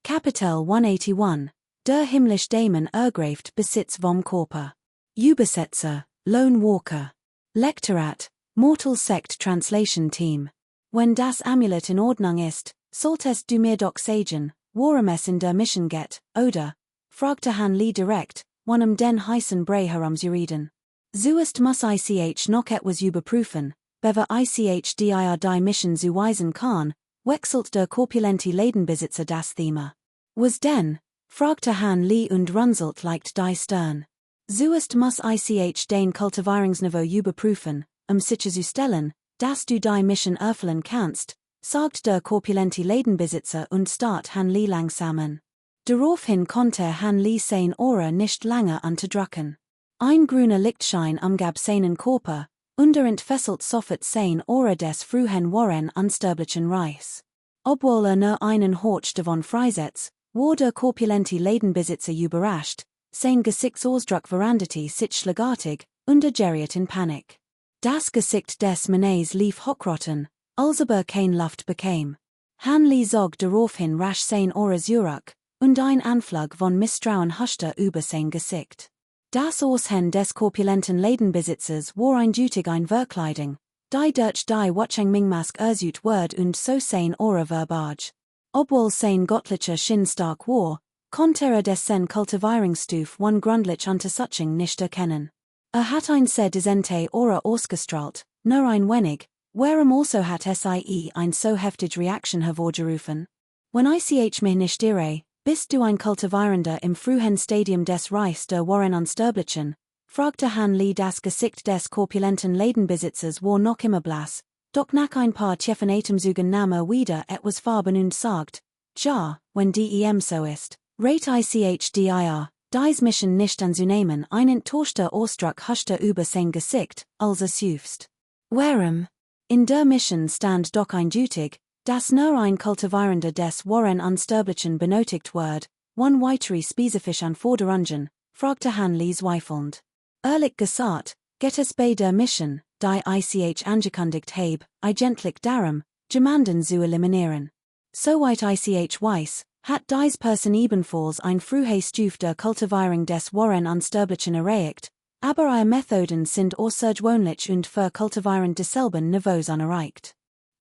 Kapitel 181, Der himmlisch Damen Ergreift Besitz vom Körper. Übersetzer, Lone Walker. Lektorat, Mortal Sect Translation Team. Wenn das Amulet in Ordnung ist, solltest du mir doch sagen, worum es in der Mission geht, oder? Fragte Han Lee direkt, wann den heißen Brei herumzureden. Zuerst muss ich noch etwas überprüfen, bever ich dir die Mission zuweisen kann, wechselt der korpulente Ladenbesitzer das Thema. Was denn? Fragte Han Lee und runzelt leicht die Stirn. Zuerst muss ich den Kultivierungsniveau überprüfen, sicherzustellen, dass du die Mission erfüllen kannst, sagt der korpulente Ladenbesitzer und starrt Han Lee langsamen. Daraufhin konnte Han Lee sein Ohr nicht lange unterdrücken. Ein grüner Lichtschein umgab seinen Körper, entfesselt sofort sein Ohr des frühen Warren unsterblichen Reichs. Obwohl nur einen Horch davon freisetzt, war der korpulente Ladenbesitzer überrascht, sein Gesichtsausdruck veranderte sich schlagartig, geriet in Panik. Das Gesicht des Mannes lief hochroten, als kein Luft bekam. Han Lee zog daraufhin rasch sein Ohr zurück, und ein Anflug von Misstrauen huschte über sein Gesicht. Das Aussehen des korpulenten Ladenbesitzers war eindeutig eine Verkleidung, die durch die Watching-Ming-Mask ersucht wird und so sein Aura verbarg. Obwohl sein göttlicher Sinn stark war, konnte des sein Kultivierungsstuf one grundlich Untersuchung nicht erkennen. Hat ein sehr dezente Aura ausgestrahlt, nur ein wenig, warum also hat sie ein so heftige Reaktion hervorgerufen? Wenn ich mich nicht irre, bist du ein Kultivierender im frühen Stadium des Reichs der Warren Unsterblichen? Fragte Han Lee. Das Gesicht des korpulenten Ladenbesitzers war noch immer blass, doch nach ein paar tiefen Atemzügen nahm wieder etwas Farben und sagt, ja, wenn dem so ist, rate ich dir, dies Mission nicht anzunehmen. Ein enttäuschter Ausdruck huschte über sein Gesicht, als seufzt. Warum? In der Mission stand doch eindeutig, dass nur ein Kultivierender des Warren Unsterblichen benötigt wird, one weitere spezifische Anforderungen, fragte Han Lee zweifelnd. Ehrlich gesagt, geht es bei der Mission, die ich angekündigt habe, eigentlich darum, jemanden zu eliminieren. Soweit ich weiß, hat dies Person ebenfalls ein frühes Stufe der Kultivierung des Warren Unsterblichen erreicht, aber ihre Methoden sind außergewöhnlich und für Kultivieren desselben Niveaus unerreicht.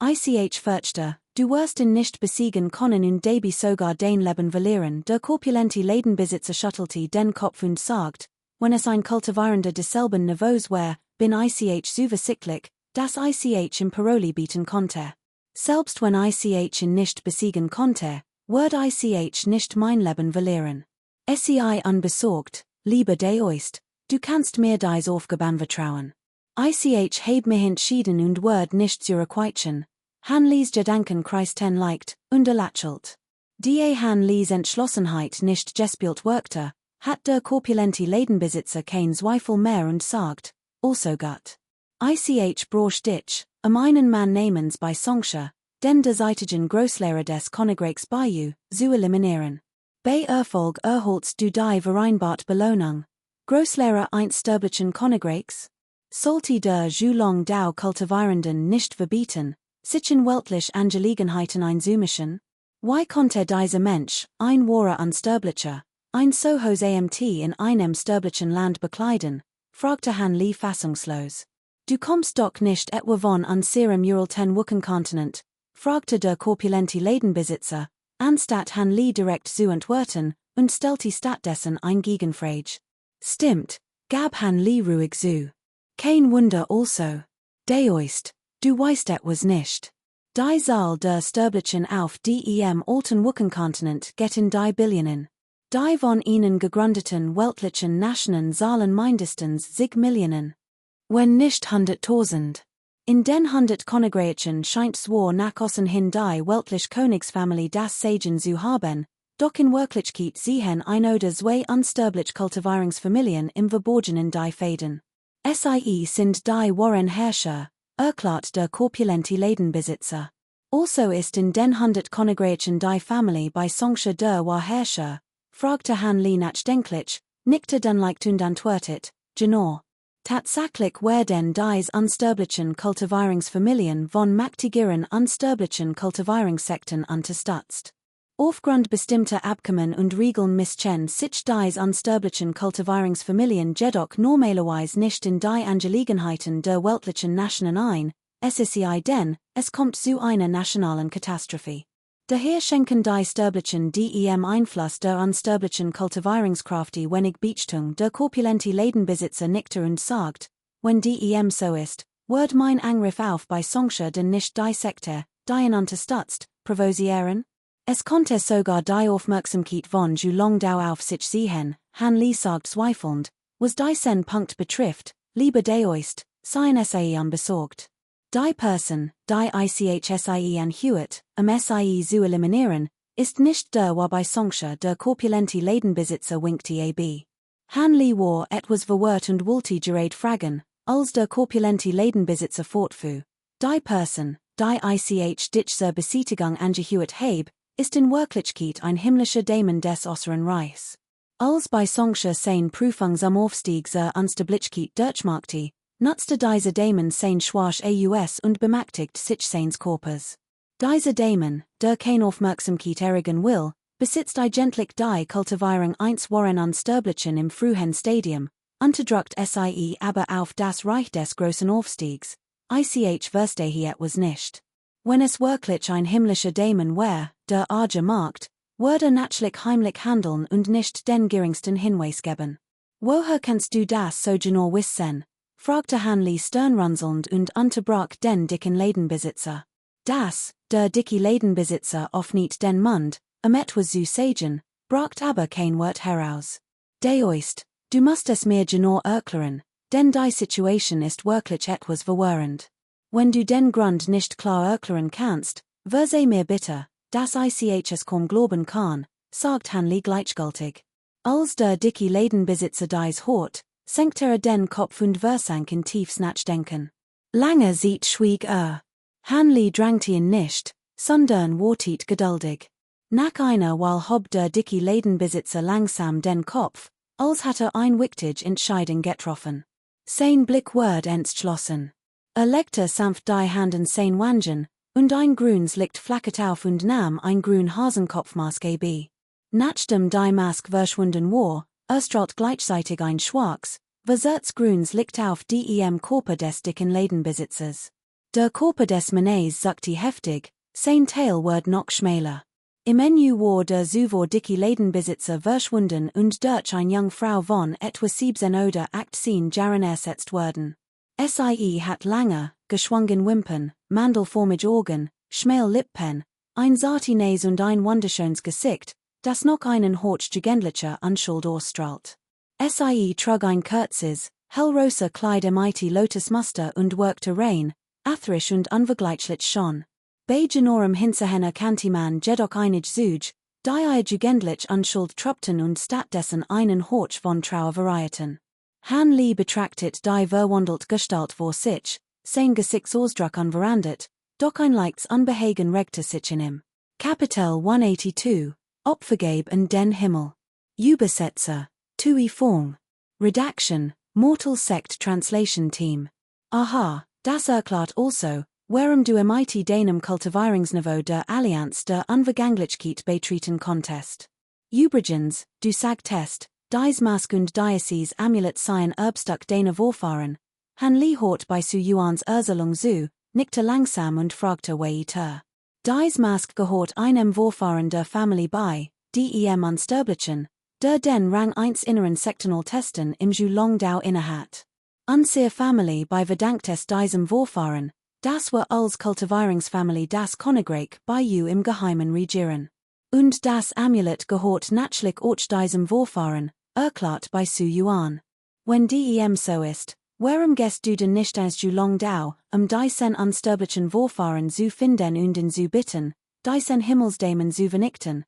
Ich fürchte, du wirst ihn nicht besiegen können und dabei sogar dein Leben verlieren. Der korpulente Ladenbesitzer schüttelte den Kopf und sagt, wenn es ein Kultivierender desselben Niveaus wäre, bin ich zuversichtlich, dass ich im Paroli bieten konnte. Selbst wenn ich ihn nicht besiegen konnte, würde ich nicht mein Leben verlieren. Sei unbesorgt, lieber Deist, du kannst mir dies Aufgaben vertrauen. Ich habe mich entschieden und werde nicht zurückweichen. Han Lees Gedanken kreisten leicht, lächelt. Die Han Lees Entschlossenheit nicht gespielt wirkte, hat der korpulente Ladenbesitzer kein Zweifel mehr und sagt, also gut. Ich brauch dich, einen Mann namens bei Songsha, den derzeitigen Großlehrer des Königreichs Bayou, zu eliminieren. Bei Erfolg erholst du die vereinbart Belohnung. Großlehrer eines sterblichen Königreichs? Sollte der Zhulong Dao Kultivierenden nicht verbieten, sich in weltlich Angelegenheiten einzumischen? Why konnte dieser Mensch, ein wahrer Unsterblicher, ein so hohes Amt in einem sterblichen Land bekleiden? Fragte Han Lee fassungslos. Du kommst doch nicht etwa von unserem uralten Wuckenkontinent? Fragte der korpulente Ladenbesitzer, anstatt Han Lee direkt zu antworten, und stellte stattdessen ein Gegenfrage. Stimmt, gab Han Lee ruhig zu. Kein Wunder also. Deist, du weißt etwas nicht. Die Zahl der Sterblichen auf dem alten Wuckenkontinent geht in die Billionen. Die von ihnen gegründeten weltlichen Nationen zahlen mindestens zig Millionen. Wenn nicht 100.000. In den 100 Königreichen scheint zwar nach außen hin die weltliche Königsfamilie das Sagen zu haben, doch in Wirklichkeit sehen ein oder zwei unsterbliche Kultivierungsfamilien im Verborgenen die Fäden. Sie sind die wahren Herrscher, erklärt der korpulente Ladenbesitzer. Also ist in den 100 Königreichen die Familie bei Songsha der war Herrscher, fragte Han Lee nachdenklich, nickte dann leicht und antwortet, genau. Tatsächlich werden dies unsterblichen Kultivierungsfamilien von mächtigeren unsterblichen Kultivierungssekten unterstützt. Aufgrund bestimmter Abkommen und Regeln mischen sich die unsterblichen Kultivierungsfamilien jedoch normalerweise nicht in die Angelegenheiten der weltlichen Nationen ein, es sei denn, es kommt zu einer nationalen Katastrophe. Daher schenken die sterblichen dem Einfluss der unsterblichen Kultivierungskraft wenig Beachtung der korpulente Ladenbesitzer nickte und sagt, wenn dem so ist, wird mein Angriff auf bei Sonche den nicht die Sekte, die unterstützt, provosieren? Es konnte sogar die Aufmerksamkeit von Long-Dau auf sich ziehen, Han Li sagt zweifelnd, was die sen Punkt betrifft, lieber deoist, seien sie unbesorgt. Die Person, die ICHSIE an Hewitt, SIE zu eliminieren, ist nicht der wobei Sonche der korpulente Ladenbesitzer winkte ab. Han Li war etwas verwirrt und wollte gerade fragen, als der korpulente Ladenbesitzer fortfuhr. Die Person, die ICH ditcher Beseitigung angehewitt heb, ist in Wirklichkeit ein himmlischer Dämon des äußeren Reichs. Als bei Sonche sein Prüfung zum Aufstieg zur Unsterblichkeit durchmachte, nutzte dieser Dämon sein Schwach aus und bemächtigt sich seines Körpers. Dieser Dämon, der kein Aufmerksamkeit erregen will, besitzt eigentlich die Kultivierung eins waren Unsterblichen im frühen Stadium, unterdrückt sie aber auf das Reich des großen Aufstiegs, ich verstehe etwas nicht. Wenn es wirklich ein himmlischer Dämon wär, der Arge macht, würde natürlich heimlich handeln und nicht den geringsten Hinweis geben. Woher kannst du das so genau wissen? Fragte Han Li sternrunzelnd und unterbrach den dicken Ladenbesitzer. Das, der dicke Ladenbesitzer oft nicht den Mund, etwas zu sagen, bracht aber kein Wort heraus. Deoist, du musst es mir genau erklären, denn die Situation ist wirklich etwas verwirrend. Wenn du den Grund nicht klar erklären kannst, verseh mir bitte, dass ich es kaum glauben kann, sagt Han Li gleichgültig. Als der dicke Ladenbesitzer dies hört, senkt den Kopf und versank in tiefes Nachdenken. Lange Zeit schwieg Han Li drängte ihn nicht, sondern wartet geduldig. Nach einer Weile hob der dicke Ladenbesitzer langsam den Kopf, als hatte ein wichtige Entscheidung getroffen. Sein Blick wurde entschlossen. Legte sanft die Hand in sein Wangen, und ein grünes Licht flackerte auf und nahm ein grün Hasenkopfmaske ab. Nachdem die Maske verschwunden war, erstrahlt gleichzeitig ein schwarzes, versetztes grünes Licht auf dem Körper des dicken Ladenbesitzers. Der Körper des Mannes zuckte heftig, sein Teil wurde noch schmäler. Im Menü war der zuvor dicke Ladenbesitzer verschwunden und durch eine junge Frau von etwa 17 oder 18 Jahren ersetzt worden. Sie hat lange, geschwungen Wimpern, mandelformige Augen, schmäle Lippen, ein zarte Nase und ein wunderschönes Gesicht, das noch einen hochjugendlicher Anschuld ausstrahlt. Sie trug ein kurzes, hellrosa Kleid im Lotusmuster und wirkte rein, athrisch und unvergleichlich schon. Bei genorem hinterher kannte man jedoch einig Züge, die jugendlich Anschuld truppten und stattdessen einen Hoch von Trauer varieten. Han Li betrachtet die verwandelt Gestalt vor sich, sein Gesichtsausdruck unverändert, doch ein leichtes Unbehagen regte sich in ihm. Kapitel 182, Opfergabe in den Himmel. Übersetzer, Tui Fong. Redaction, Mortal Sect Translation Team. Aha, das erklärt also, warum du deinem Kultivierungsniveau der Allianz der Unvergänglichkeit beitreten konntest. Übrigens, du sagtest, dies Mask und Diocese Amulet seien Erbstück deiner Vorfahren. Han Li hort bei Su Yuans Erselung zu, nickte langsam und fragte weiter. Dies Mask gehort einem Vorfahren der Family bei, dem Unsterblichen, der den Rang 1 inneren Sektional Testen im Long-Dau innehat. Unsere Family bei verdankt es diesem Vorfahren, das war als Kultivierungsfamily das Königreich bei im Geheimen regieren. Und das Amulet gehort natürlich auch diesem Vorfahren, erklärt bei Su Yuan. Wenn dem so ist, warum gehst du denn nicht als Long-Dau, diesen unsterblichen Vorfahren zu finden und ihn zu bitten, diesen Himmelsdämon zu vernichten?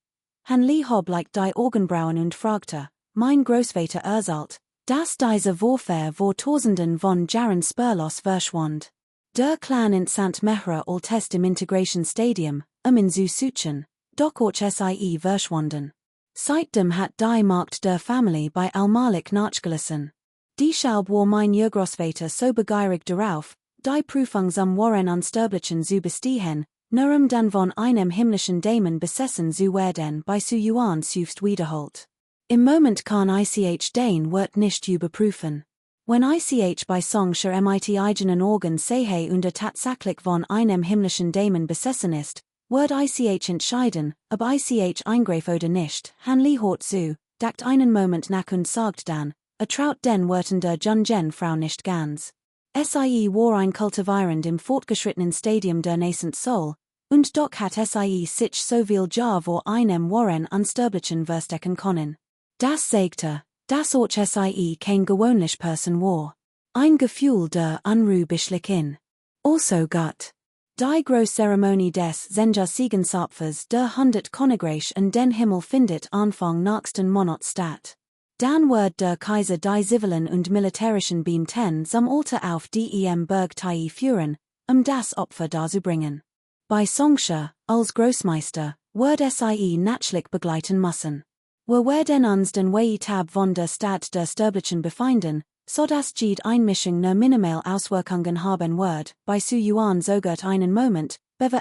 Han Li hob like die Augenbrauen und fragte, mein Großvater erzählt, dass diese Vorfahr vor Tausenden von Jahren spurlos verschwand. Der Clan in St. Mehra all test im Integration Stadium, in zu suchen, doch auch sie verschwanden. Seitdem hat die Markt der Family bei allmalig nachgelassen. Deshalb war mein Großvater so begierig darauf, die Prüfung zum Waren Unsterblichen zu bestehen, Nurum dan von einem himmlischen Damen besessen zu werden bei zu Yuan sufst wiederholt. Im Moment kann ich den Wort nicht überprüfen. Wenn ich bei Songscher mit eigenen Organ sehe und tatsächlich von einem himmlischen Damen besessen ist, wird ich entscheiden, ob ich eingreife oder nicht. Hanli hort zu, dacht einen Moment nach und sagt dann, traut den Worten der jungen Frau nicht ganz. Sie war ein Kultivierend im fortgeschrittenen Stadium der nascent Soul, und doch hat sich so viel Jahr vor einem Warren Unsterblichen verstecken können. Das sagte, dass kein gewöhnlich Person war. Ein Gefühl der Unruhe beschlich in. Also Gott. Die Großzeremonie des Senja-Siegensapfers der 100 Königreich und den Himmel findet Anfang nächsten Monat statt. Dann wird der Kaiser die zivilen und militärischen Beamten zum Altar auf dem Berg Tai führen, das Opfer darzubringen. Bei Songscher, als Großmeister, wird natürlich begleiten müssen. Wir werden uns den Tab von der Stadt der Sterblichen befinden, so dass jede Einmischung nur minimal Auswirkungen haben wird, bei Su Yuan sogar einen Moment, bever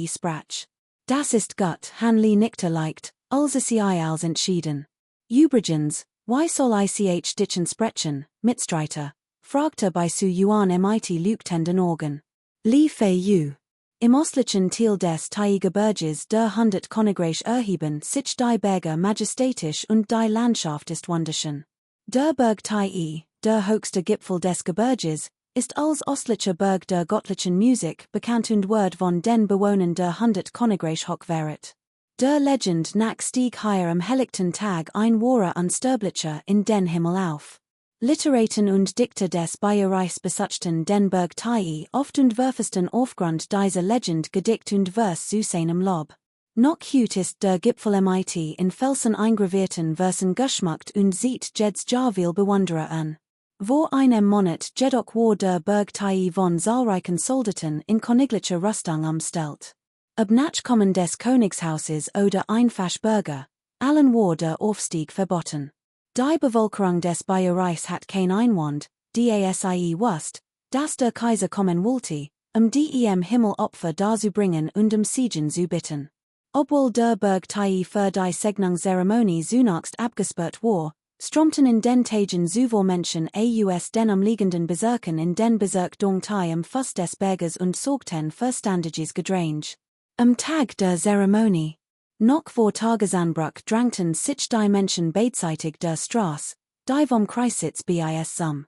sprach. Das ist Gott, Hanli nickte leicht, als sie als entschieden. Übrigens, why soll ich ditchen sprechen, Mitstreiter? Fragte bei Su Yuan mit lügtenden Augen. Li fei yu. Im östlichen Teil des Gebirges der 100 Königreich erheben sich die Berge majestatisch und die Landschaft ist wunderschön. Der Berg Tai, der höchste Gipfel des Gebirges, ist als östlicher Berg der göttlichen Musik bekannt und wird von den Bewohnern der 100 Königreich hochgewehrt. Der Legend nach stieg heuer am helllichten Tag ein wahrer Unsterblicher in den Himmel auf. Literaten und Dichter des Bayerreichs besuchten den Berg Tai oft und werfesten aufgrund dieser Legend Gedicht und Vers zu seinem Lob. Noch heute ist der Gipfel mit in Felsen eingravierten Versen geschmückt und sieht jeds Jarvil Bewunderer an. Vor einem Monat jedoch war der Berg Tai von zahlreichen Soldaten in königlicher Rüstung umstellt. Ob Nachkommen des Königshauses oder einfach Bürger, allen war der Aufstieg verboten. Die Bevölkerung des Bayerreichs hat kein Einwand, die wusst, dass der Kaiser kommen wollte, dem Himmel Opfer darzubringen und Segen zu bitten. Obwohl der Berg Tai für die Segnungszeremonie zunächst abgesperrt war, strömten in den Tagen zuvor Menschen aus den umliegenden Bezirken in den Bezirk Dong Tai am Fuß des Berges und sorgten für ständiges Gedränge. Am Tag der Zeremonie, noch vor Tagesanbruch drängten sich die Menschen beidseitig der Straße, die vom Kreisitz bis zum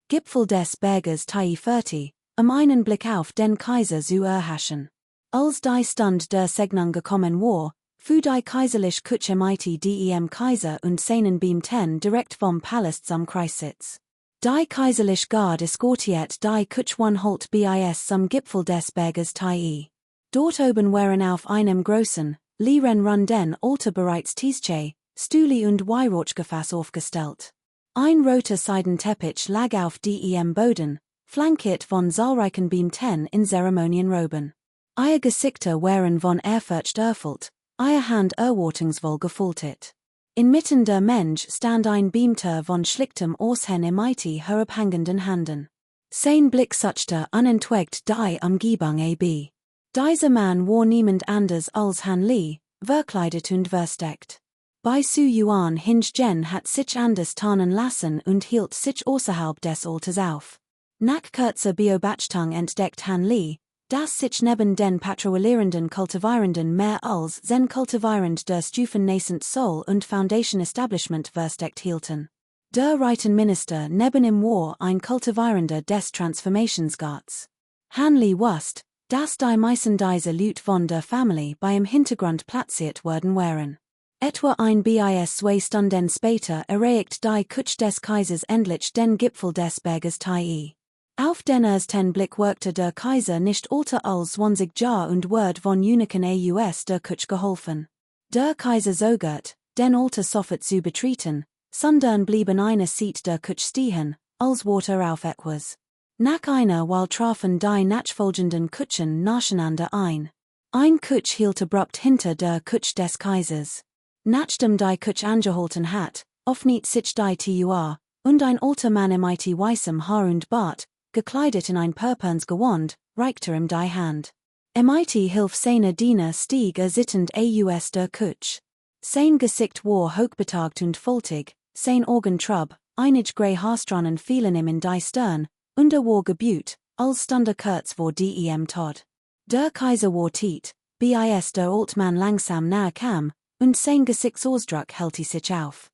Gipfel des Berges Tai 40, einen Blick auf den Kaiser zu erhaschen. Als die Stund der Segnung gekommen war, fuhr die kaiserliche Kutsche mit dem Kaiser und seinen Beamten direkt vom Palast zum Kreisitz. Die kaiserliche Garde eskortiert die Kutsche Holt bis zum Gipfel des Berges Tai. Dort oben waren auf einem großen, leeren Runden Altar bereits Tische, Stühle und Weihrauchgefäß aufgestellt. Ein roter Seidenteppich lag auf dem Boden, flankiert von zahlreichen Beamten in Zeremonienroben. Ihr Gesichter waren von Ehrfurcht erfüllt, ihr Hand erwartungsvoll gefoltert. Inmitten der Mensch stand ein Beamter von schlichtem Aussehen mit herabhängenden Händen. Sein Blick suchte unentwegt die Umgebung ab. Dieser Mann war niemand anders als Han Li, verkleidet und versteckt. Bei Su Yuan hingegen hat sich anders tarnen lassen und hielt sich außerhalb des Altars auf. Nach kurzer Beobachtung entdeckt Han Li, dass sich neben den patrouillierenden Kultivierenden mehr als 10 Kultivierend der Stufen Nascent Soul und Foundation Establishment versteckt hielten. Der Reitenminister neben ihm war ein Kultivierender des Transformationsgarts. Han Li wusste, dass die meisten dieser Leute von der Familie beim Hintergrund platziert worden waren. Etwa ein bis 2 Stunden später erreicht die Kutsche des Kaisers endlich den Gipfel des Berges Tai. Auf den ersten Blick wirkte der Kaiser nicht älter als 20 Jahre und wurde von uniken aus der Kutsche geholfen. Der Kaiser zögert, den Altar sofort zu betreten, sondern blieb in einer Seat der Kutsche stehen, als Water auf etwas. Nach einer Weile trafen die nachfolgenden Kutschen nacheinander ein. Ein Kutsch hielt abrupt hinter der Kutsche des Kaisers. Nachdem die Kutsche angehalten hat, öffnet sich die Tür, und ein alter Mann mit weißem Haar und Bart, gekleidet in ein purpurnes Gewand, reichte ihm die Hand. MIT hilf seine Diener stieg zittend aus der Kutsch. Sein Gesicht war hochbetagt und faltig, sein Augen trub, einige grey Haarstrannen fielen ihm in die Stirn, und war gebüht, als stunder kurz vor dem Tod. Der Kaiser war tiet, bis der Altmann langsam nahe kam, und sein Gesichtsausdruck hellte sich auf.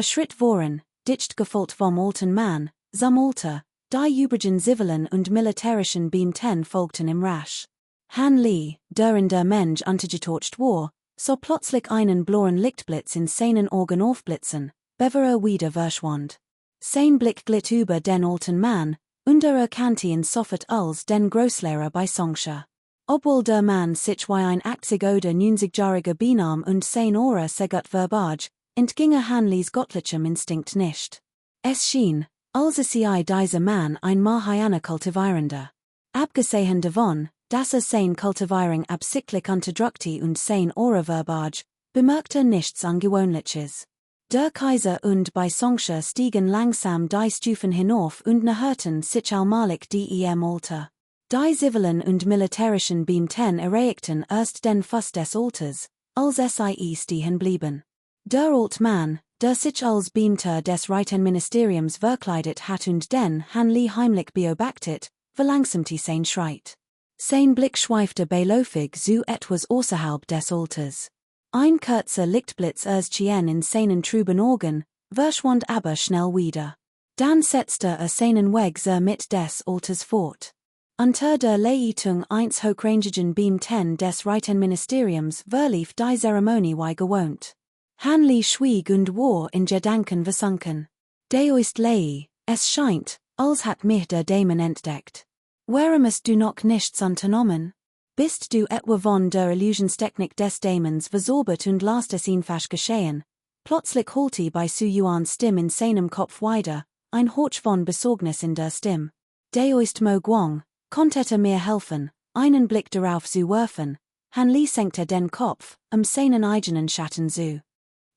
Schritt voran, dicht gefolgt vom alten Mann, sammelte, die übrigen zivilen und militärischen Beamten folgten ihm rasch. Han Lee, der in der Mensch untergetaucht war, so plötzlich einen blauen Lichtblitz in seinen Augen aufblitzen, bevor wieder verschwand. Sein Blick glitt über den alten Mann, und erkannte ihn sofort als den Großlehrer bei Songsha. Obwohl der Mann sich wie ein 80 oder 90-jähriger benahm und sein Aura sehr gut verbarg, entginge Han Lees göttlichem Instinkt nicht. Es schien, als sei dieser Mann ein Mahayana Kultivierender. Abgesehen davon, dass sein Kultivierung absichtlich unterdrückte und sein Aura verbarg, bemerkte nichts Ungewöhnliches. Der Kaiser und bei Songsha stiegen langsam die Stufen hinauf und näherten sich allmählich dem Altar. Die zivilen und militärischen Beamten erreichten erst den Fuß des Altars, als sie stehen blieben. Der Altmann, der sich als Beamter des Reitenministeriums verkleidet hat und den Han Lee heimlich beobachtet, verlangsamte sein Schritt. Sein Blick schweifte beiläufig so etwas außerhalb des Altars. Ein kurzer Lichtblitz erschien in seinen trüben Augen, verschwand aber schnell wieder. Dann setzte seinen Weg sehr mit des Altars fort. Unter der Leitung eines hochrangigen Beamten des Reitenministeriums verlief die Zeremonie wie gewohnt. Han Lee schwieg und war in Gedanken versunken. Deoist Lei, es scheint, als hat mich der Dämon entdeckt. Warum hast du noch nichts unternommen? Bist du etwa von der Illusionstechnik des Dämons verzaubert und lasst es ihn fast geschehen? Plötzlich holte bei Su Yuans Stimme in seinem Kopf wieder, ein Hauch von Besorgnis in der Stimme. Deoist Mo Guang, konnte mir helfen, einen Blick darauf zu werfen. Han Lee senkte den Kopf, seinen eigenen Schatten zu.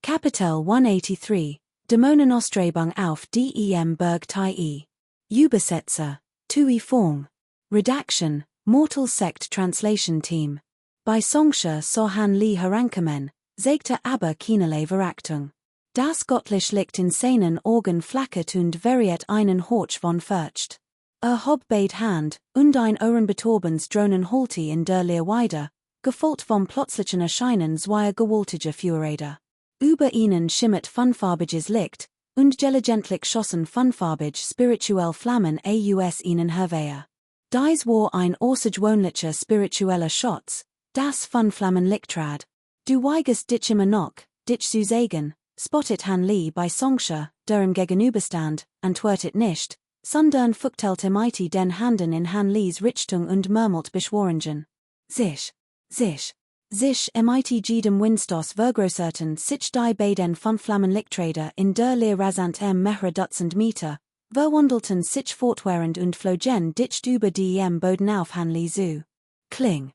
Kapitel 183, Dämonenaustrebung auf dem Berg Tai. Übersetzer, Tui Fong. Redaction, Mortal Sect Translation Team. Bei Songsha so Han Lee herankommen, sagte aber keinerlei Verachtung. Das göttlich Licht in seinen Augen flackert und verriet einen Hauch von Furcht. Hob beid Hand, und ein ohrenbetäubendes Drohnen holte in der Leer weiter, gefolgt vom plötzlichen Erscheinen zweier gewaltiger Führräder. Über ihnen schimmert funfarbiges Licht, und gelegentlich schossen funfarbig spirituell Flammen aus ihnen hervor. Dies war ein außergewöhnlicher spiritueller Schutz, das von Flammen Lichtrad. Du weigest dich immer noch, dich zu sagen, spottet Han Lee bei Songsha, der ihm gegenüberstand, antwortet nicht, sondern fuchtelte mighty den Handen in Han Lees Richtung und murmelt beschworingen. Sich mighty jedem Winstos vergrößerten sich die beiden von Flammen Lichtrader in der Leer rasant mehrere Dutzend Meter, verwandelten sich fortwährend und flogen dicht über dem Boden auf Han Lee zu. Kling,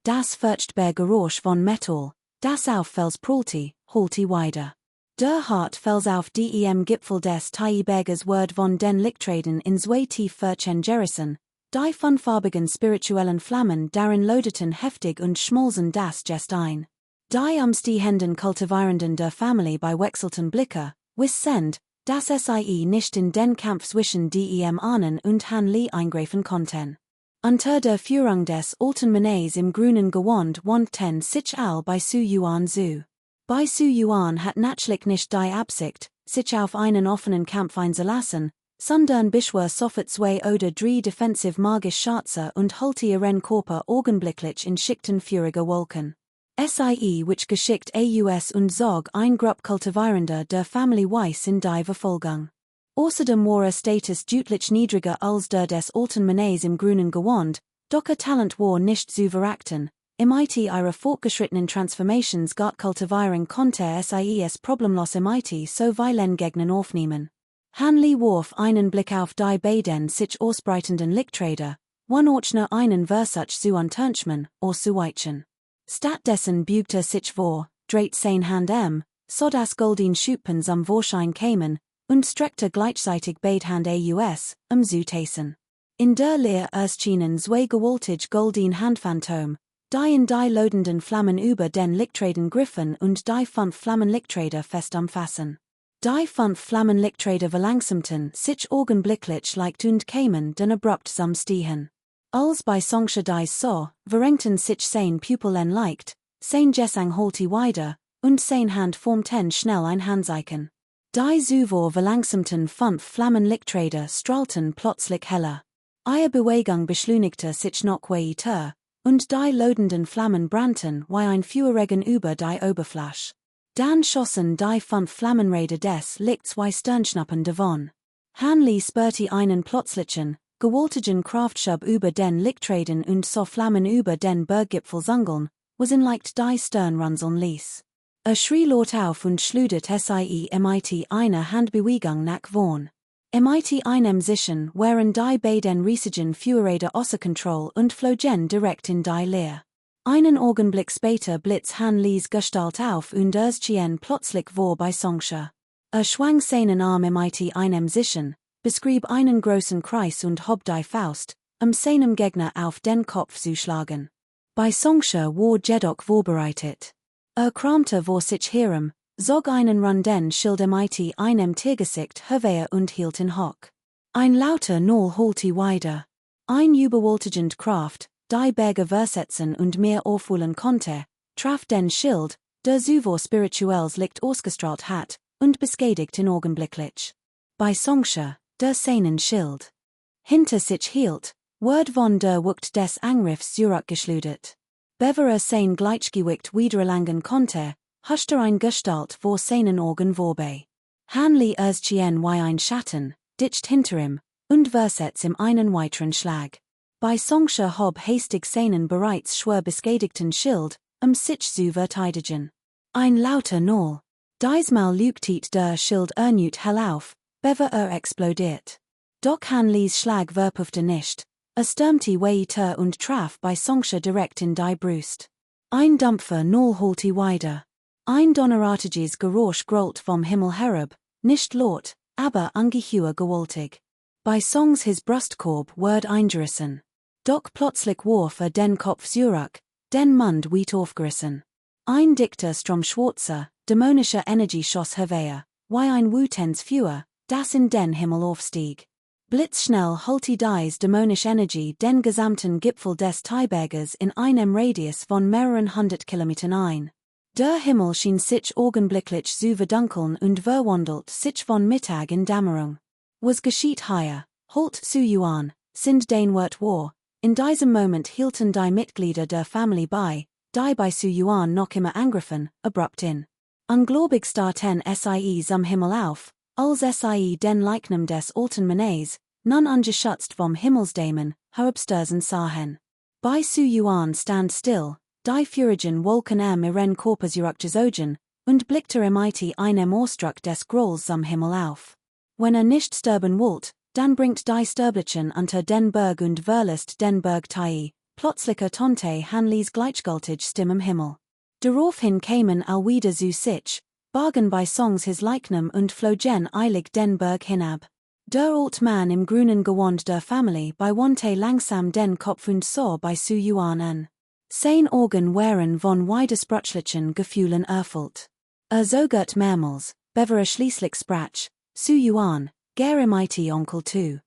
das furchtbare Geräusch von Metall, das auf Fels prallte, holte weiter. Der Hart Fels auf dem Gipfel des Taiberges Word von den Lichtraden in zwei tief furchen Gerissen, die funfarbigen spirituellen Flammen darin lodeten heftig und schmolzen das Gest ein. Die umstehenden Kultivierenden der Familie bei wechselten Blicke, wissend, dass sie nicht in den Kampf zwischen dem Ahnen und Han Lee eingreifen konnten. Unter der Führung des alten Mannes im grünen Gewand wandten sich all bei Su Yuan zu. Bei Su Yuan hat natürlich nicht die Absicht, sich auf einen offenen Kampf einzulassen, sondern beschwor sofort zwei oder drei defensiv magisch Schatze und holte ihren Körper augenblicklich in Schichten feuriger Wolken. Which geschickt aus und zog ein Grupp Kultivierender der Familie Weiss in die Verfolgung. Außerdem war Status deutlich niedriger als der des alten Mannes im grünen Gewand, doch Talent war nicht zu verachten. MIT ihre fortgeschrittenen Transformations Gott Kultivierung konnte es problemlos MIT so weilen Gegner aufnehmen. Han Lee warf einen Blick auf die beiden sich ausbreitenden Lichtrader, one-orchner einen Versuch zu unternehmen, oder zu weichen. Stattdessen beugte sich vor, dreht sein Hand so dass goldene Schuppen zum Vorschein kämen, und streckte gleichzeitig beide Hand aus, zu tasten. In der Lehr erschienen zwei gewaltige Goldene Handphantome, die in die lodenden Flammen über den Lichttraden griffen und die 5 Flammenlichträder fest umfassen. Die 5 Flammenlichträder verlangsamten sich augenblicklich leicht und kämen dann abrupt zum Stehen. Als bei Songsche die so, verengten sich sein Pupillen leicht, sein Gesang holte weiter, und sein Hand formten schnell ein Handzeichen. Die zuvor verlangsamten 5 Flammenlichträder strahlten plötzlich heller. Ihre Bewegung beschleunigte sich noch weiter, und die lodenden Flammen brannten wie ein Feuerregen über die Oberfläche. Dann schossen die 5 Flammenräder des Lichts wie Sternschnuppen davon. Hanley spürte einen plötzlichen, gewaltigen Kraftschub über den Lichttraden und so Flammen über den Berggipfel sungeln, was in leicht die Stirn runzeln ließ. Schrie laut auf und schludert mit einer Handbewegung nach vorn. Mit einem Sichen waren die beiden riesigen Feuerräder außer Kontrolle und flogen direkt in die Leer. Einen Augenblick später blitz Hanleys Gestalt auf und erschien plötzlich vor bei Songsche. Schwang seinen Arm mit einem Sichen, beschrieb einen großen Kreis und hob die Faust, seinem Gegner auf den Kopf zu schlagen. Bei Songsche war jedoch vorbereitet. Kramte vor sich herem, zog einen runden Schild mit einem Tiergesicht hervor und hielt ihn hoch. Ein lauter Knoll holte weiter. Ein überwältigend Kraft, die Berge versetzen und mehr aufholen konnte, traf den Schild, der zuvor spirituelles Licht ausgestrahlt hat, und beschädigte ihn augenblicklich. Bei Songsche, der seinen Schild hinter sich hielt, ward von der Wucht des Angriffs zurückgeschleudert. Bevor sein Gleichgewicht wiedererlangen konnte, huschte ein Gestalt vor seinen Augen vorbei. Hanley erschien wie ein Schatten, dicht hinter ihm, und versetzt ihm einen weiteren Schlag. Bei Songsche hob hastig seinen bereits schwer beschädigten Schild, sich zu verteidigen. Ein lauter Knoll. Diesmal leuchtet der Schild erneut hell auf, bevor explodiert. Doch Hanleys Schlag verpuffte nicht. Stürmte weiter und traf bei Songsche direkt in die Brust. Ein dumpfer Knoll holte weiter. Ein donnerartiges Geräusch grollt vom Himmel herab, nicht laut, aber ungeheuer gewaltig. Bei Songs his Brustkorb ward eingerissen. Doch plötzlich warf den Kopf zurück, den Mund weit aufgerissen. Ein dichter Strom schwarzer, dämonischer Energie schoss hervor, wie ein wütendes Feuer, das in den Himmel aufstieg. Blitzschnell holte dies dämonische Energie den gesamten Gipfel des Teiberges in einem Radius von mehreren 100 Kilometern ein. Der Himmel schien sich augenblicklich zu verdunkeln und verwandelt sich von Mittag in Dämmerung. Was geschieht hier? Holt Su Yuan, sind den Wort war. In diesem Moment hielten die Mitglieder der Familie bei, die bei Su Yuan noch immer angriffen, abrupt in. Ungläubig starrten sie zum Himmel auf, als sie den Leichnam des alten Mannes, nun angeschützt vom Himmelsdämon, herabstürzen sahen. Bei Su Yuan stand still, die feurigen Wolken ihren Körper zurückgezogen, und blickte mit einem Ausdruck des Grolls zum Himmel auf. Wenn nicht sterben wollt, dann bringt die Sterblichen unter den Berg und verlässt den Berg Tai, plötzlich ertönte Hanleys gleichgültig Stimme im Himmel. Daraufhin kämen wieder zu sich, bargen bei Songs his Leichnam und flogen eilig den Berg hinab. Der alte Mann im grünen Gewand der Familie bewandte langsam den Kopf und sah bei Su Yuan an. Sein Augen waren von widersprüchlichen Gefühlen erfüllt. Sogert mehrmals, bevor schließlich sprach, Su Yuan, gere mit Onkel tu.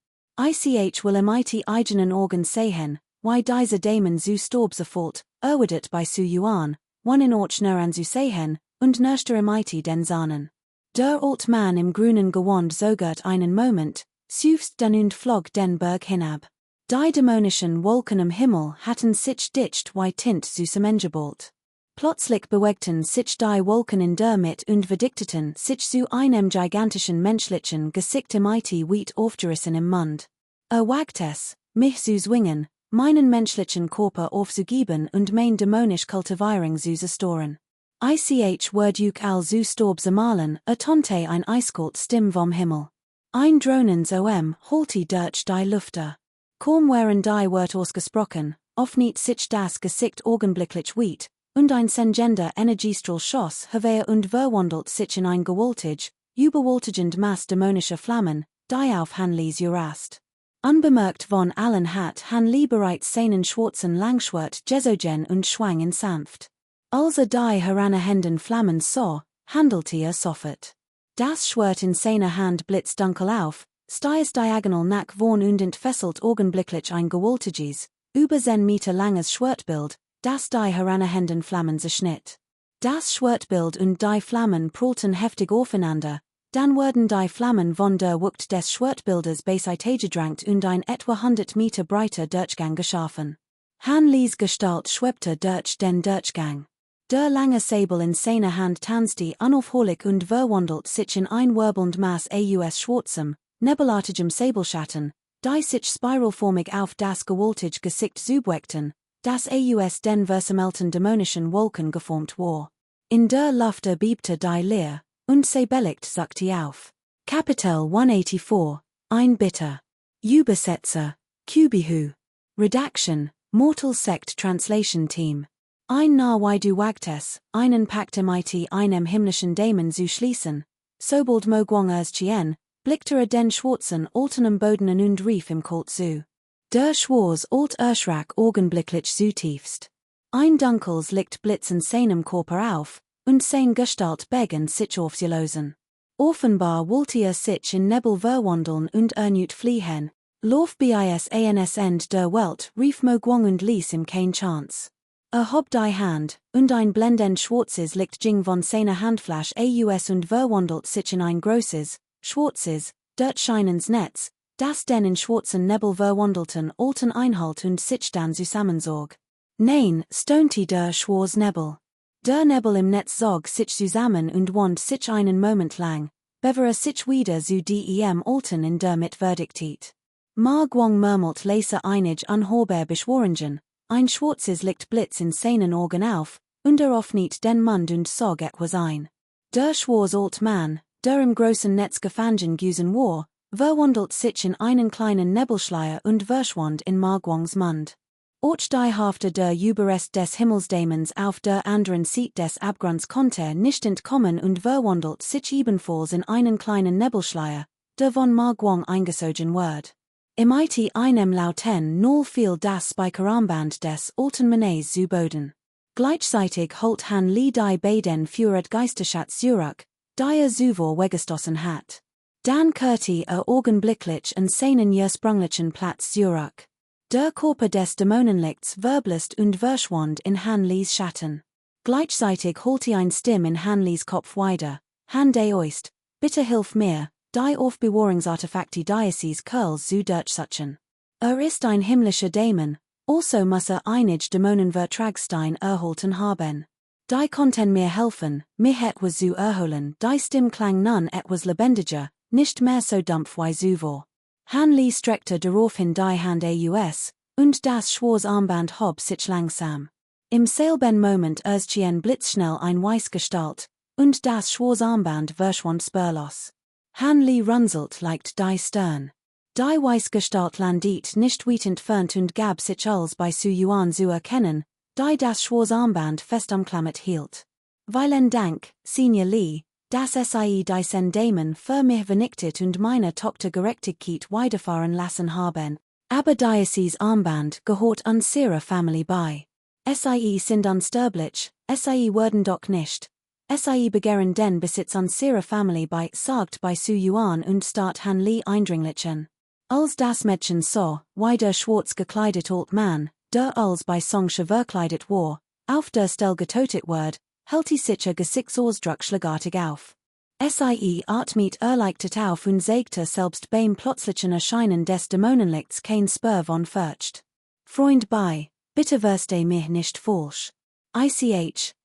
Ich will mit eigenen Augen sehen, wie diese Dämon zu Staub zerfällt, erwidert bei Su Yuan, wann in Ort nur anzusehen, und nörstere mit den Sahnen. Der alte Mann im grünen Gewand sogert einen Moment, seufzt dann und flog den Berg hinab. Die dämonischen Wolken im Himmel hatten sich dicht wie Tint zusammengeballt. Plötzlich bewegten sich die Wolken in der Mitte und verdichteten sich zu einem gigantischen menschlichen Gesicht mit weit aufgerissenem Mund. Wagt es, mich zu zwingen, meinen menschlichen Körper aufzugeben und mein dämonisch Kultivierung zu zerstören. Word juk al zu Staub zermahlen, ertönte ein eiskalt Stimme vom Himmel. Ein Dronens holte durch die Lüfte. Kaum waren die Wort ausgesprochen, öffnet sich das Gesicht augenblicklich weit, und ein sengender Energiestrahl schoss hervor und verwandelt sich in ein gewaltig, überwältigend Mass dämonischer Flammen, die auf Hanleys jurast. Unbemerkt von allen hat Han Lee bereits seinen schwarzen Langschwert gezogen und schwang in sanft. Als die Händen flammen sah, handelte sofort. Das Schwert in seiner Hand blitzt dunkel auf, stieg diagonal nach vorn und entfesselt augenblicklich ein gewaltiges, über 10 Meter langes Schwertbild, das die Händen flammen zerschnitt. Das Schwertbild und die Flammen prallten heftig aufeinander, dann wurden die Flammen von der Wucht des Schwertbildes beiseite gedrängt und ein etwa 100 Meter breiter Durchgang geschaffen. Han Lees Gestalt schwebte durch den Durchgang. Der lange Säbel in seiner Hand tanzte unaufhörlich und verwandelt sich in ein wirbelnd Mass aus schwarzem, nebelartigem Säbelschatten, die sich spiralförmig auf das gewaltige Gesicht zubewegten, das aus den versammelten dämonischen Wolken geformt war. In der Luft erbebte die Leer, und Säbelicht sagte auf. Kapitel 184, ein Bitter. Übersetzer, Kubihu. Redaction, Mortal Sect Translation Team. Ein wie du wagtes, einen Pakt mit einem himmlischen Dämon zu schließen, sobald Mogwang Chien, blickte den schwarzen alten Boden und rief im Kalt zu. Der Schwarz alt erschrak augenblicklich zutiefst. Ein dunkles Licht blitz in seinem Körper auf, und sein Gestalt begen sich aufzulösen. Offenbar wollte sich in Nebel verwandeln und nicht fliehen. Lauf bis ans Ende der Welt rief Mogwang und ließ ihm kein Chance. Hob die Hand, und ein blendend schwarzes Licht ging von seiner Handfläche aus und verwandelt sich in ein großes, schwarzes, durchscheinendes Netz, das den in schwarzen Nebel verwandelten alten Einhalt und sich dann zusammensog. Nein, stonte der schwarze Nebel. Der Nebel im Netz zog sich zusammen und wand sich einen Moment lang, bevor sich wieder zu dem alten in der Mitverdichtet. Mogwang murmelt leise einige unhörbare Beschwörungen, ein schwarzes Licht blitz in seinen Augen auf, und öffnet den Mund und sog etwas ein. Der schwarze alt Mann, der im großen Netz gefangen gewesen war, verwandelt sich in einen kleinen Nebelschleier und verschwand in Mogwangs Mund. Auch die Hälfte der Überrest des Himmelsdämons auf der anderen Seite des Abgrunds konnte nicht entkommen und verwandelt sich ebenfalls in einen kleinen Nebelschleier, der von Mogwang eingesogen wird. Im einem lauten Null fiel das Speicherarmband des alten Mannes zu Boden. Gleichzeitig holt Han Lee die beiden Führer Geisterschatz zurück, die zuvor weggestoßen hat. Dann kehrte augenblicklich an seinen ursprünglichen Platz zurück. Der Körper des Dämonenlichts verblasst und verschwand in Han Lees Schatten. Gleichzeitig holte eine Stimme in Han Lees Kopf wieder. Han de Oist, bitte hilf mir, die Aufbewahrungsartefakte dieses Kerls zu durchsuchen. Ist ein himmlischer Dämon, also muss einige Dämonenvertragstein erhalten haben. Die konnten mir helfen, mich etwas zu erholen, die Stimme klang nun etwas lebendiger, nicht mehr so dumpf wie zuvor. Han Lee streckte daraufhin die Hand aus, und das schwarze Armband hob sich langsam. Im selben Moment erschien blitzschnell ein Weißgestalt, und das schwarze Armband verschwand spurlos. Han Lee runzelt leicht die Stirn. Die Weißgestalt landet nicht weit entfernt und gab sich als bei Su Yuan zu erkennen, die das schwarze Armband fest umklammert hielt. Vielen Dank, Senior Lee, dass Sie diesen Dämon für mich vernichtet und meine Tochter Gerechtigkeit widerfahren lassen haben, aber dieses Armband gehört unserer Familie bei. Sie sind unsterblich, Sie werden doch nicht. Sie begehren den Besitz unserer Familie bei, sagt bei Su Yuan und start Han Lee eindringlichen. Als das Mädchen sah, wie der schwarz gekleidet alt Mann, der als bei Songsche verkleidet war, auf der Stelle getötet wird, hält sich Gesichtsausdruck schlagartig auf. Sie atmet erleichtert auf und sagte selbst beim plötzlichen Erscheinen des Dämonenlichts kein Spur von Furcht. Freund bei, bitte versteh mich nicht falsch.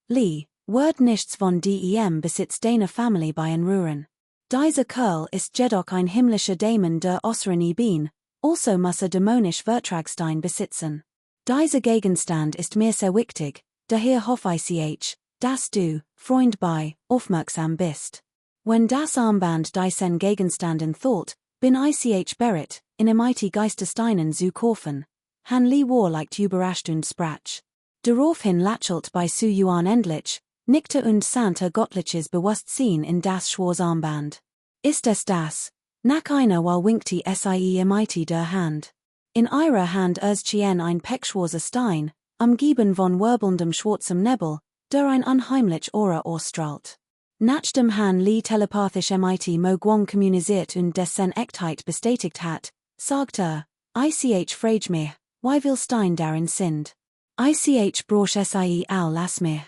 Lee, wird nichts von dem Besitz deiner Familie bei Ruhren. Dieser Kerl ist jedoch ein himmlischer Dämon der äußeren Ebene, also muss dämonisch Vertragstein besitzen. Dieser Gegenstand ist mir sehr wichtig, daher hoffe ich, dass du, Freund bei, aufmerksam bist. Wenn das Armband diesen Gegenstand enthält, bin ich bereit, in mighty Geistersteinen zu kaufen. Han Lee war leicht überrascht und sprach. Daraufhin lächelt bei Su Yuan endlich, nickte und sandte göttliches Bewusstsein in das schwarze Armband. Ist es das? Nach einer while winkte sie imite der Hand. In ihrer Hand erzchen ein Pechschwarzer Stein, umgeben von wirbelndem schwarzem Nebel, der ein unheimlich Aura ausstrahlt. Nach dem Han Li telepathisch mit Mo Guang kommuniziert und dessen Echtheit bestätigt hat, sagt ich frage mich, wie viel Stein darin sind. Ich brauche sie all lass mich.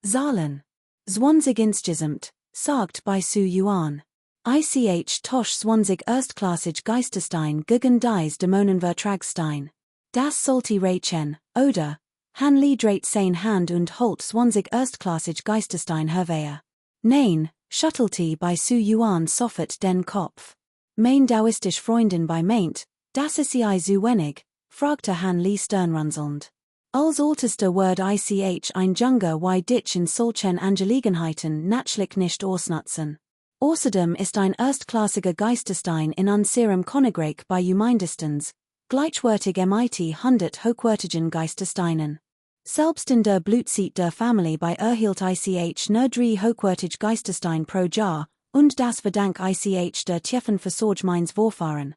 Zahlen. 20 insgesamt, sagt bei Su Yuan. Tosch 20 erstklassig Geisterstein gegen dies Dämonenvertragstein. Das sollte reichen, oder? Han Li dreht sein Hand und holt 20 erstklassig Geisterstein hervor. Nein, schüttelte bei Su Yuan sofort den Kopf. Mein daoistisch Freundin bei meint, das sei zu wenig, fragte Han Li sternrunzelnd. Als ältester Word ich ein Junger wie dich in solchen Angelegenheiten natürlich nicht ausnutzen. Außerdem ist ein erstklassiger Geisterstein in unserem Königreich bei mindestens, gleichwertig mit 100 hochwertigen Geistersteinen. Selbst in der Blutzeit der Familie bei erhielt ich nur 3 hochwertig Geisterstein pro Jahr, und das verdank ich der tiefen Versorgung meines Vorfahren.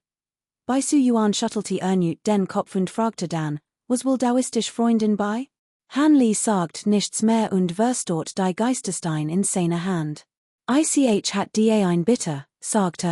Bei Su Yuan schüttelte erneut den Kopf und fragte dann, was wohl daoistisch Freundin bei? Han Li sagt nichts mehr und verstaut die Geisterstein in seiner Hand. Ich hat die ein Bitte, sagt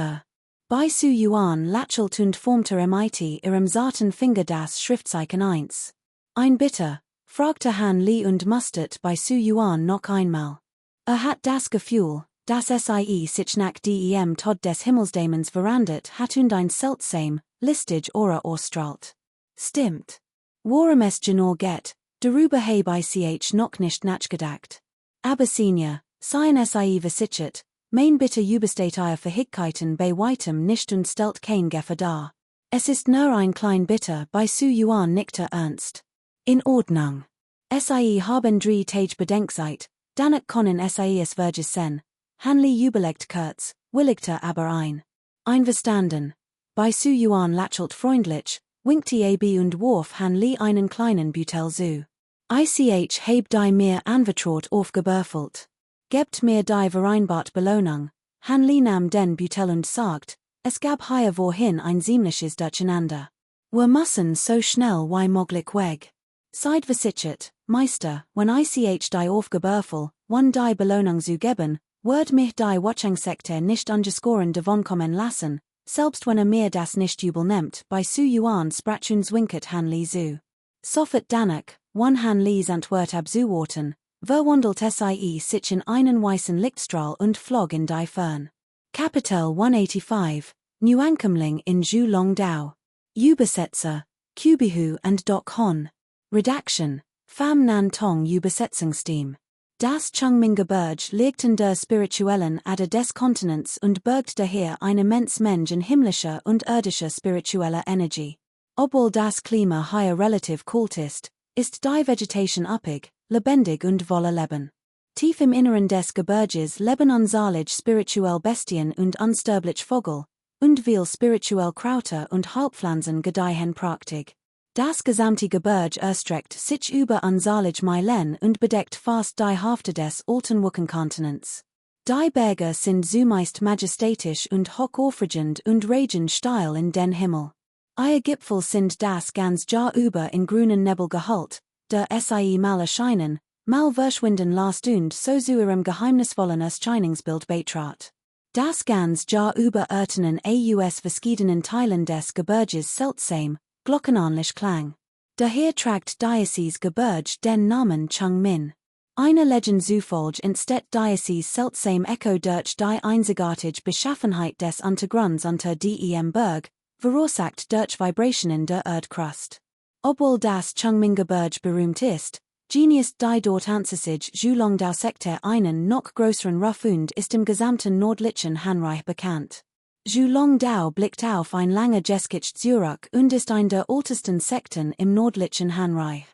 Bei Su Yuan lächelt und formte mit ihrem zarten Finger das Schriftzeichen 1. Ein Bitte, fragte Han Li und mustert bei Su Yuan noch einmal. Hat das Gefühl, dass sich nach dem Tod des Himmelsdämons verandert hat und ein seltsam, listig Aura ausstrahlt. Stimmt. Worum es genau geht, darüber habe ich noch nicht nachgedacht. Aber Senior, seien versichert, mein Bitte übersteht ihr Fähigkeiten bei weitem nicht und stellt kein Gefahr dar. Es ist nur ein klein Bitte, bei Su Yuan nickte ernst. In Ordnung. Haben 3 Tage Bedenkzeit, danach können es vergessen. Han Li überlegt kurz, willigte aber ein. Einverstanden. Bei Su Yuan lächelt freundlich, winkte ab und warf Han Li einen kleinen Beutel zu. Ich heb die mir anvertraut aufgebürfelt. Gebt mir die vereinbart Belohnung. Han Li nahm den Beutel und sagt, es gab hier wohin ein ziemliches Durcheinander. Wir müssen so schnell wie möglich weg. Seid versichert, Meister, wenn ich die aufgebürfel, die Belohnung zu geben, wird mich die Watchungssektor nicht angeschoren davonkommen lassen, selbst wenn mir das nicht übel nimmt, bei Su Yuan sprach uns winkert Han Li zu. Sofort danach, wenn Han Li's Antwort abzuwarten, verwandelt sich in einen weißen Lichtstrahl und flog in die Fern. Kapitel 185, Neuankömmling in Zhulongdao. Übersetzer, Kubihu and Doc Hon. Redaction, Pham Nan Tong Übersetzungsteam. Das Changming-Gebirge liegt in der spirituellen Ader des Kontinents und birgt daher eine immense Menge himmlischer und irdischer spiritueller Energie. Obwohl das Klima hier relativ kalt ist die Vegetation üppig, lebendig und voller Leben. Tief im Inneren des Gebirges leben unzählig spirituell Bestien und unsterblich Vogel, und viel spirituell Krauter und Halbpflanzen gedeihen praktisch. Das gesamte Gebirge erstreckt sich über unzählig Meilen und bedeckt fast die Hälfte des alten Wickenkontinents. Die Berge sind zumeist majestätisch und hochaufragend und ragen steil in den Himmel. Ihr Gipfel sind das ganz Jahr über in grünen Nebel gehüllt, der sie mal erscheinen, mal verschwinden lässt und so zu ihrem geheimnisvollen Erscheinungsbild beitrat. Das ganz Jahr über ertönen aus verschiedenen Teilen des Gebirges seltsam, glockenähnlich klang. Daher tragt Diocese Gebirge den Namen Changmin. Eine Legend zufolge entsteht Diocese seltsam Echo durch die einzigartige Beschaffenheit des Untergrunds unter dem Berg, verursacht durch Vibrationen der Erdkrust. Obwohl das Changming-Gebirge berühmt ist, genius die dort ansässige Zhulongdao-Sektor einen noch größeren Rufund ist im gesamten nördlichen Hanreich bekannt. Zhulongdao blickt auf ein lange Geschichte Zürich und ist ein der ältesten Sekten im nördlichen Hanreich.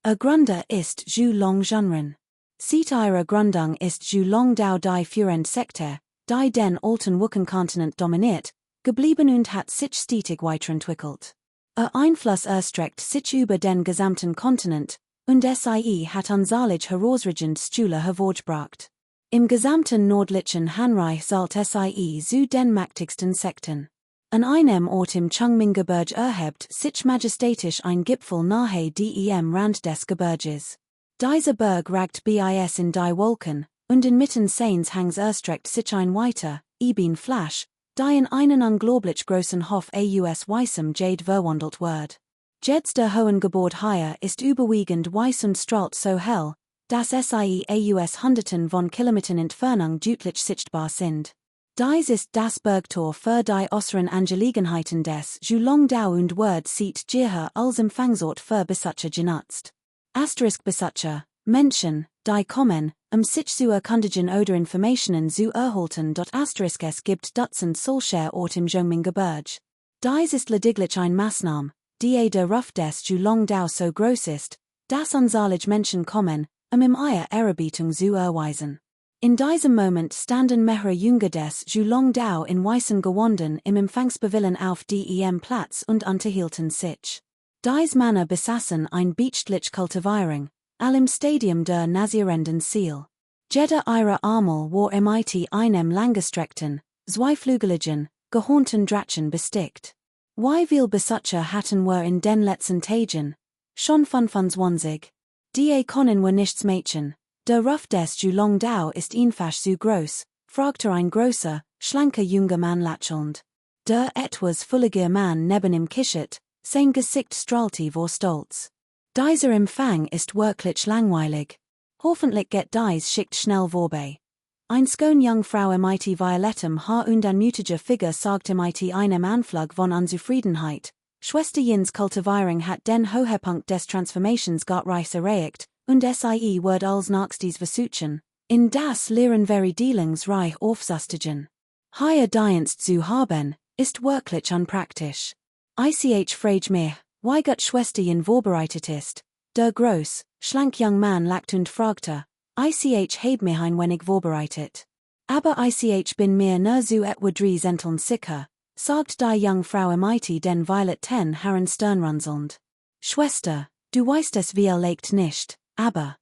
Ihr Gründer ist Zhulongzhenren. Seit ihrer Gründung ist Zhulongdao die führende Sektor, die den alten Wickenkontinent dominiert, geblieben und hat sich stetig weiterentwickelt. Ihr Einfluss erstreckt sich über den gesamten Kontinent, und sie hat unzählig herausragende Stühle hervorgebracht. Im gesamten nördlichen Hanreich zählt sie zu den mächtigsten Sekten. An einem Ort im Chungming-Gebirge erhebt sich majestatisch ein Gipfel nahe dem Rand des Gebirges. Dieser Berg ragt bis in die Wolken, und inmitten seines Hangs erstreckt sich ein weiter, eben Flash, die in einen unglaublich großen Hof aus weißem Jade verwandelt wird. Jeds der hohen Gebäude hier ist überwiegend weiß und strahlt so hell, dass sie aus Hunderten von Kilometern Entfernung deutlich sichtbar sind. Dies ist das Bergtor für die äußeren Angelegenheiten des Zhuangdao und wird seit jeher als Empfangsort für Besucher genutzt. Besucher, Menschen, die kommen, sich zu erkundigen oder Informationen zu erhalten. Es gibt Dutzend solcher Orte im Chungming-Gebirge. Dies ist lediglich ein Maßnahme, die der Ruf des Zhuangdao so groß ist, dass unzählige Menschen kommen, im ihre Ehrerbietung zu erweisen. In diesem Moment standen mehrere Jünger des Zhuangdao in weißen Gewanden im Empfangspavillen auf dem Platz und unterhielten sich. Dies Männer besaßen ein Beachtliche Kultivierung, im Stadium der Nazierenden Ziel. Jeder ihrer Armel war mit einem langgestreckten, zweiflügeligen, gehornten Drachen bestickt. Wie viel Besucher hatten wir in den letzten Tagen? Schon 25. Die können wir nichts mädchen. Der Ruf des Zhuangdao ist einfach so groß, fragte ein großer, schlanker junger Mann lächelnd. Der etwas füllige Mann neben ihm kichert, sein Gesicht strahlte vor Stolz. Dieser Empfang ist wirklich langweilig. Hoffentlich geht dies schickt schnell vorbei. Ein schöne Jungfrau mit violettem Haar und anmutiger Figur sagte mit einem Anflug von Unzufriedenheit. Schwesterchens Kultivierung hat den Höhepunkt des Transformations Gottreichs erreicht, und sie wird als nächstes versuchen, in das Lehren Veridelungsreich aufzustigen. Hier Dienst zu haben, ist wirklich unpraktisch. Ich frage mich, wie Gott Schwesterchen vorbereitet ist. Der groß, schlank Young Mann lacht und fragte, ich heb mich ein wenig vorbereitet. Aber ich bin mir nur so etwa 3 Zenteln sicher, sagt die Jungfrau mit den violetten Herren Stirnrunzelnd. Schwester, du weißt es vielleicht nicht, aber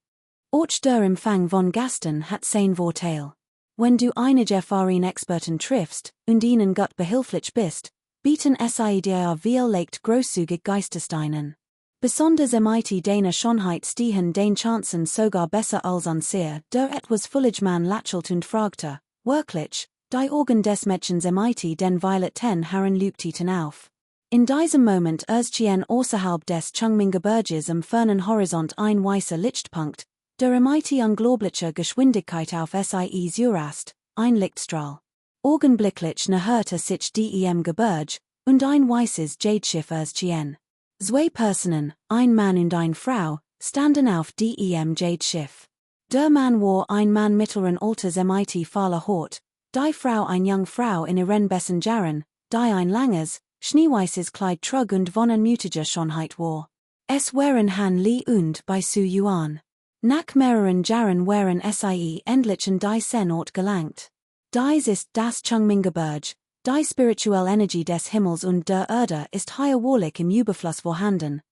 auch der Empfang von Gasten hat sein Vorteil. Wenn du einige erfahrene Experten triffst und ihnen Gott behilflich bist, bieten sie dir vielleicht großzügig Geistesteinen. Besonders mit deiner Schönheit stehen den Chancen sogar besser als an sehr, der etwas füllig Mann lächelt und fragte, wirklich, die Augen des Mädchens mit den violetten Herren leuchteten auf. In diesem Moment erschien außerhalb des Chungming-Gebirges am fernen Horizont ein weißer Lichtpunkt, der mit unglaublicher Geschwindigkeit auf sie zurast, ein Lichtstrahl. Augenblicklich näherte sich dem Gebirge, und ein weißes Jadeschiff erschien. 2 Personen, ein Mann und eine Frau, standen auf dem Jadeschiff. Der Mann war ein Mann mittleren Alters mit fahler Haut, die Frau eine junge Frau in ihren besten Jahren, die ein langes, schneeweißes Kleid trug und von anmutiger Schönheit war. Es waren Han Li und Bai Su Yuan. Nach mehreren Jahren waren sie endlich in die Ort gelangt. Dies ist das Chungming-Gebirge, die spirituelle Energie des Himmels und der Erde ist hier wahrlich im Überfluss vorhanden.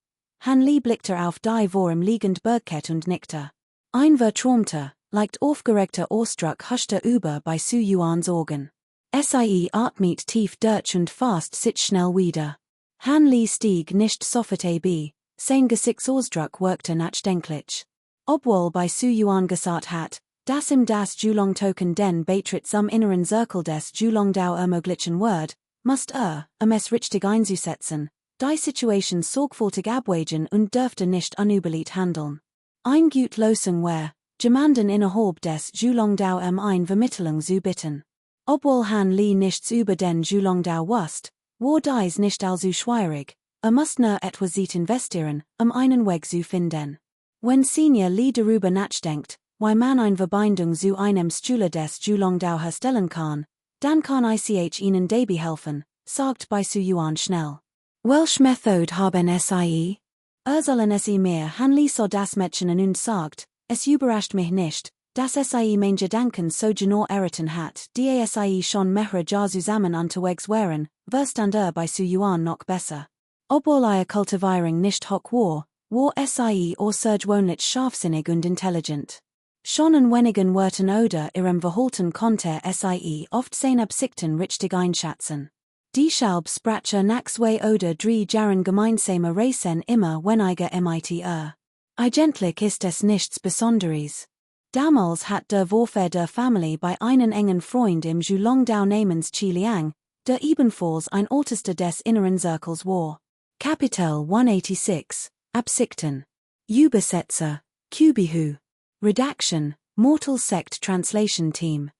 Han Li blickte auf die vor ihm liegende Bergkette und nickte. Ein vertraumter, leicht aufgeregter Ausdruck huschte über bei Su Yuans Augen. Sie atmet tief durch und fast sich schnell wieder. Han Li stieg nicht sofort ab, sein Gesichtsausdruck wirkte nachdenklich. Obwohl bei Su Yuan gesagt hat, dass ihm das Zhuangtoken den Beitritt zum inneren Zirkel des Zhuangdao ermöglichen wird, musst es richtig einzusetzen, die Situation sorgfältig abwägen und dürfte nicht unüberlegt handeln. Ein gut Lösung wäre, jemanden innerhalb des Zhuangdao eine Vermittlung zu bitten. Obwohl Han Li nichts über den Zhuangdao wusste, war dies nicht allzu schwierig, muss nur etwas Zeit investieren, einen Weg zu finden. Wenn Senior Li darüber nachdenkt, wie man eine Verbindung zu einem Schüler des Zhuangdao herstellen kann, dann kann ich ihnen dabei helfen, sagt Bai Su Yuan schnell. Welche Methode haben sie? Sollen sie mehr Han Li so das Mädchen und sagt, es überrascht mich nicht, dass sie meine Gedanken so genau erraten hat, die sie schon mehrere Jahre zusammen unterwegs waren, verstand Bai Su Yuan noch besser. Obwohl ihre Kultivierung nicht hoch war sie außergewöhnlich scharfsinnig und intelligent. Schon in wenigen Worten oder ihrem Verhalten konnte sie oft seine Absichten richtig einschätzen. Deshalb sprache nach zwei oder drei Jahren gemeinsamer Reisen immer weniger mit Eigentlich ist es nichts Besonderes. Damals hat der Warfare der Familie bei einen engen Freund im Zhuangdao namens Qiliang, der ebenfalls ein ältester des inneren Circles war. Kapitel 186, Absichten. Übersetzer, Kubihu. Redaction, Mortal Sect Translation Team.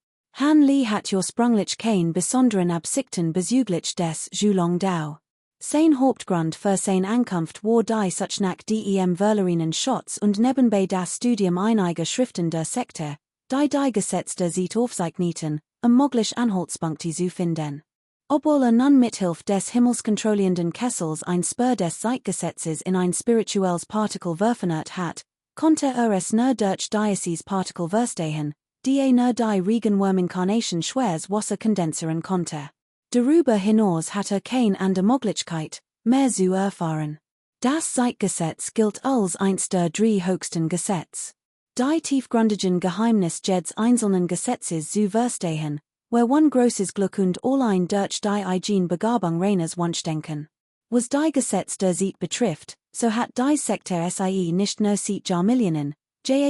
Han Li hat ursprünglich kein besonderen Absichten bezüglich des Zhuangdao. Sein Hauptgrund für sein Ankunft war die Such nach dem Verlerinen Schutz und nebenbei das Studium einiger Schriften der Sekte, die Gesetze sieht aufzeichneten, möglich Anhaltspunkte zu finden. Obwohl nun mithilfe des himmelskontrollierenden Kessels ein Spur des Zeitgesetzes in ein spirituelles Partikel verfeinert hat, konnte es nur durch dieses Partikel verstehen, die nur die Regenwurm-Inkarnation schweres Wasser kondensieren konnte. Darüber hinaus hat keine andere Möglichkeit, mehr zu erfahren. Das Zeitgesetz gilt als eins der drei höchsten Gesetze. Die tiefgründigen Geheimnis jedes einzelnen Gesetzes zu verstehen, where one großes Glück und allein durch die eigene Begabung reines Wunschdenken. Was die Gesetz der Zeit betrifft, so hat die Sekte sie nicht nur seit Jahrmillionen,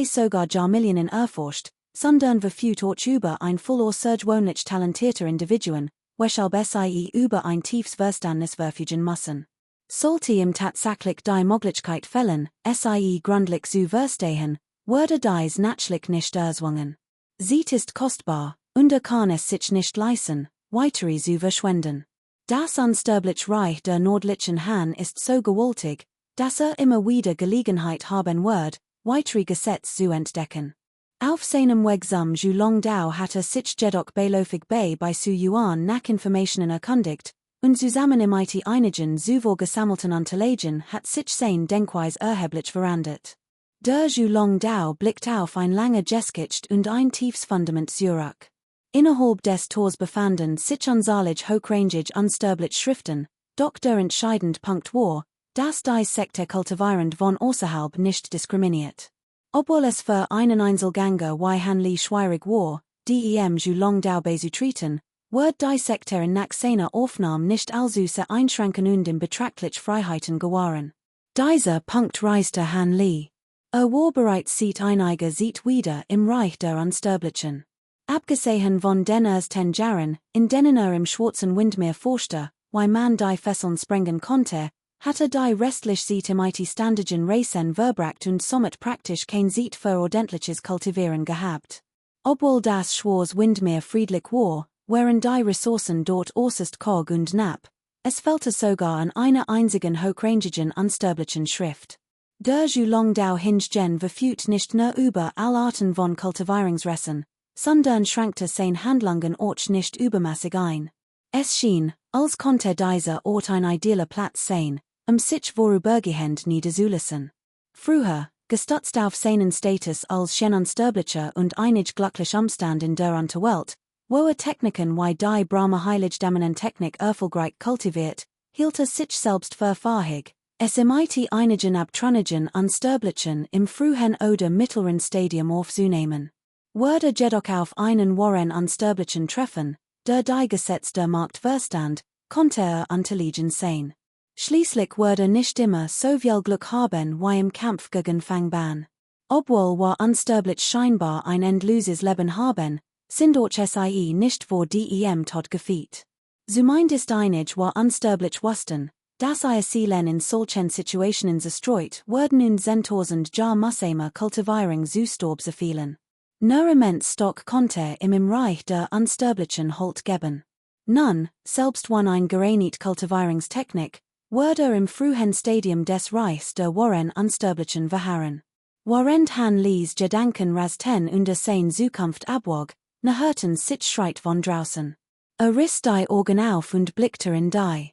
sogar Jahrmillionen erforscht, sondern verfügt auch über ein außergewöhnlich talentierter Individuen, weshalb sie über ein tiefes Verständnis verfügen müssen. Sollte ihm tatsächlich die Möglichkeit fehlen, sie gründlich zu verstehen, würde dies natürlich nicht erzwungen. Sie ist kostbar, und kann es sich nicht leisten, weitere zu verschwenden. Das unsterbliche Reich der nordlichen Han ist so gewaltig, dass immer wieder Gelegenheit haben wird, weitere Gesetze zu entdecken. Auf seinem Weg zum Zhuangdao hat sich jedoch beiläufig bei Su Yuan nach Informationen erkundigt, und zusammen mit einigen zuvor gesammelten Unterlagen hat sich sein Denkweise erheblich verändert. Der Zhuangdao blickt auf ein lange Geschichte und ein tiefes Fundament zurück. Innerhalb des Tors befanden sich unzählige hochrangig unsterbliche Schriften, doch der entscheidende Punkt war, dass die Sekte kultivierend von außerhalb nicht diskriminiert. Obwohl es für einen Einzelgänger wie Han Li schwierig war, dem Zhuangdao beizutreten, wird die Sekte nach seiner Aufnahme nicht allzu sehr einschränken und in betrachtliche Freiheiten gewähren. Dieser Punkt reiste Han Li. War bereits seit einiger Zeit wieder im Reich der Unsterblichen. Abgesehen von den ersten Jahren, in denen im schwarzen Windmeer forschte, wie man die Fesseln sprengen konnte, hatte die restliche Zeit mit standardigen Reisen verbracht und somit praktisch kein Zeit für ordentliches Kultivieren gehabt. Obwohl das schwarze Windmeer friedlich war, waren die Ressourcen dort äußerst karg und knapp, es fehlte sogar an einer einzigen hochrangigen unsterblichen Schrift. Der Zhuangdao hingegen verfügt nicht nur über alle Arten von Kultivierungsressen, sondern schränkte sein Handlungen auch nicht übermäßig ein. Es schien, als konnte dieser Ort ein idealer Platz sein, sich vorübergehend niederzulassen. Früher, gestützt auf seinen Status als schön unsterblicher und einig glücklich Umstand in der Unterwelt, wo Techniken wie die Brahma Heiligdamen Technik erfolgreich kultiviert, hielt sich selbst für fähig, es mit einigen abtrünnigen Unsterblichen im frühen oder mittleren Stadium aufzunehmen. Würde jedoch auf einen wahren Unsterblichen treffen, der die Gesetze der Markt verstand, konnte intelligent sein. Schließlich würde nicht immer so viel Glück haben wie im Kampf gegen Fangban. Obwohl wir unsterblich scheinbar ein endloses Leben haben, sind auch sie nicht vor dem Tod gefeit. Zumindest einig wir unsterblich wussten, dass sie in solchen Situationen zerstreut wurden und 10.000 Jahr Musseimer Kultivierung zu Staub zerfielen. Nur immens Stock konnte im Reich der Unsterblichen Halt geben. Nun, selbst wenn ein gereinigt Kultivierungstechnik, wurde im frühen Stadium des Reichs der wahren Unsterblichen verharren. Während Han Li's Gedanken rasten unter sein Zukunft abwog, hörten sich Schreit von draußen. Riss die Augen auf und blickte in die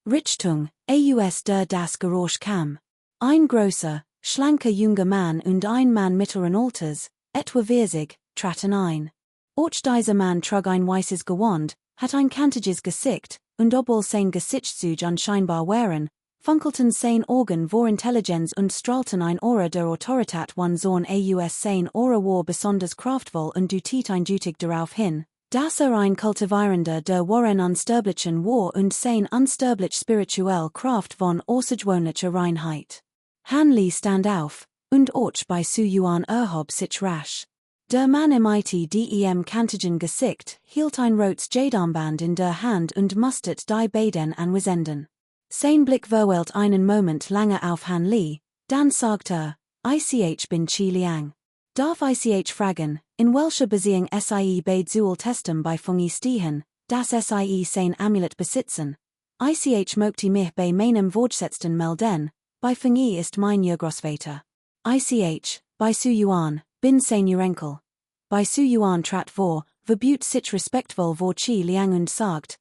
Richtung, aus der das Geräusch kam. Ein großer, schlanker junger Mann und ein Mann mittleren Alters, etwa 40, traten ein. Auch dieser Mann trug ein weißes Gewand, hat ein kantiges Gesicht, und obwohl sein Gesichtszüge unscheinbar waren, funkelten sein Augen vor Intelligenz und strahlten ein Aura der Autorität wann Sohn aus sein Aura war besonders kraftvoll und deutet eindeutig darauf hin, Das ein Kultivierender der Unsterblichen war und sein unsterblich spirituell Kraft von außergewöhnlicher Reinheit. Hanli stand auf, und och bei Su Yuan erhob sich rasch. Der Mann mit dem kantigen Gesicht hielt ein rotes Jadarmband in der Hand und mustert die beiden anwesenden. Sein Blick verweilt einen Moment lange auf Hanli, dann sagt Ich bin Qi Liang. Darf ich fragen, in welcher Beziehung Sie beide Zuul testem bei Fungi stehen, dass Sie sein Amulet besitzen? Ich möchte mich bei meinem Vorgesetzten melden, bei Fungi ist mein Großvater. Bei Su Yuan, bin sein Enkel. Bei Su Yuan trat vor, verbüht sich respektvoll vor Qi Liang und sagt,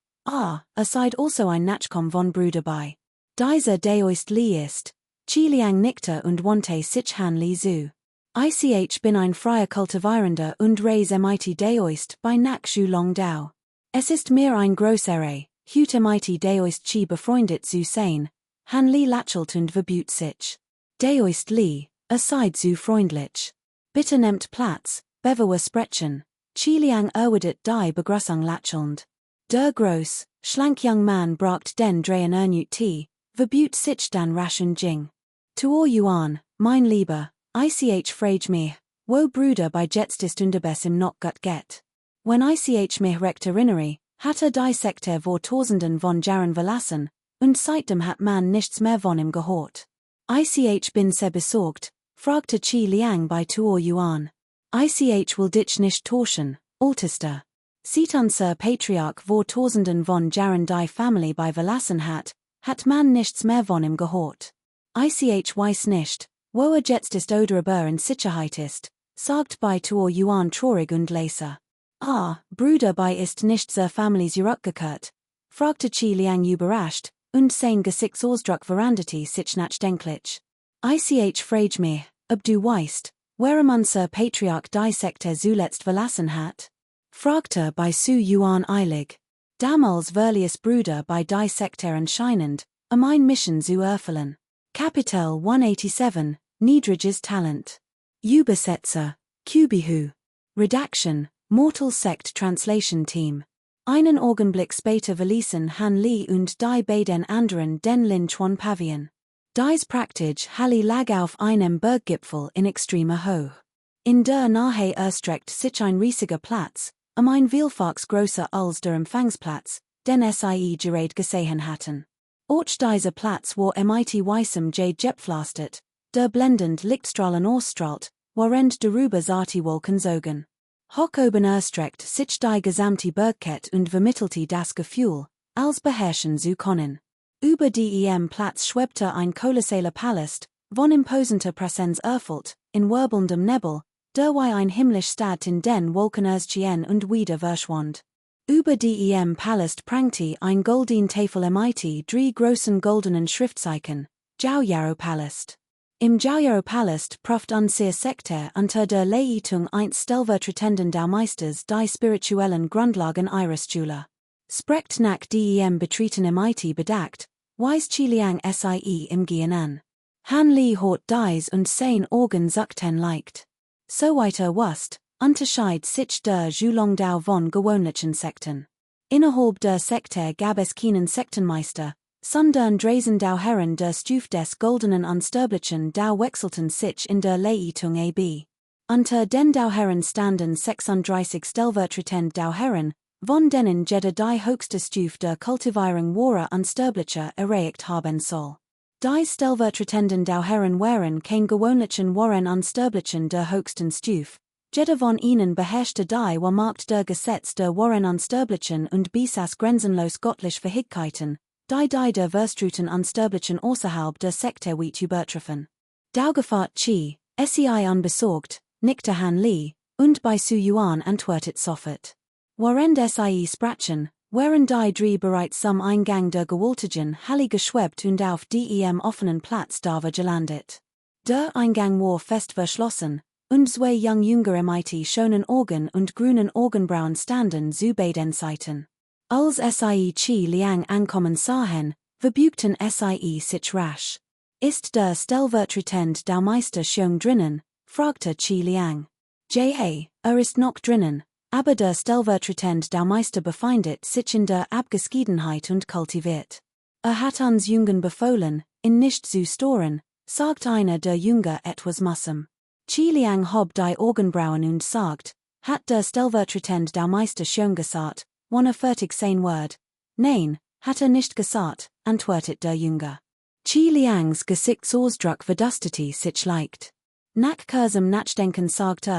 seid also ein Nachkomm von Bruder bei. Dieser Deoist Li ist. Qi Liang nickte und wandte sich Hanli zu. Ich bin ein freier Kultivierender und reis mit Deoist bei Nak Zhu Long Dao. Es ist mir ein großer Hüte mit Deoist Qi befreundet zu sein, Hanli lächelt und verbüht sich. Deoist Li, seid zu freundlich. Bitte nehmt Platz, bevor wir sprechen. Qi Liang erwidert die Begrüßung lächelnd. Der groß, schlank young man bracht den Dreien ernut Tee, verbüht sich dann rasch und ging. Tuo Yuan, mein Lieber, ich frage mich, wo Bruder bei jetzt unterbes im noch gut geht. Wenn ich mich recht erinnere, hat die Sekte vor Tausenden von Jahren verlassen, und seitdem hat man nichts mehr von ihm gehört. Ich bin sehr besorgt, fragte Qi Liang bei Tuo Yuan. Ich will dich nicht täuschen, Ältester. Sieht unser Patriarch vor Tausenden von Jahren die Familie bei verlassen hat man nichts mehr von ihm gehört. Ich weiß nicht, wo jetzt oder in Sicherheit ist, sagt bei Tuo Yuan traurig und leise. Bruder bei ist nicht zur Familie zurückgekehrt, fragte Qi Liang überrascht, und sein Gesichtsausdruck veranderte sich nachdenklich. Ich frage mich, ob du weißt, warum unser Patriarch die Sekte zuletzt verlassen hat? Fragte bei Su Yuan eilig. Damals verlies Bruder bei die Sekte anscheinend, ein Mission zu erfüllen. Kapitel 187, Niedriges Talent. Übersetzer, Kubihu. Redaction, Mortal Sect Translation Team. Einen Augenblick später verließen Hanli und die beiden anderen den Lin Chuan Pavillon. Dies praktisch Halli lag auf einem Berggipfel in extremer Höhe. In der Nähe erstreckt sich ein riesiger Platz, ein vielfaches größer als der Empfangsplatz, den Sie gerade gesehen hatten. Auch dieser Platz war mit weißem Jade gepflastert, der blendend Lichtstrahlen ausstrahlt, während darüber zarte Wolken sogen. Hoch oben erstreckt sich die gesamte Bergkette und vermittelte das Gefühl, als beherrschen zu können. Über dem Platz schwebte ein kolossaler Palast, von imposenter Präsenz erfüllt, in wirbelndem Nebel, der wie ein himmlisch Stadt in den Wolken erschien und wieder verschwand. Über dem Palast prangte ein golden Tafel mit drei großen goldenen Schriftzeichen, Jiaoyaro Palast. Im Jiaoyaro Palast prüft unsere Sekte unter der Leitung eines stellvertretenden Daumeisters die spirituellen Grundlagen ihres Schule. Sprecht nach dem Betreten mit bedeckt, weist Qi Liang Sie im Gehen an. Hanli hort dies und sein Augen zuckten leicht. So weiter wust, unterscheid sich der Zhulongdao von gewöhnlichen Sekten. Innerhalb der Sekte gab es keinen Sektenmeister, sondern Dresendao Herren der Stufe des goldenen Unsterblichen Dao wechselten sich in der Leitung ab. Unter den Dao Herren standen 36 stellvertretend Dao Herren, von denen jeder die höchste Stufe der Kultivierung wahrer Unsterblicher erreicht haben soll. Die stellvertretenden Dao Herren waren kein gewöhnlichen Waren Unsterblichen der höchsten Stufe. Jeder von ihnen beherrschte die Macht der Gesetz der Waren Unsterblichen und besaß grenzenlos göttliche Fähigkeiten, die der Verstruten Unsterblichen außerhalb der Sekte weit übertreffen. Daugefahrt Qi, sei unbesorgt, nickte Hanli, und bei Su Yuan antwortet sofort. Während Sie sprachen, waren die drei bereits am Eingang der gewaltigen Halle geschwebt und auf dem offenen Platz da gelandet. Der Eingang war fest verschlossen, und zwei jüngere mit schönen Augen und grünen Augenbrauen standen zu beiden Seiten. Als Sie Qi Liang ankommen sahen, verbügten Sie sich rasch. Ist der stellvertretend Daumeister schon drinnen? Fragte Qi Liang. Ist noch drinnen, aber der Stellvertretende Baumeister befindet sich in der Abgeschiedenheit und kultiviert. Hat uns Jungen befohlen, in nicht zu storen, sagt einer der Jünger etwas Mussem. Liang hob die Augenbrauen und sagt, hat der Stellvertretende Baumeister schon gesagt, wann fertig sein Word? Nein, hat nicht gesagt, antwortet der Jünger. Liangs Gesichtsausdruck verdustete sich leicht. Nach kurzem Nachdenken sagt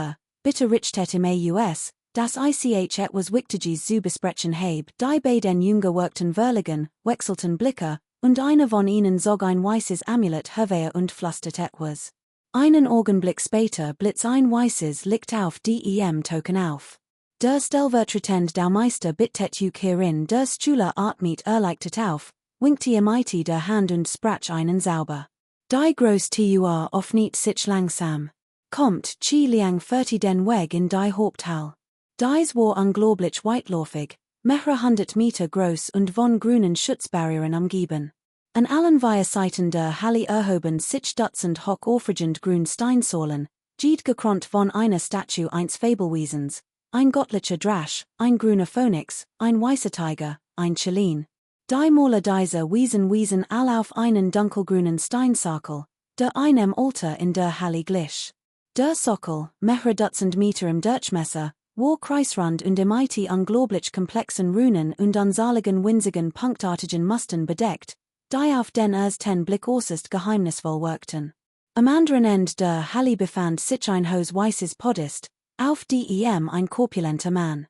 bitte richtet im Aus, das ich etwas Wichtiges zu besprechen habe, die bei den Jünger wirkten Verlegen, wechselten Blicke, und einer von ihnen zog ein weißes Amulett hervor und flüstert etwas. Einen Augenblick später blitzt ein weißes Licht auf dem-Token auf. Der Stellvertretende Baumeister bittet hierin der Schüler atmet erleichtert auf, winkte mit der Hand und sprach einen sauber. Die groß Tur öffnet sich langsam. Kommt Liang fertig den Weg in die Haupthalle. Dies war unglaublich weitläufig, mehrere hundert Meter groß und von grünen Schutzbarrieren umgeben. An allen vier Seiten der Halle erhoben sich Dutzend hoch aufragend grün Steinsäulen, gekrönt von einer Statue eines Fabelwesens, ein göttlicher Drache, ein grüner Phönix, ein weißer Tiger, ein Chelin. Die Maler dieser Wesen all auf einen dunkelgrünen Steinsockel, der einem Altar in der Halle glich. Der Sockel, mehrere Dutzend Meter im Durchmesser, war kreisrund und mit unglaublich komplexen Runen und unsaligen winzigen punktartigen Mustern bedeckt, die auf den ersten Blick äußerst geheimnisvoll wirkten. Am anderen Ende der Halle befand sich ein hohes weißes Podest, auf dem ein korpulenter Mann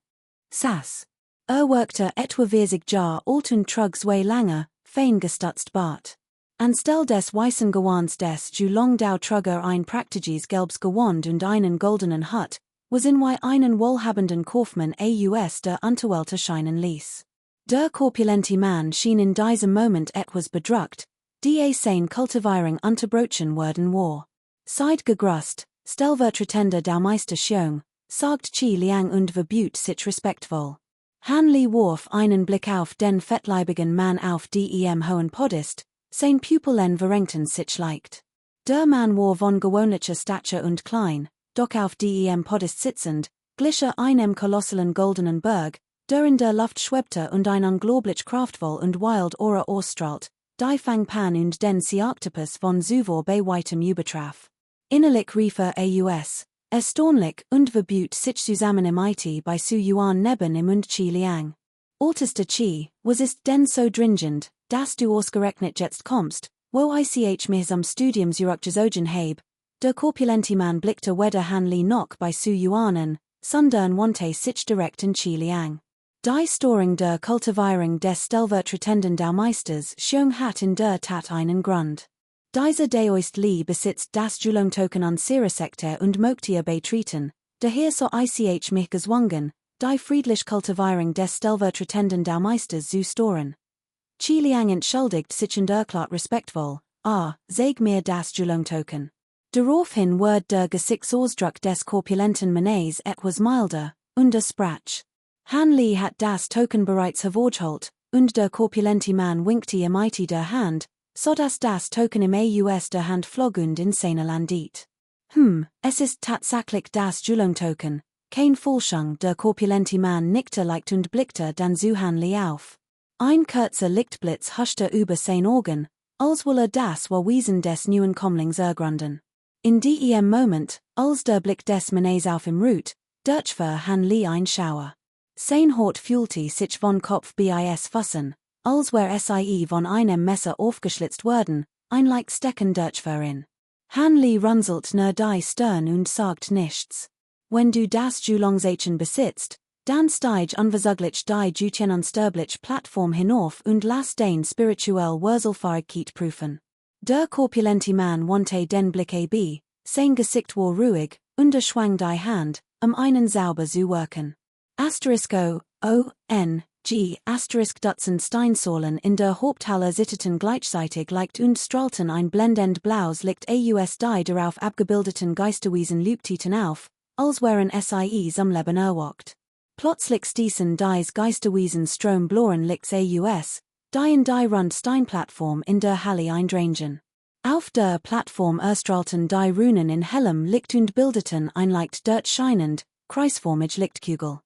saß. Wirkte etwa 40 Jahre alt und trug zwei lange, fein gestutzt Bart. Anstelle des weißen Gewans des Long-Dau trug ein praktisches gelbes Gewand und einen goldenen Hut, was in einen wohlhabenden Kaufmann aus der Unterwelt erscheinen ließ. Der korpulente Mann schien in diesem Moment etwas bedrückt, die seine Kultivierung unterbrochen worden war. Seid gegrüßt, Stellvertretender Baumeister Xiong, sagt Liang und verbot sich respektvoll. Han Li warf einen Blick auf den fettleibigen Mann auf dem hohen Podest, sein Pupillen verrenkten sich leicht. Der Mann war von gewöhnlicher Statur und klein, doch auf dem Podest sitzend, glich einem kolossalen goldenen Berg, der in der Luft schwebte und ein unglaublich kraftvoll und wild Aura ausstrahlt, die Fang Pan und den Sea Octopus von Zuvor bei weitem übertraf. Innerlich rief aus, erstaunlich und verbot sich zusammen mit bei Su Yuan neben ihm und Liang. Altester was ist denn so dringend, dass du ausgerechnet jetzt kommst, wo ich mich zum Studium zurückgezogen habe? Der korpulente Mann blickte weder Han Li noch bei Su Yuan an, sondern wandte sich direkt in Liang. Die Storing der Kultivierung des Stellvertretenden Baumeisters Xiong hat in der Tat einen Grund. Dieser Deoist Li besitzt das Julong-Token an Sekte und möchte beitreten, daher so ich mich gezwungen, die friedliche Kultivierung des Stellvertretenden Baumeisters zu storen. Liang entschuldigt sich und erklärt respektvoll, zeig mir das Julong-Token. Daraufhin wird der Gesichtsausdruck des korpulenten Mannes etwas milder, und sprach. Han Li hat das Token bereits hervorgeholt, und der korpulente Mann winkte mit der Hand, so dass das Token im Aus der Hand flog und in seine landit. Es ist tatsächlich das Julong-Token, kein Fälschung. Der korpulente Mann nickte leicht und blickte dann zu Han Li auf. Ein kurzer Lichtblitz huschte über sein Augen, als wolle das Wesen des neuen Kommlings ergründen. In dem Moment, als der Blick des Mannes auf ihm ruht, durchfuhr Han Li ein Schauer. Sein Haut fühlte sich von Kopf bis Füßen, als wär von einem Messer aufgeschlitzt worden, ein leicht Stecken durchfuhr ihn. Han Li runzelt nur die Stirn und sagt nichts. Wenn du das Julongzeichen besitzt, dann steig unverzüglich die Jutien unsterbliche Plattform hinauf und lass den spirituell Wurzelfähigkeit prüfen. Der korpulente Mann wandte den Blick sein Gesicht war ruhig, und schwang die Hand, einen sauber zu wirken. Dutzend Steinsäulen in der Haupthalle sitteten gleichzeitig leicht und strahlten ein blendend blaues Licht aus die darauf abgebildeten Geisterwesen leuchteten auf, als wären zum Leben erwacht. Plötzlich stießen dies Geisterwesen strombloren Lichts aus, die in die rund Steinplattform in der Halle eindringen. Auf der Plattform erstrahlten die Runen in hellem Licht und bildeten ein leicht durchscheinend, kreisförmig Lichtkugel.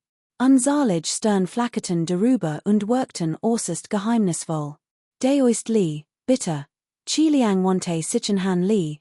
Unzahlig stern Flacketen darüber und wirkten äußerst geheimnisvoll. Deoist Li, bitte. Chiliang wante sichen Han Li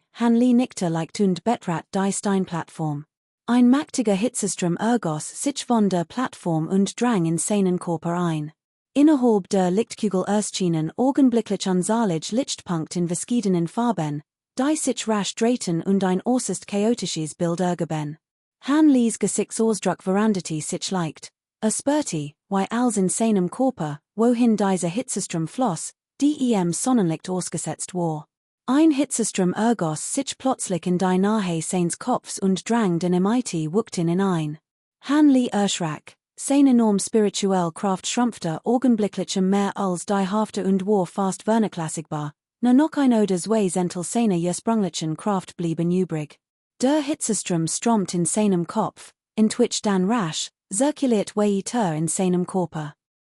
nickte like tund Betrat die Steinplattform. Ein mächtiger Hitzestrom ergoss sich von der Plattform und drang in seinen Körper ein. Innerhalb der Lichtkugel erschienen augenblicklich unzahllig Lichtpunkte in verschiedenen Farben, die sich rasch drehten und ein äußerst chaotisches Bild ergaben. Han Li's Gesichtsausdruck veranderte sich leicht. Spürte, wie als in seinem Körper, wohin dieser Hitzestrom floss, Sonnenlicht ausgesetzt war. Ein Hitzestrom ergoss sich plötzlich in die Nähe seines Kopfs und drang den Imite Wuchten hinein. Han Li erschrak, seine enorm spirituelle Kraft schrumpfte augenblicklich mehr als die Hälfte und war fast vernachlässigbar, nur noch ein oder zwei Zentel seiner ursprünglichen Kraft blieben übrig. Der Hitzestrom strömt in seinem Kopf, entwich dann rasch, zirkuliert weiter in seinem Körper.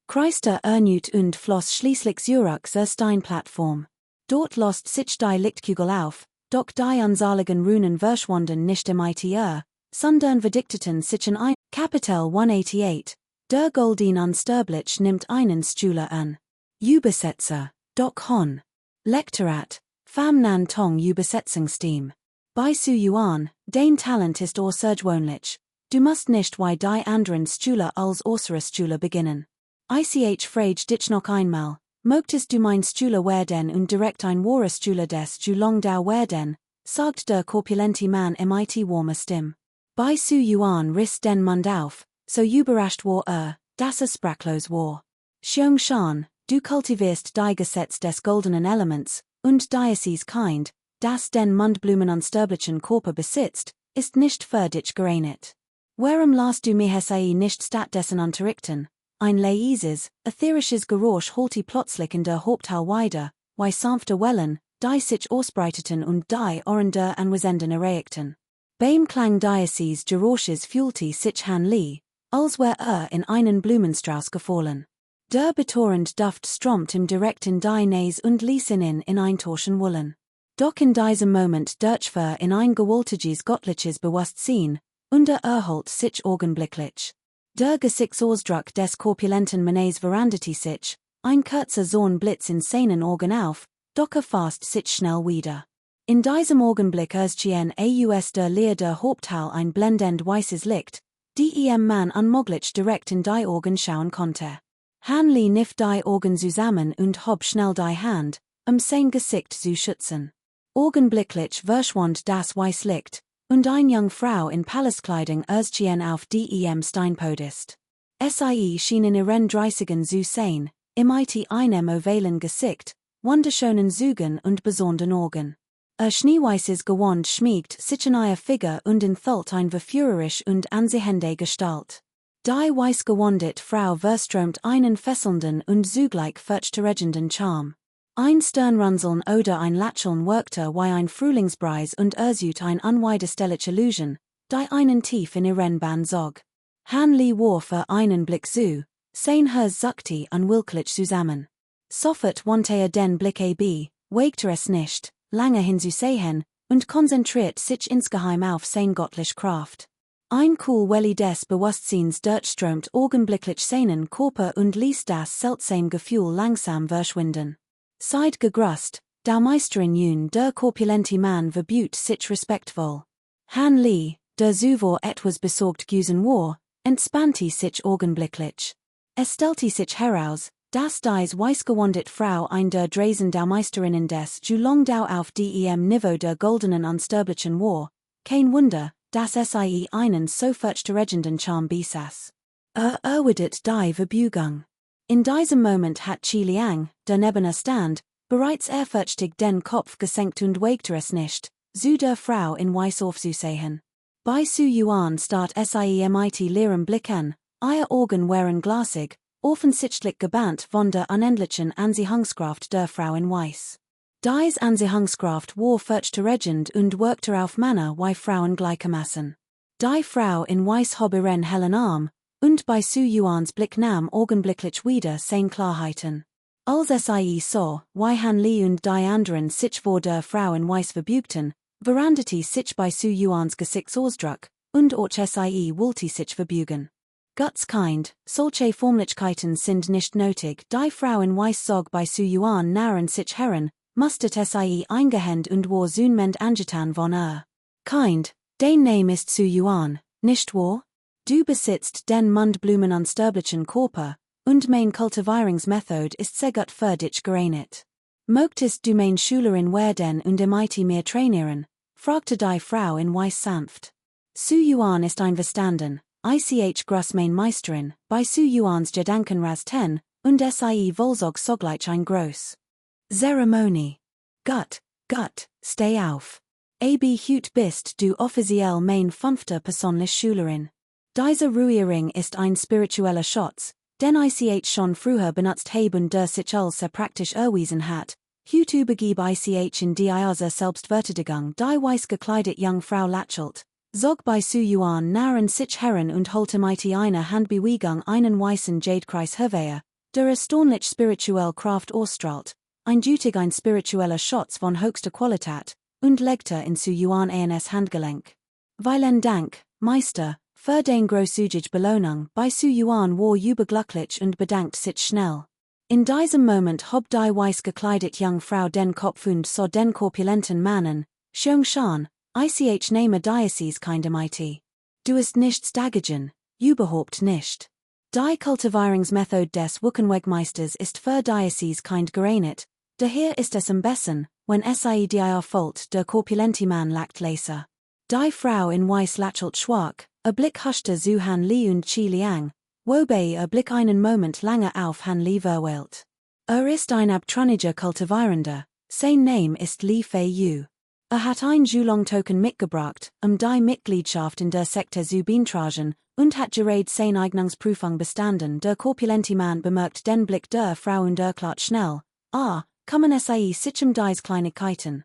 Kreister erneut und floss schließlich zurück zur Steinplattform. Dort lost sich die Lichtkugel auf, doch die unsaligen Runen verschwanden nicht im ITR, sondern verdikteten sich in ein. Kapitel 188, der Goldene Unsterblich nimmt einen Schüler an. Übersetzer, Doc Hon. Lektorat, Pham Nan Tong Übersetzungsteam. Bei Su Yuan, dein Talent ist außergewöhnlich. Du musst nicht wie die anderen Schüler als äußere Schüler beginnen. Ich frage dich noch einmal, möchtest du mein Schüler werden und direkt ein wahrer Schüler des du long da werden, sagt der korpulente Mann mit warmer Stimme. Bei Su Yuan riss den Mund auf, so überrascht war dass sprachlos war. Xiong Shan, du kultivierst die Gesetz des goldenen Elements, und dieses Kind, das den Mundblumen unsterblichen Körper besitzt, ist nicht für dich geeignet. Warum lässt du mich nicht stattdessen unterrichten? Ein leises, ätherisches Geräusch holte plötzlich in der Haupthalle weiter, wie sanfte Wellen, die sich ausbreiteten und die Ohren der Anwesenden erregten. Beim Klang dieses Geräusches fühlte sich Han Li, als wäre in einen Blumenstrauß gefallen. Der betörend Duft strömt ihm direkt in die Nase und ließ ihn in eintauschen wollen. Doch in diesem Moment durchfuhr in ein gewaltiges göttliches Bewusstsein, und erholt sich augenblicklich. Der Gesichtsausdruck des korpulenten Mannes veranderte sich, ein kurzer Sonnenblitz in seinen Augen auf, doch fasst sich schnell wieder. In diesem Augenblick erschien aus der Leer der Haupthalle ein blendend weißes Licht, die man unmöglich direkt in die Augen schauen konnte. Han Li kniff die Augen zusammen und hob schnell die Hand, sein Gesicht zu schützen. Augenblicklich verschwand das weiße Licht, und eine junge Frau in Palastkleidung erschien auf dem Steinpodest. Sie schien in ihren 30ern zu sein, mit einem ovalen Gesicht, wunderschönen Zügen und besonderen Augen. Schneeweißes Gewand schmiegt sich in ihre Figur und enthüllt ein verführerisch und ansehende Gestalt. Die weißgewandet Frau verströmt einen fesselnden und zugleich furchterregenden Charme. Ein Stirnrunzeln oder ein Lächeln wirkte wie ein Frühlingsbreis und erzeugt ein unwiderstehliche Illusion, die einen tief in ihren Bann zog. Han Li war für einen Blick zu, sein Herz zuckte unwillkürlich zusammen. Sofort wandte den Blick wagte es nicht, lange hinzusehen, und konzentriert sich insgeheim auf sein göttliche Kraft. Ein Welle des Bewusstseins durchströmt augenblicklich seinen Körper und ließ das seltsame Gefühl langsam verschwinden. Seid gegrüßt, der Meisterin Yun, der korpulente Mann verbot sich respektvoll. Han Li, der zuvor etwas besorgt gewesen war, entspannte sich augenblicklich. Es stellte sich heraus, dass dies weißgewandete Frau ein der Dresen der Meisterinnen des Julongdau auf dem Niveau der goldenen Unsterblichen war, kein Wunder, dass sie einen so furchterregenden Charme besaß. Erwidert die Verbeugung. In diesem Moment hat Qi Liang, der neben ihr stand, bereits ehrfürchtig den Kopf gesenkt und wagte es nicht, zu der Frau in Weiß aufzusehen. Bei Su Yuan starrt sie mit leerem Blick an, ihre Augen waren glasig, offensichtlich gebannt von der unendlichen Anziehungskraft der Frau in Weiß. Dies Anziehungskraft war furchterregend und wirkte auf Männer wie Frauen gleichermaßen. Die Frau in Weiß hob ihren hellen Arm, und bei Su Yuans Blick nahm augenblicklich wieder seine Klarheiten. Als sie sah, wie Han Li und die anderen sich vor der Frau in Weiß verbeugten, veranderte sich bei Su Yuans Gesichtsausdruck, und auch sie wollte sich verbeugen. Guts kind, solche Formlichkeiten sind nicht nötig, die Frauen weiß Zog bei Su Yuan Naren sich Herren, mustet sie eingehend und war zunmend angetan von Kind, dein Name ist Su Yuan, nicht wahr? Du besitzt den Mundblumen unsterblichen Körper, und mein Kultivierungsmethod ist sehr gut für dich geeignet. Möchtest du mein Schülerin werden und MIT mehr trainieren? Fragte die Frau in Weiß sanft. Su Yuan ist einverstanden, ich gruss mein Meisterin, bei Su Yuans Gedankenras 10, und sie Volzog sogleich ein groß. Zeremonie. Gut, steh auf. Ab hüt bist du offiziell mein fünfte persönlich Schülerin. Diese Ruhering ist ein spiritueller Schatz, den ich schon früher benutzt habe und der sich als sehr praktisch erwiesen hat. Hüt übergib ich in die Selbstverteidigung die weiß gekleidet Jungfrau lächelt. Zog bei Su Yuan Naren sich Herren und holte mighty eine Handbewegung einen weißen Jadekreis hervor, der erstaunlich spirituell Kraft ausstrahlt, eindeutig ein spiritueller Schatz von höchster Qualität, und legte in Su Yuan ans Handgelenk. Vielen Dank, Meister, für den großzügige Belohnung, bei Su Yuan war überglücklich und bedankt sich schnell. In diesem Moment hob die weiß gekleidet Jungfrau den Kopf und so den korpulenten Mannen, Xiong Shan, ich nehme Diocese kind MIT. Du ist nichts dagegen, überhaupt nicht. Die Kultivierungsmethode des Wickenwegmeisters ist für Diocese kind geeignet, daher ist es am besten, wenn dir folgt der korpulente Mann lacht leser. Die Frau in Weiß lächelt schwach, Blick huschte zu Han Li und Qi Liang, wobei Blick einen Moment lange auf Han Li verweilt. Ist ein abtrünniger Kultivierender, sein Name ist Li Fei Yu. Hat ein Julong-Token mitgebracht, die Mitgliedschaft in der Sekte zu beantragen, und hat gerade sein Eignungsprüfung bestanden. Der korpulente Mann bemerkt den Blick der Frau und erklärt schnell, kommen sich dies Kleinigkeiten.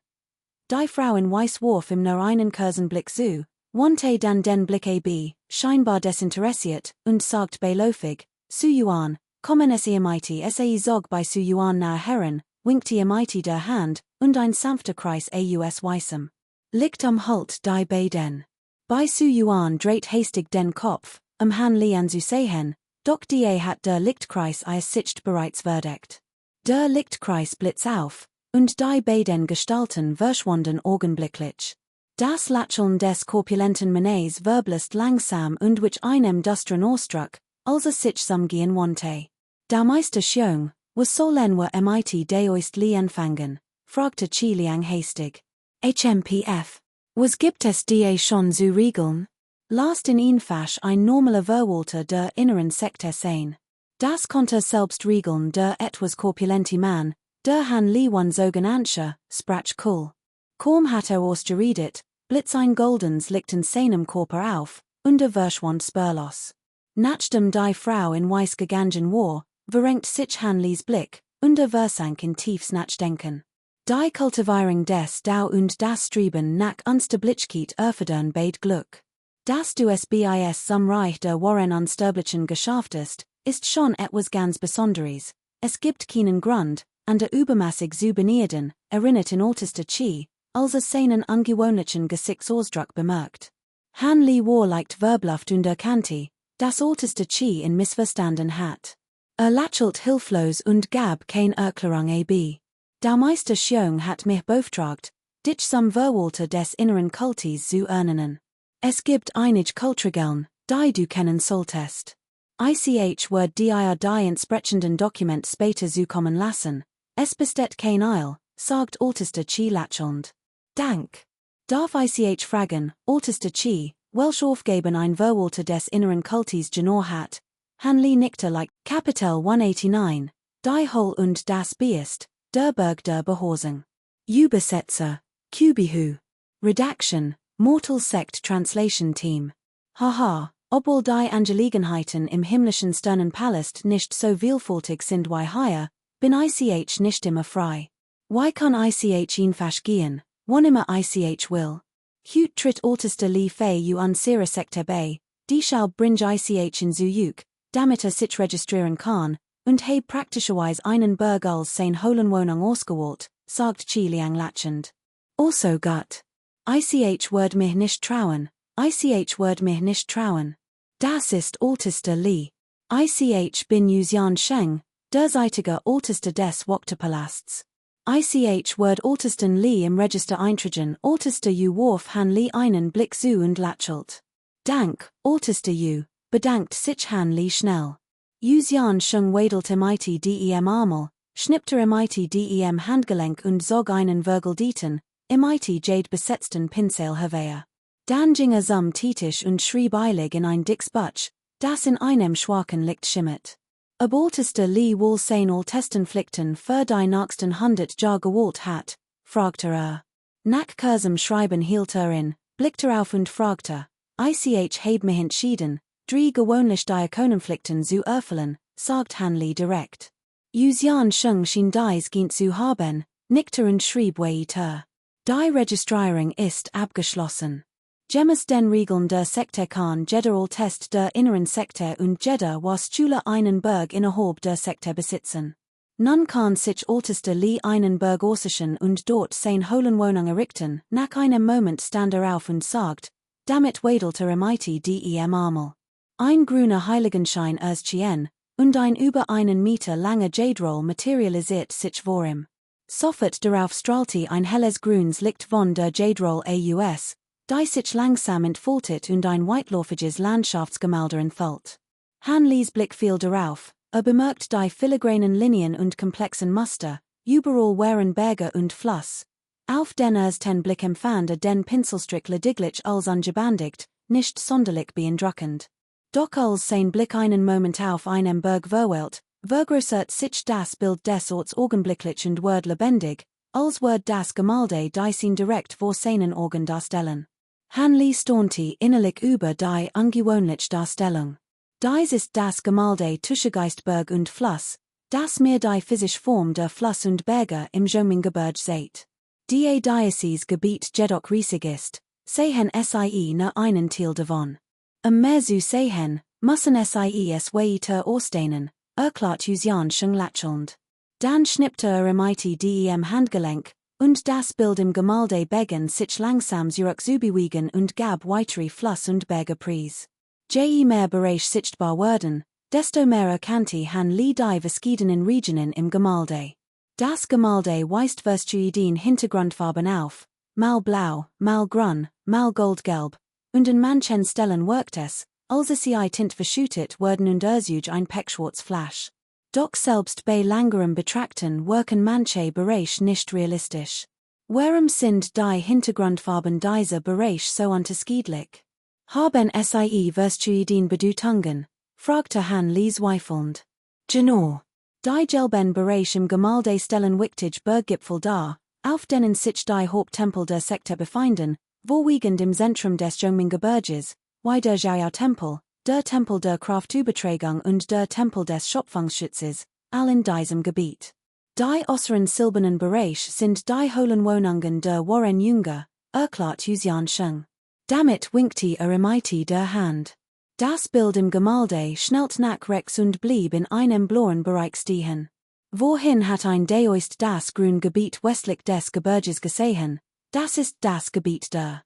Die Frau in Weiß warf ihm nur einen kurzen Blick zu, wandte dann den Blick ab, scheinbar desinteressiert, und sagt beiläufig, Su Yuan, kommen sie MIT Zog bei Su Yuan nahe Herren, winkte MIT der Hand, und ein sanfter Kreis aus Weißem. Liegt Halt die beiden. Bei Su Yuan dreht hastig den Kopf, Han Li an zu sehen, doch die hat der Lichtkreis sicht bereits verdeckt. Der Lichtkreis blitz auf, und die beiden Gestalten verschwanden augenblicklich. Das Lächeln des korpulenten Mannes verblasst langsam und wich einem dustren Ausdruck, als sich samgehen wandte. Der Meister Xiong, was sollen wir MIT deoist Li anfangen? Fragte Qi Liang hastig. HMPF. Was gibt es die schon zu regeln? Last in einfach ein normaler Verwalter der inneren Sekte sein. Das konnte selbst regeln der etwas korpulente Mann, der Han Li one sogenannte, sprach cool. Kaum hat ausgeredet, blitz ein goldens Licht in seinem Körper auf, und verschwand spurlos. Nachdem die Frau in Weiß gegangen war, verrenkt sich Han Lis Blick, und versank in tiefs Nachdenken. Die Kultivierung des Dao und das Streben nach Unsterblichkeit erfordern beid Glück. Dass du es bis zum Reich der Warren Unsterblichen geschafft ist schon etwas ganz Besonderes. Es gibt keinen Grund, an der übermaßig zu beneiden, erinnert in ältester Qi, als es seinen ungewöhnlichen Gesichtsausdruck bemerkt. Han Li war leicht verbluft und erkannte, dass älteste Qi in missverstanden hat. Lächelt hilflos und gab kein Erklärung ab. Der Meister Xiong hat mich beauftragt, dich zum Verwalter des inneren Kultis zu ernennen. Es gibt einige Kulturregeln, die du kennen solltest. Ich wird dir die entsprechenden Dokument später zukommen lassen. Es besteht kein Eil, sagt ältester Qi lächelnd. Dank. Darf ich fragen, ältester Qi, welch Aufgaben ein Verwalter des inneren Kultis genau hat? Han Li nickte like Kapitel 189, die Hol und das Biest, der Berg der Behorsung. Übersetzer, Kubihu. Redaction, Mortal Sect Translation Team. Haha, obwohl die Angelegenheiten im himmlischen Sternenpalast nicht so vielfältig sind wie hier, bin ich nicht immer frei. Wie kann ich einfach gehen, wann immer ich will? Hüt tritt ältester Li Fei Yu unsere Sekte bei, die shall bring ich in Zuyuk, damit sich registrieren kann, und heb praktischerweise einen Berg als sein Holenwohnung ausgewählt, sagt Qi Liang lachend. Also gut. Ich wird mich nicht trauen, Das ist Älteste Li. Ich bin Yuxian Sheng, der Zeitiger Älteste des Woktopalasts. Ich Word Ältesten Li im Register Eintragen Älteste U warf han Li einen Blick zu und lächelt. Dank, Älteste U, bedankt sich han Li schnell. Yuxian Sheng wedelte mit dem Armel, schnippte mit dem Handgelenk und zog einen Virgelditen, mit Jade besetzten Pinsel hervor. Dann ging zum Tisch und schrieb eilig in ein dickes Buch, das in einem schwachen Licht schimmert. Ob Älteste Li wohl sein Ältesten Pflichten für die nächsten 100 Jahre gewollt hat, fragte Nach kurzem Schreiben hielt in, blickte auf und fragte, ich habe mich entschieden, drei gewöhnlich Diakonenpflichten zu erfüllen, sagt han Li direkt. Yuxian Sheng schien dies gehen zu haben, nickte und schrieb weiter. Die Registrierung ist abgeschlossen. Gemäß den Regeln der Sekte kann jeder Älteste der inneren Sekte und jeder was Schule einen Berg innerhalb der Sekte besitzen. Nun kann sich Älteste Li einen Berg aussichern und dort sein Hohlenwohnung errichten, nach einem Moment stand auf und sagt, damit wedelte mit dem Armel. Ein grüner Heiligenschein erschien, und ein über einen Meter langer Jade-Roll materialisiert sich vor ihm. Sofort darauf strahlte ein helles grünes Licht von der Jade-Roll aus, die sich langsam entfaltet und ein weitläufiges Landschaftsgemälde entfällt. Han Lis Blick fiel darauf, bemerkt die filigranen Linien und komplexen Muster, überall waren Berge und Fluss. Auf den ersten Blick empfand den Pinselstrich lediglich als angebandigt, nicht sonderlich beeindruckend. Doch als sein Blick einen Moment auf einem Berg verweilt, vergrößert sich das Bild des Orts augenblicklich und wird lebendig, als wird das Gemälde die ihn direkt vor seinen Augen darstellen. Han Li staunte innerlich über die ungewöhnliche Darstellung. Dies ist das Gemälde zwischen Geistberg und Fluss, das mir die physische Form der Fluss und Berge im Zhongming-Gebirge sieht. Die Diözesgebiet jedoch riesig ist, sehen sie nur einen Teil davon. Mehr zu sehen, müssen sie es weiter ausdehnen, erklärt Yuxian Sheng lächelnd. Dann schnippte mit dem Handgelenk, und das Bild im Gemälde begann sich langsam zurückzubewegen und gab weitere Fluss und Berge preis. Je mehr Bereich sichtbar werden, desto mehr erkannte han Li die verschiedenen Regionen im Gemälde. Das Gemälde weist verschiedene Hintergrundfarben auf, mal blau, mal grün, mal goldgelb, und in manchen Stellen wirkt es, als es sie Tint verschüttet werden und ein pechschwarz Flash. Doch selbst bei langerem Betrachten wirken manche Bereiche nicht realistisch. Warum sind die Hintergrundfarben dieser Bereich so unterschiedlich? Haben sie verschiedene Bedeutungen? Fragte han Li zweifelnd. Genau. Die gelben Bereich im Gemälde stellen wichtige Berggipfel dar, auf denen sich die Haupttempel der Sekte befinden, vorwiegend im Zentrum des Zhongming-Gebirges, wie der Zhaoyao-Tempel, der Tempel der Kraftübertragung und der Tempel des Schöpfungsschutzes, all in diesem Gebiet. Die äußeren silbernen Bereich sind die Hohlenwohnungen der Warren Jünger, erklärt Yuxian Sheng. Damit winkte mit der Hand. Das Bild im Gemälde schnellt nach rechts und blieb in einem blauen Bereich stehen. Wohin hat ein Deoist das Grüngebiet westlich des Gebirges gesehen? Das ist das Gebiet der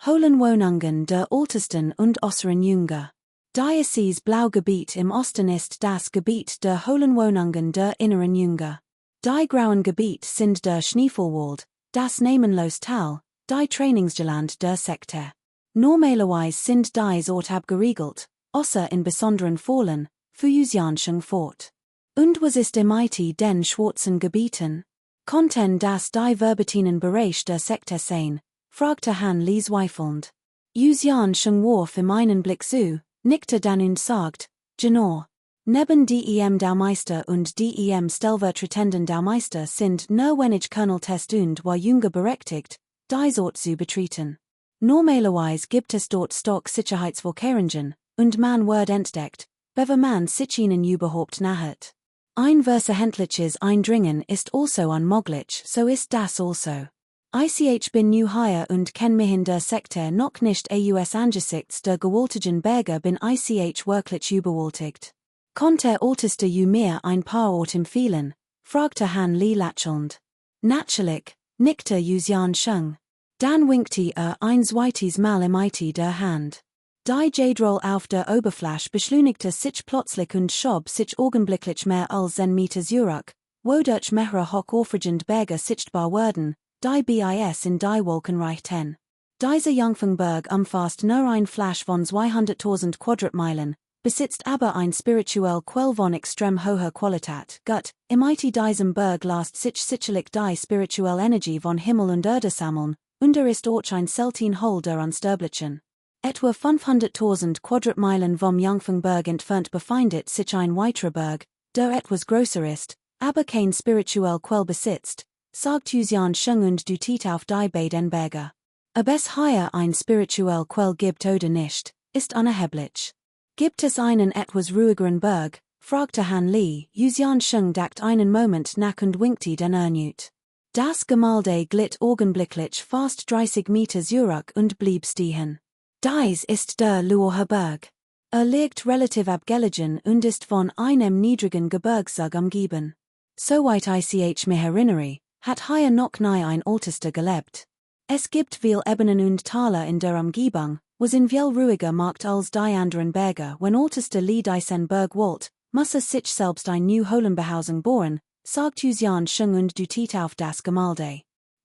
Hohlenwohnungen der ältesten und äußeren Jünger. Dieses Blaugebiet im Osten ist das Gebiet der Hohlenwohnungen der inneren Jünger. Die grauen Gebiet sind der Schneefallwald, das Namenlos Tal, die Trainingsgeland der Sekte. Normalerweise sind dies Ort abgeriegelt, außer in besonderen Fällen, für Yuxian Sheng fort. Und was ist mit den schwarzen Gebieten? Konnten das die verborgenen Bereich der Sekte sein? Fragte han Li zweifelnd. Yuxian Sheng warf ihm einen Blick zu, nickte dann und sagt, genau. Neben dem Daumeister und dem stellvertretenden Daumeister sind nur wenig Colonel-Test und war Jünger berechtigt, dies Ort zu betreten. Normalerweise gibt es dort stark Sicherheitsvorkehrungen, und man wird entdeckt, bevor man sich ihnen überhaupt nähert. Ein versehentliches Eindringen ist also unmöglich, so ist das also. Ich bin new hier und kenn mich in der Sekte noch nicht aus angesichts der gewaltigen Berge bin ich wirklich überwältigt. Konnte Älteste mir ein paar Ort empfehlen? Fragte han Li lächelnd. Natürlich, nickte Yuxian Sheng. Dann winkte ein zweites Mal mit der Hand. Die Jadroll auf der Oberfläche beschleunigte sich plötzlich und schob sich augenblicklich mehr als 10 Meter zurück, wodurch mehrere hochaufregend Berge sichtbar wurden, die bis in die Wolken reichten. Dieser Jungfernberg umfasst nur ein Fläche von 200.000 Quadratmeilen, besitzt aber ein spirituell Quell von extrem hoher Qualität. Gut, imite diesem Berg lässt sich sicherlich die spirituelle Energie von Himmel und Erde sammeln, und ist auch ein selten Hol der Unsterblichen. Etwa 500.000 Quadratmeilen vom Jungfernberg entfernt befindet sich ein weiterer Berg, der etwas größer ist, aber kein spirituell Quell besitzt, sagt Yuxian Sheng und dutit auf die beiden Berge. Ob es hier ein spirituell Quell gibt oder nicht, ist unerheblich. Gibt es einen etwas ruhigeren Berg, fragte Han Li. Yuxian Sheng dacht einen Moment nach und winkte den erneut. Das Gemälde glitt augenblicklich fast 30 Meter zurück und blieb stehen. Dies ist der Luoher Berg. Liegt relativ abgelegen und ist von einem niedrigen Gebirgszug umgeben. Soweit ich mich erinnere, hat hier noch nie ein Ältester gelebt. Es gibt viel Ebenen und Täler in der Umgebung, was in viel ruhiger macht als die anderen Berge. Wenn Ältester Li diesen Berg wollt, muss sich selbst ein New Höhlenbehausung bohren, sagt Yuxian Sheng und dutit auf das Gemälde.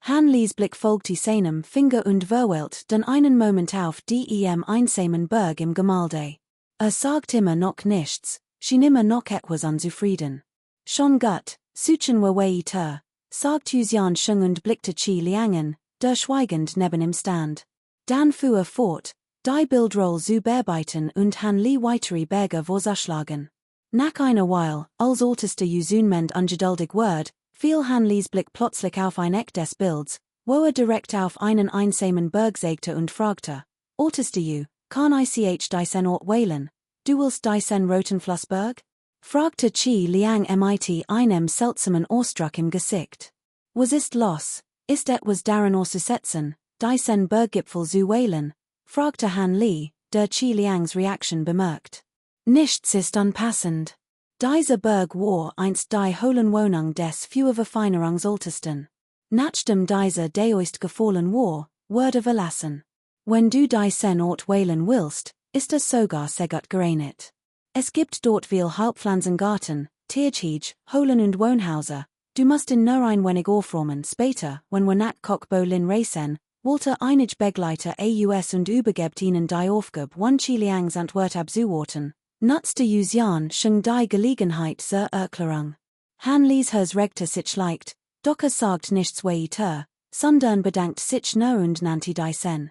Han Lis Blick folgte seinem Finger und verweilt dann einen Moment auf dem einsamen Berg im Gemälde. Sagt immer noch nichts, schien immer noch etwas unzufrieden. Schon gut, suchen wir weiter, sagt Yuxian Sheng und blickte Qi Liang an, der schweigend neben ihm stand. Dann fuhr fort, die Bildroll zu bearbeiten und Han Li weitere Berge vorzuschlagen. Nach einer Weile, als Ältester Yusunmend ungeduldig wurde, fiel Han Lis Blick plötzlich auf ein Eck des Bilds, wo direkt auf einen einsamen Berg zeigte und fragte, Ältester kann ich diesen Ort wählen? Du willst diesen roten Flussberg? Fragte Qi Liang mit einem seltsamen Ausdruck im Gesicht. Was ist los? Ist etwas daran auszusetzen, diesen Berggipfel zu wählen? Fragte Han Li, der Qi Liangs Reaktion bemerkt. Nichts ist unpassend. Dieser Berg war einst die Höhlenwohnung des Feuerverfeinerungsältesten. Nachdem dieser deoist gefallen war, wurde verlassen. Wenn du diesen Ort wählen willst, ist es sogar sehr gut geeignet. Es gibt dort viel Hauptpflanzengarten, Tierhege, Höhlen und Wohnhäuser. Du musst in nur ein wenig aufräumen. Später, wenn wir nach Kochbolin racen, wollte einig Begleiter aus und übergebt ihnen die Aufgabe, Qi Liangs Antwort abzuwarten. Nutzte Yuxian Sheng die Gelegenheit zur Erklärung. Han Lis Hers regte sich leicht, doch sagt nichts weiter, sondern bedankt sich nur und nannte diesen.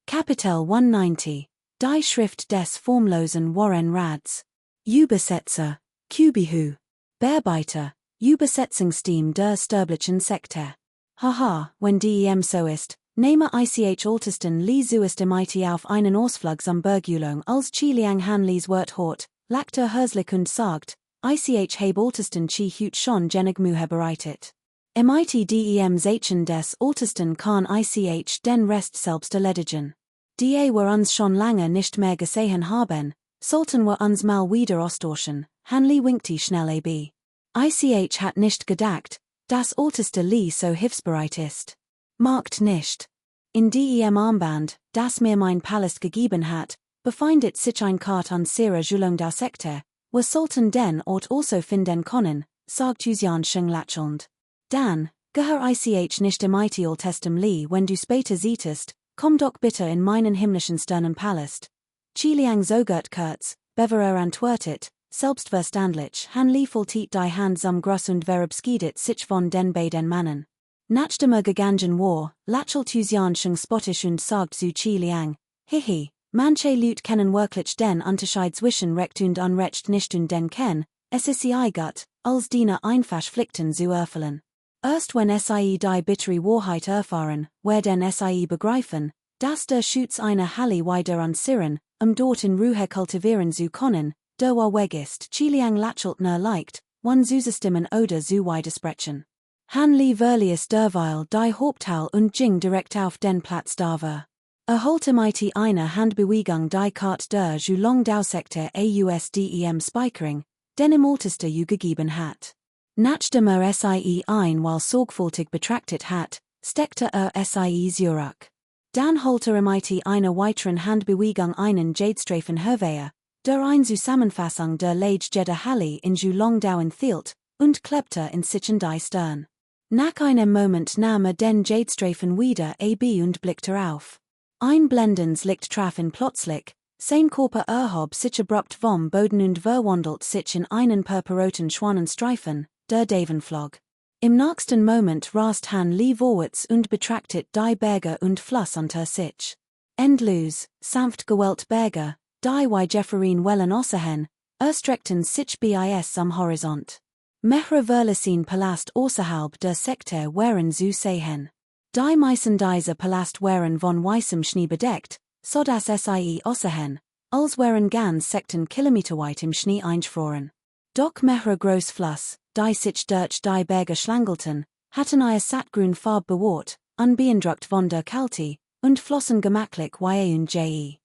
Kapitel 190. Die Schrift des formlosen Warren Rads. Übersetzer, Kubihu. Bearbeiter, Übersetzungsteam der Sterblichen Sekte. Haha, wenn dem so ist, nehme ich ältesten Li zuerst mit auf einen Ausflug zum Bergulung als Qi Liang Han Lis Wort hort, lachte herzlich und sagt, ich habe ältesten Qi Hut schon genig Mühe bereitet. Mit dem Zeichen des ältesten kann ich den Rest selbst erledigen. Die wir uns schon lange nicht mehr gesehen haben, sollten wir uns mal wieder austauschen. Han Li winkte schnell ab. Ich hat nicht gedacht, dass älteste Li so hilfsbereit ist. Markt nicht. In dem Armband, das mir mein Palast gegeben hat, befindet sich ein Kart an Sera Julung der Sekte, wir sollten den Ort also finden können, sagt Yuxian Sheng lächelnd. Dann, gehör ich nicht im Ältestem Li, wenn du später siehst, komm doch bitte in meinen himmlischen Sternenpalast. Qi Liang zögert kurz, bevor antwortet, selbstverständlich, Han Li faltet die Hand zum Gruss und verabschiedet sich von den beiden Mannen. Nachdem gegangen war, lächelt Yuxian Sheng spottisch und sagt zu Qi Liang, Hihi, manche Leute kennen wirklich den Unterschied zwischen Recht und Unrecht nicht und den Ken, es ist sie gut, als Diener einfach Pflichten zu erfüllen. Erst wenn sie die bittere Wahrheit erfahren, werden sie begreifen, dass der Schutz einer Halle wieder ansieren, dort in Ruhe kultivieren zu können, der Weg ist. Qi Liang lächelt nur leicht, wenn Zustimmen oder zu widersprechen. Han Li verließ derweil die Haupthalle und ging direkt auf den Platz darüber. Holte mit einer Handbewegung die Karte der Julong Sekte ausdem Speichering, den im Älteste gegeben hat. Nachdem sie ein Weile sorgfältig betrachtet hat, steckte sie zurück. Dan Holter MIT eine weiteren Handbewegung einen Jadestreifen Herveher, der ein Zusammenfassung der Lage jeder Halle in Long thielt, und klebte in sichen die Stern. Nach einem Moment nahm den Jadestreifen wieder ab und blickte auf. Ein blendendes Licht traf ihn plötzlich, sein Körper erhob sich abrupt vom Boden und verwandelt sich in einen purpurroten Schwanenstreifen, der davonflog. Im nächsten Moment rast Han Lee vorwärts und betrachtet die Berge und Fluss unter sich. Endlos, sanft gewellt Berge, die wie Jefferin Wellen außerhen, erstreckten sich bis am Horizont. Mehrere Verlassen Palast außerhalb der Sektor waren zu sehen. Die meisten dieser Palast waren von weißem Schnee bedeckt, so dass sie aussehen, als wären ganz Sekten kilometerweit im Schnee eingefroren. Doch mehrere Großfluss, die sich durch die Berge schlangelten, hatten eine sattgrün Farbe bewahrt, unbeeindruckt von der Kälte, und flossen gemachtlich wie und je.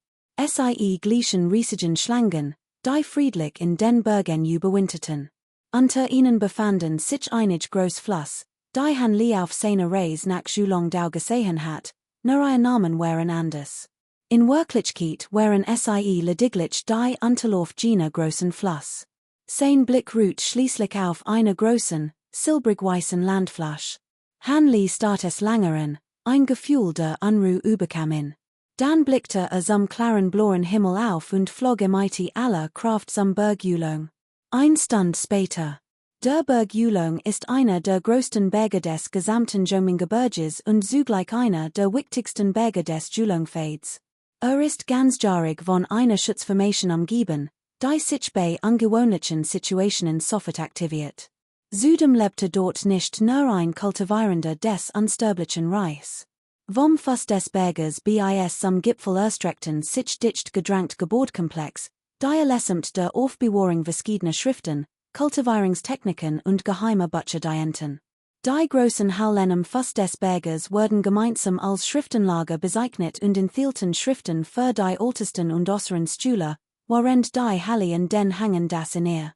Sie glichen riesigen Schlangen, die friedlich in den Bergen überwinterten. Unter ihnen befanden sich einige Großfluss, die Han Lee auf seiner Reise nach Long gesehen hat, nur ihr Namen waren anders. In Wirklichkeit waren sie lediglich die unterlaufenden großen Fluss. Sein Blick ruht schließlich auf einer großen, silbrig-weißen Landfläche. Han Lee starrte es lange an, ein Gefühl der Unruhe überkam ihn. Dann blickte zum klaren blauen Himmel auf und flog mit aller Kraft zum Berg Yulong. Ein Stund später. Der Berg Yulong ist einer der größten Berge des gesamten Gebirges und zugleich einer der wichtigsten Berge des Yulongfades. Ist ganzjährig von einer Schutzformation umgeben, die sich bei ungewöhnlichen Situationen sofort aktiviert. Zudem lebte dort nicht nur ein Kultivierender des Unsterblichen Reichs. Vom Fuß des Berges bis zum Gipfel erstreckten sich dicht gedrängt Gebäudekomplex, die allesamt der Aufbewahrung verschiedener Schriften, Kultivierungstechniken und geheime Bücher dienten. Die großen Hallen am Fuß des Berges wurden gemeinsam als Schriftenlager bezeichnet und enthielten Schriften für die ältesten und äußeren Stühle, während die Halle in den Hängen das in ihr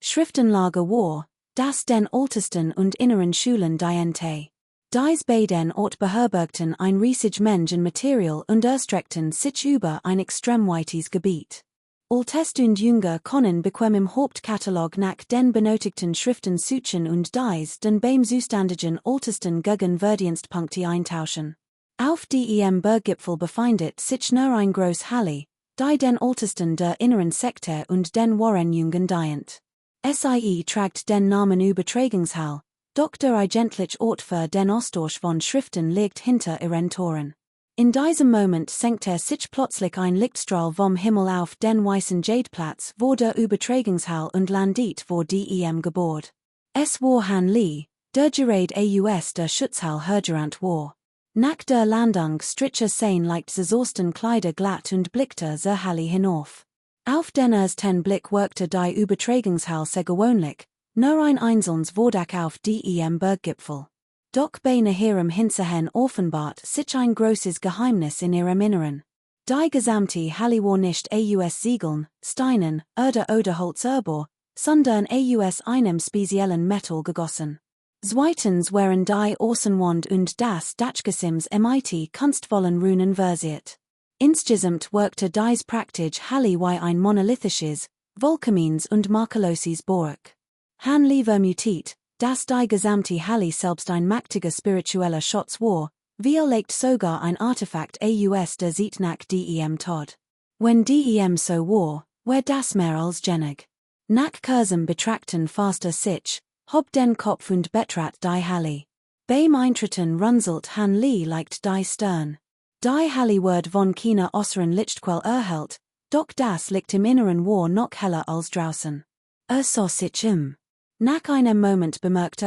Schriftenlager war, das den ältesten und inneren Schulen diente. Dies beiden Ort beherbergten ein riesig Mengenmaterial und erstreckten sich über ein extrem weites Gebiet. Ältest und Jünger können bequem im Hauptkatalog nach den benötigten Schriften suchen und dies dann beim zuständigen ältesten Gegenverdienstpunkte eintauschen. Auf dem Berggipfel befindet sich nur ein groß Halle, die den ältesten der inneren Sektor und den wahren Jüngern dient. Sie trägt den Namen Übertragungshall, doch der eigentliche Ort für den Austausch von Schriften liegt hinter ihren Toren. In diesem Moment senkt sich plötzlich ein Lichtstrahl vom Himmel auf den weißen Jadeplatz, wo der Übertragungshall und landet vor dem Gebäude. Es war Han Lee, der gerade aus der Schutzhall hergerannt war. Nach der Landung strich sein leicht zersosten Kleider glatt und blickte sehr Halle hinauf. Auf den ersten Blick wirkte die Übertragungshall sehr gewöhnlich, nur ein einzelnes Wodach auf dem Berggipfel. Doch bei ihrem Hinterhen offenbart sich ein großes Geheimnis in ihrem Inneren. Die gesamte Halle war nicht aus Ziegeln, Steinen, Erde oder Holzerbo, sondern aus einem speziellen Metall gegossen. Zweitens waren die Außenwand und das Dachgesims mit kunstvollen Runen versiert. Insgesamt wirkte dies praktisch Halle wie ein monolithisches, vollkommens und makelloses Burg. Han Lee vermutet, dass die gesamte Halle selbst ein mächtiger spiritueller Schatz war, legt sogar ein Artefakt aus der Zeit nach dem Tod. Wenn dem so war das mehr als genig. Nach kurzem Betrachten fasste sich, hob den Kopf und betrat die Halle. Beim Eintreten runzelt Han Lee leicht die Stirn. Die Halle wird von keiner äußeren Lichtquelle erhellt, doch das Licht im Inneren war noch heller als draußen. Sah sich Nach einem Moment bemerkt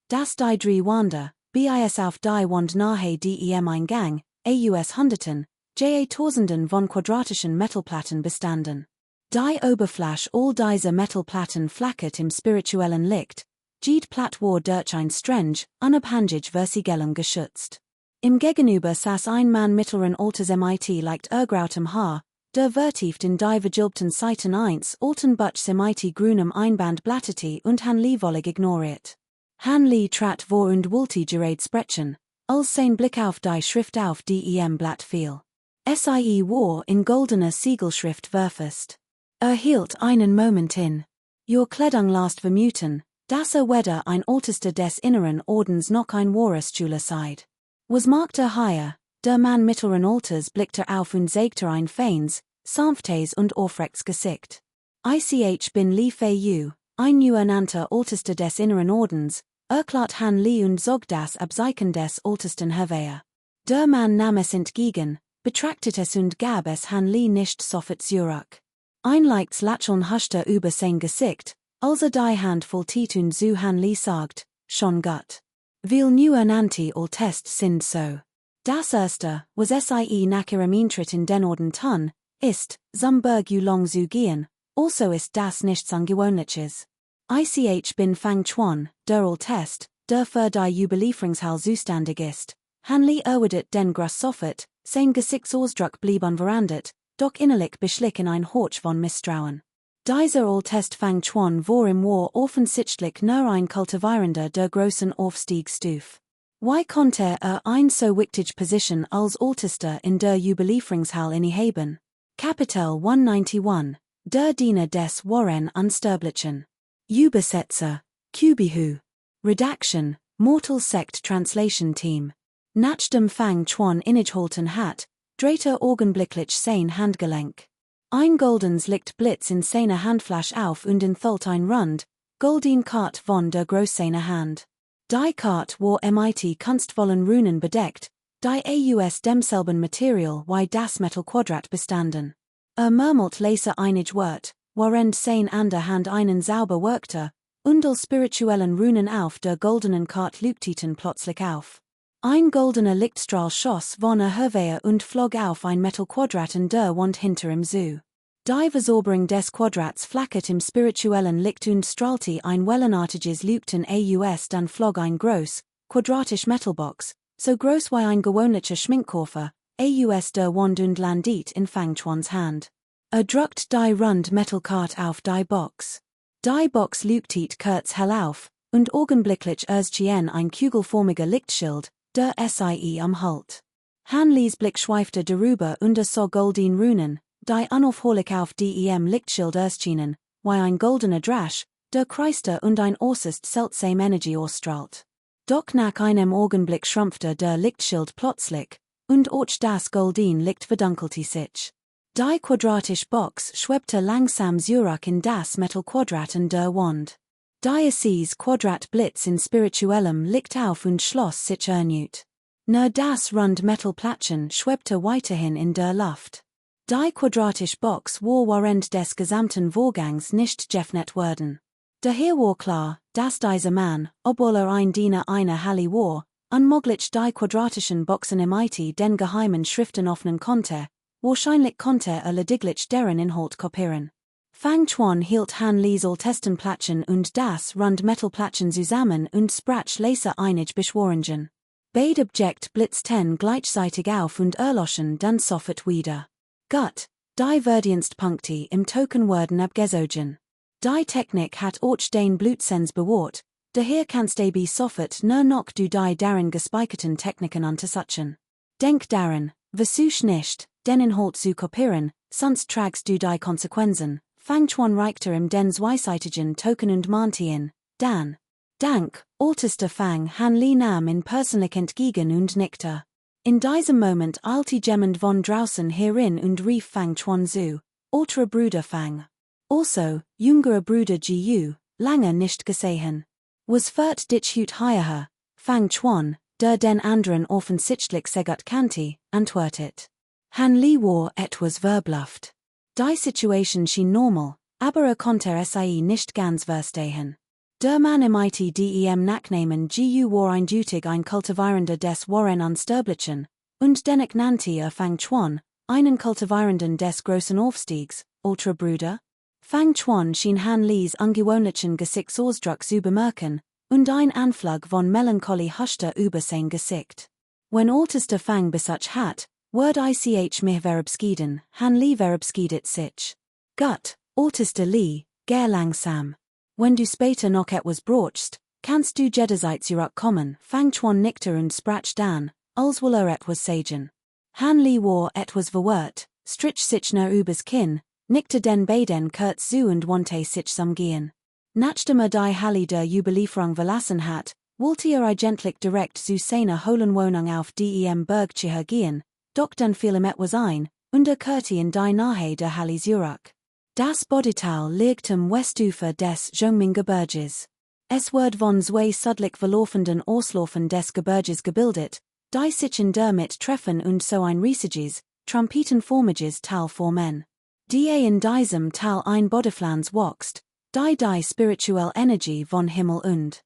dass die drei Wände, bis auf die Wand nahe dem Eingang, aus Hunderten, Tausenden von quadratischen Metallplatten bestanden. Die Oberfläche all dieser Metallplatten flackert im spirituellen Licht, jede Platte war durch ein strange, unabhängig Versiegelung geschützt. Im Gegenüber saß ein Mann mittleren Alters mit leicht ergrautem Haar, der vertieft in die vergilbten Seiten 1 alten Butchs mit grünem Einband blatterte und Han Lee wollig ignoriert. Han Lee trat vor und wollte gerade sprechen, als sein Blick auf die Schrift auf dem Blatt fiel. Sie war in goldener Siegelschrift verfasst. Hielt einen Moment in. Your Kleidung last vermuten, dass weder ein Ältester des inneren Ordens noch ein wahres Schüler seid. Was markte higher, der Mann mittleren Alters blickte auf und sagte ein feins, sanftes und aufrechts Gesicht. Ich bin lief ein neuernannter Ältester des inneren Ordens, erklärt Han Li und zog das Abzeichen des Ältesten hervor. Der Mann nahm es entgegen, betrachtete es und gab es Han Li nicht sofort zurück. Ein leichtes Lächeln huschte über sein Gesicht, als die Hand voll Titun zu Han Li sagt, schon gut. Viel neuernannte Ältest sind so. Das erste, was sie nach ihrem Eintritt in den Orden tun, ist, zum Berg lang zu gehen, also ist das nichts Ungewöhnliches. Ich bin Fang Chuan, der Ältest, der für die Überlieferungshall zuständig ist. Han Li erwidert den Gruß sofort, sein Gesichtsausdruck blieb unverändert, doch innerlich beschlichen ein Horch von Misstrauen. Dieser Ältest Fang Chuan war im War offensichtlich nur ein Kultivierender der großen Aufstiegsstufe. Wie konnte ein so wichtige Position als Ältester in der Überlieferungshall innehaben? Kapitel 191, der Diener des Wahren Unsterblichen. Übersetzer, Kubihu. Redaction, Mortal Sect Translation Team. Nach dem Fang Chuan innegehalten hat, drehte augenblicklich sein Handgelenk. Ein goldens Licht blitz in seiner Handfläche auf und enthielt ein rund, golden Kart von der großen Hand. Die Kart war mit kunstvollen Runen bedeckt, die aus demselben Material wie das Metallquadrat bestanden. Murmelt leise einig Wort, während sein an der Hand einen sauber wirkte, und all spirituellen Runen auf der goldenen Kart leuchteten plötzlich auf. Ein goldener Lichtstrahl schoss von hervor und flog auf ein Metallquadrat in der Wand hinter ihm zu. Die Versorberung des Quadrats flackert im spirituellen Licht und strahlte ein wellenartiges Leuchten aus, dann flog ein groß, quadratisch Metalbox, so groß wie ein gewöhnlicher Schminkkoffer, aus der Wand und landet in Fang Chuans Hand. Drückt die rund Metallkart auf die Box. Die Box leuchtet kurz hell auf, und augenblicklich erschien ein kugelförmiger Lichtschild, der sie umhüllt. Han Lis Blick schweifte darüber und sah golden Runen, die unaufhörlich auf dem Lichtschild erschienen, wie ein goldener Drasch, der kreiste und ein äußerst seltsame Energie ausstrahlt. Doch nach einem Augenblick schrumpfte der Lichtschild plötzlich, und auch das golden Licht verdunkelte sich. Die quadratische Box schwebte langsam zurück in das Metallquadrat in der Wand. Dieses Quadrat blitz in spirituellem Licht auf und schloss sich erneut. Nur das rund Metallplättchen schwebte weiterhin in der Luft. Die quadratische Box war während des gesamten Vorgangs nicht geöffnet worden. Daher war klar, dass dieser Mann, obwohl ein Diener einer Halle war, unmöglich die quadratischen Boxen mit den geheimen Schriften öffnen konnte, wahrscheinlich konnte lediglich deren Inhalt kopieren. Fang Chuan hielt Han Lis Altestenplättchen und das rund Metallplättchen zusammen und sprach leise einig Beschwörungen. Beide Objekte blitzten gleichzeitig auf und erloschen dann sofort wieder. Gut, die Verdienstpunkte im Token wurden abgezogen. Die Technik hat auch den Blutsens bewahrt, daher kannst du sofort nur noch die darin gespeicherten Techniken untersuchen. Denk daran, versuch nicht, den Inhalt zu kopieren, sonst tragst du die Konsequenzen. Fang Chuan reichte im den zweiseitigen Token und mahnte ihn, dann. Dank, ältester Fang Han Li nahm ihn persönlich entgegen und nickte. In diesem Moment eilte jemand von draußen herin und rief Fang Chuan zu, älterer Bruder Fang. Also, jüngerer Bruder Jiu, lange nicht gesehen. Was führt dich heut hierher? Fang Chuan, der den anderen offensichtlich sehr gut kannte, antwortet. Han Li war etwas verblüfft. Die Situation schien normal, aber konnte sie nicht ganz verstehen. Der Mann mit dem Nachnamen Gu war eindeutig ein Kultivierender des Wahren Unsterblichen, und dennoch nannte Fang Chuan, einen Kultivierenden des großen Aufstiegs, älterer Bruder. Fang Chuan schien Han Lis ungewöhnlichen Gesichtsausdruck zu bemerken, und ein Anflug von Melancholie huschte über sein Gesicht. Wenn ältester Fang besucht hat, wird ich mich verabschieden, Han Li verabschiedet sich. Gut, ältester Li, geh langsam. Wenn du später noch etwas brauchst, Kannst du jederzeit zurückkommen, Fangchuan nickte und sprach dann, als wohl etwas sagen. Han Li war etwas verwirrt, strich sich nur übers Kinn, nickte den beiden kurz zu und wandte sich zum Gehen. Nachdem die Halle der Überlieferung verlassen hat, wollte eigentlich direkt zu seiner Hohlenwohnung auf dem Bergtje gehen, doch dann fiel ihm etwas ein, und kehrte in die Nähe der Halle zurück. Das Bodytal liegt am Westufer des Zhongming-Gebirges. Es wird von zwei südlich verlaufenden Auslaufen des Gebirges gebildet, die sich in der Mitte treffen und so ein riesiges, trompetenformiges Tal formen. Die in diesem Tal ein Bodypflanz wächst, die spirituelle Energie von Himmel und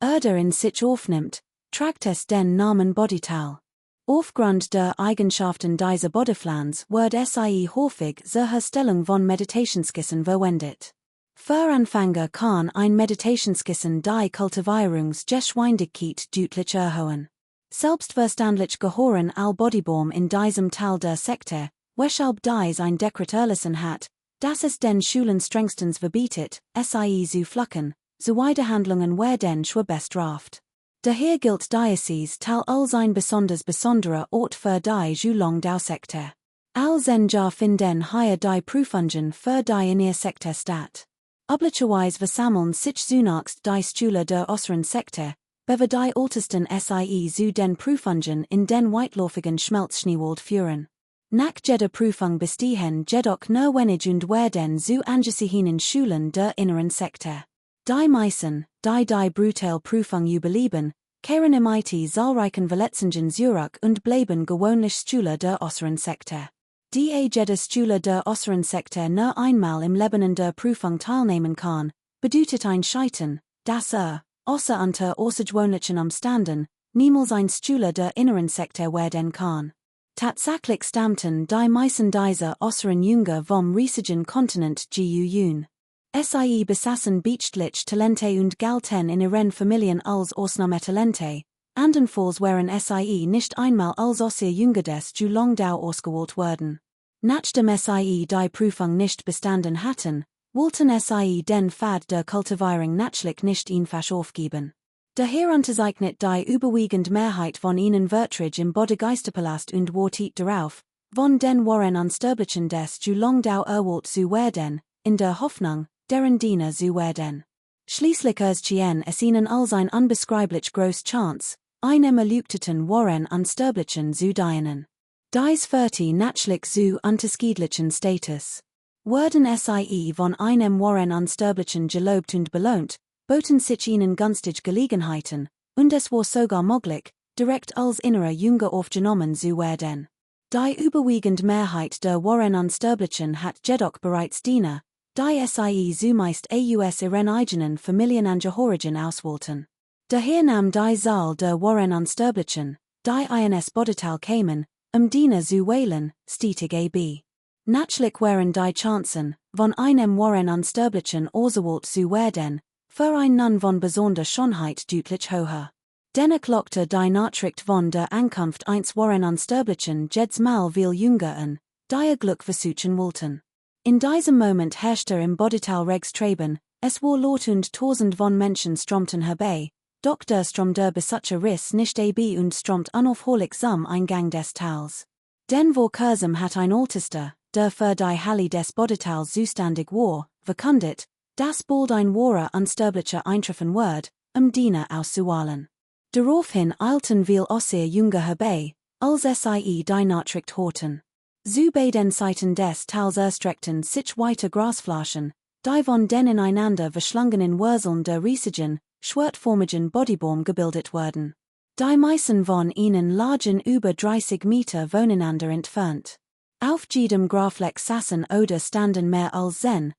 Erde in sich aufnimmt, trägt es den Namen Bodytal. Aufgrund der Eigenschaften dieser Bodypflanz wird sie häufig zur Herstellung von Meditationskissen verwendet. Für Anfänger kann ein Meditationskissen die Kultivierungsgeschwindigkeit deutlich erhöhen. Selbstverständlich gehören all Bodybaum in diesem Teil der Sekte, weshalb dies ein Dekret erlassen hat, dass es den Schulen strengstens verbietet, sie zu flucken, so Handlungen werden schwer bestraft. Daher gilt Diocese Tal als ein besonderer Ort für die Schulung der Sekte. Als Jahr finden hier die Prüfungen für die in ihr Sekte statt. Üblicherweise versammeln sich zunächst die Schüler der äußeren Sekte, bever die ältesten zu den Prüfungen in den weitläufigen Schmelzschneewald führen. Nach jeder Prüfung bestehen jedoch nur wenig und werden zu angesehenen Schulen der inneren Sekte. Die meisten, die brutale Prüfung überleben, kehren im zahlreichen Verletzungen zurück und bleiben gewöhnlich Schüler der äußeren Sekte. Die jeder Schüler der äußeren Sekte nur einmal im Leben in der Prüfung teilnehmen kann, bedeutet ein Scheitern, dass außer unter außergewöhnlichen Umständen, niemals ein Schüler der inneren Sekte werden kann. Tatsächlich stammten die meisten dieser äußeren Jünger vom riesigen Kontinent Guyun. Sie besaßen beachtlich Talente und galten in ihren Familien als Ausnahmetalente, andernfalls wären sie nicht einmal als Osser Jünger des Julongdau ausgewählt worden. Nachdem sie die Prüfung nicht bestanden hatten, wollten sie den Pfad der Kultivierung natürlich nicht einfach aufgeben. Daher unterzeichnet die überwiegende Mehrheit von ihnen Verträge im Bodegeisterpalast und wartet darauf, von den Wahren Unsterblichen des Julongdau erwählt zu werden, in der Hoffnung, deren Diener zu werden. Schließlich erschien es ihnen als ein unbeschreiblich groß Chance, einem erleuchteten Wahren Unsterblichen zu dienen. Dies führte natürlich zu unterschiedlichen Status. Wurden sie von einem Wahren Unsterblichen gelobt und belohnt, boten sich ihnen günstige Gelegenheiten, und es war sogar möglich, direkt als innerer Jünger aufgenommen zu werden. Die überwiegende Mehrheit der Wahren Unsterblichen hat jedoch bereits Diener, die sie zumeist aus ihren eigenen Familienangehörigen auswählten. Daher nahm die Zahl der Wahren Unsterblichen, die ins Bodytal kämen, Diener zu wählen, stetig ab. Natürlich wären die Chancen, von einem Wahren Unsterblichen ausgewählt zu werden, für ein Nun von besonderer Schönheit deutlich höher. Dennoch lockte die Nachricht von der Ankunft eines Wahren Unsterblichen jedes Mal viel Jünger an, die Glück versuchen wollten. In diesem Moment herrschte im Bodytal regs Treiben, es war laut und tausend von Menschen strömten herbei, doch der Strom der Besucher riss nicht ab und strömt unaufhörlich zum Eingang des Tals. Denn wo Kursum hat ein Ältester, der für die Halle des Bodytals zuständig war, verkündet, dass bald ein wahrer Unsterblicher eintreffen wird, Diener auszuwählen. Daraufhin eilten viel Osser Jünger herbei, als sie die Nachricht hörten. Zu beiden Seiten des Tals erstreckten sich weite Grasflächen, die von den ineinander verschlungenen Wurzeln der riesigen, schwertformigen Bodybaum gebildet wurden. Die meisten von ihnen lagen über 30 Meter voneinander entfernt. Auf jedem Grafleck saßen oder standen mehr als 10,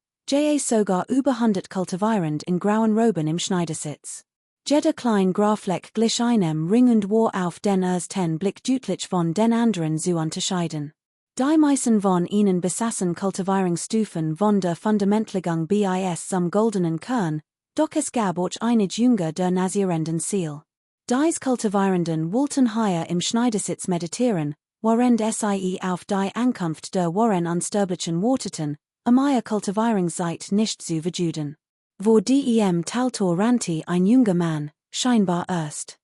sogar über 100 kultivierend in grauen Roben im Schneidersitz. Jeder kleine Grafleck glich einem Ring und war auf den ersten Blick deutlich von den anderen zu unterscheiden. Die meisten von ihnen besaßen Kultivierungsstufen von der Fundamentlegung bis zum goldenen Kern, doch es gab auch einige Jünger der Nazierenden Ziel. Dies Kultivierenden wollten hier im Schneidersitz meditieren, während sie auf die Ankunft der Wahren Unsterblichen warteten, ihre Kultivierungszeit nicht zu verjuden. Vor dem Taltor Ranti ein junger Mann, scheinbar erst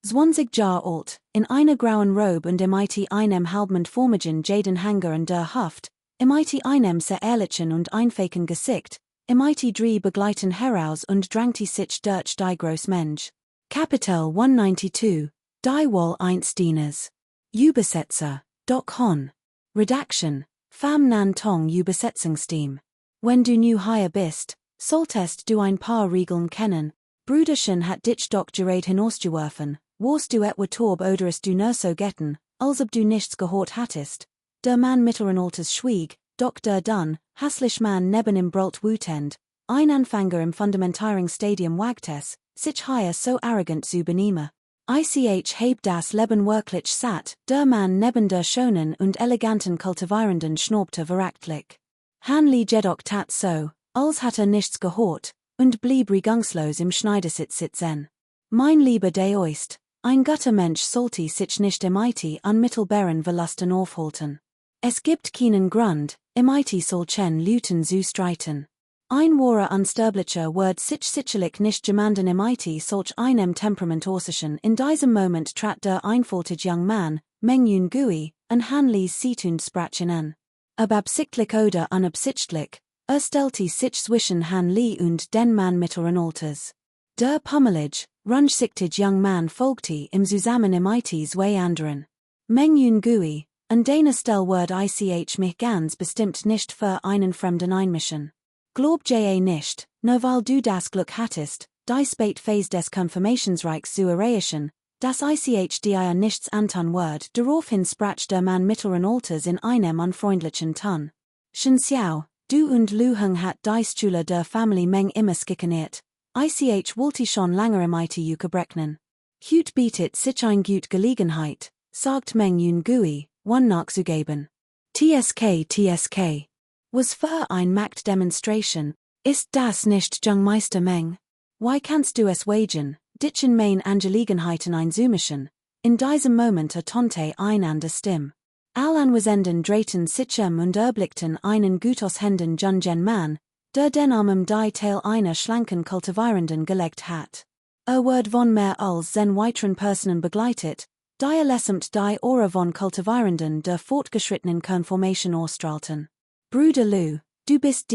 20 Jahr alt, in einer grauen Robe und mit einem halbmond formigen Jaden Hanger und der Haft, mit einem sehr ehrlichen und einfachen Gesicht, mit drei begleiten heraus und drangte sich durch die groß Mensch. Kapitel 192, die Wohl eins Dieners. Übersetzer, Doc Hon. Redaction, Fam Nan Tong Übersetzungsteam. Wenn du new hier bist, solltest du ein paar Regeln kennen. Brüderchen hat dich doch gerät hinausgeworfen, warst du etwa torb oderest du nur so getten, als ob du nichts gehört hattest. Der Mann mittleren Alters schwieg, doch der dann, hässlich Mann neben ihm brüllt wütend, ein Anfänger im Fundamentierungsstadium wagt es, sich hier so arrogant zu benehmen. Ich heb das Leben wirklich satt, der Mann neben der schönen und eleganten Kultivierenden schnaubte verachtlich. Hanli jedoch tat so, als hat nichts gehört, und blieb regungslos im Schneidersitz sitzen. Mein lieber Deoist, ein guter Mensch sollte sich nicht mit an mittelbaren Verlusten aufhalten. Es gibt keinen Grund, mit solchen Leuten zu streiten. Ein wahrer Unsterblicher wird sich sicherlich nicht jemanden mit solch einem Temperament äußern. In diesem Moment trat der einfältige Young Man, Meng Yun Gui, an Hanlis Situn sprachen an. Ob absichtlich oder unabsichtlich, stellte sich zwischen Hanli und den Mann mittleren Alters. Der pummelige, rundsichtige Young Man folgte im Zusammen mit zwei anderen. Meng Yun Gui, an deiner Stelle wird ich mich ganz bestimmt nicht für einen Fremden einmischen. Glaub nicht, nur weil du das Glück hattest, die spät Phase des Confirmationsreichs zu erreichen, dass ich dir nichts antan wird. Daraufhin sprach der Mann mittleren Alters in einem unfreundlichen Ton. Shen Xiao, du und Lu Heng hat die Stühle der Family Meng immer skikaniert. Ich wollte schon länger mit you berechnen. Hut bietet sich ein gut Gelegenheit, sagt Meng Yun Gui, one nachzugeben. TSK. Was für ein Machtdemonstration, ist das nicht Jungmeister Meng? Why kannst du es wagen, dich in mein Angelegenheiten einzumischen? In diesem Moment ertönte ein an der Stimme. All Anwesenden drehten sich und erblickten einen gut aussehenden jungen Mann, der den Arm um die Tail einer schlanken Kultivierenden gelegt hat. Wird von mehr als 10 weiteren Personen begleitet, die lessemt die Ohren von Kultivierenden der fortgeschrittenen Konformation ausstrahlten. Bruder Lu, du bist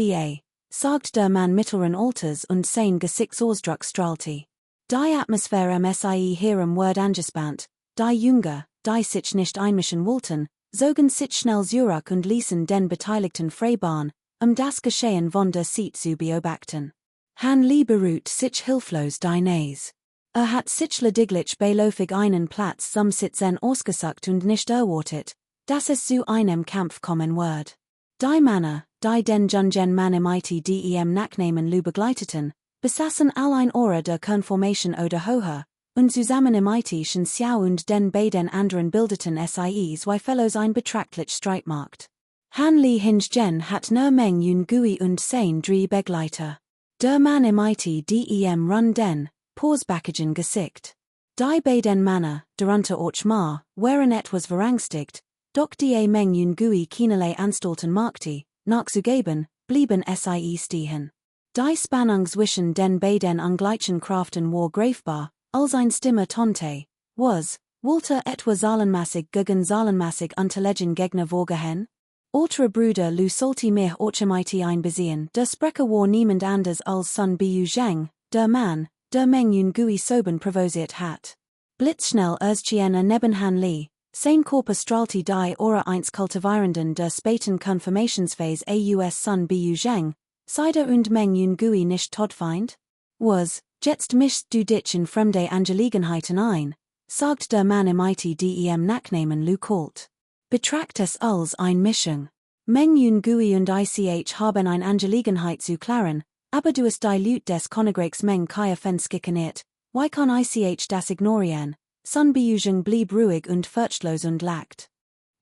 sagt der Mann mittleren Alters und sein Gesichtsausdruck strahlte. Die Atmosphäre MSIE hierum wird angespannt, die Jünger, die sich nicht einmischen wollten, zogen sich schnell zurück und ließen den Beteiligten frei Bahn, das Geschehen von der Seite zu beobachten. Han Li beruht sich hilflos die Nase. Hat sich lediglich beiläufig einen Platz zum Sitzen ausgesucht und nicht erwartet, dass es zu einem Kampf kommen wird. Die Männer, die den jungen Mann mit dem Nachnamen Lu begleiteten, besaßen allein Aura der Konformation oder höher, und zusammen mit Shen Xiao und den beiden anderen bildeten zwei Fellows ein betrachtlich Streitmarkt. Han Li hingegen hat nur Meng Yun Gui und sein drei Begleiter. Der Mann mit dem run den, pausbackigen Gesicht. Die beiden Männer, darunter auch Ma, waren etwas verängstigt, doch die Meng Yun Gui keinerlei Anstalten machte, nachzugeben, blieben stehen. Die Spannung zwischen den beiden ungleichen Kräften war greifbar, als ein Stimme tonte, wollte etwa zahlenmäßig gegen zahlenmäßig unterlegen Gegner vorgehen? Ultra Bruder Lu sollte mich auch mit einbesehen, der Sprecher war niemand anders als Sun Biu Zheng, der Mann, der Meng Yun Gui soben provosiert hat. Blitzschnell erschien neben Han Li. Sein Körper strahlte die Aura eins Kultivierenden der späten Confirmationsphase aus Sun Biu Zheng, Sider und Meng Yun Gui nicht todfeind? Jetzt mischst du dich in fremde Angelegenheiten ein, sagt der Mann mit dem Nachnamen Lu kalt. Betracht es als ein Mischung. Meng Yun Gui und ich haben eine Angelegenheit zu klären, aber du hast die Lüt des Königreichs Meng Kaya fenskikaniert, wie kann ich das ignorieren? Sun Biuzheng blieb ruhig und furchtlos und lacht.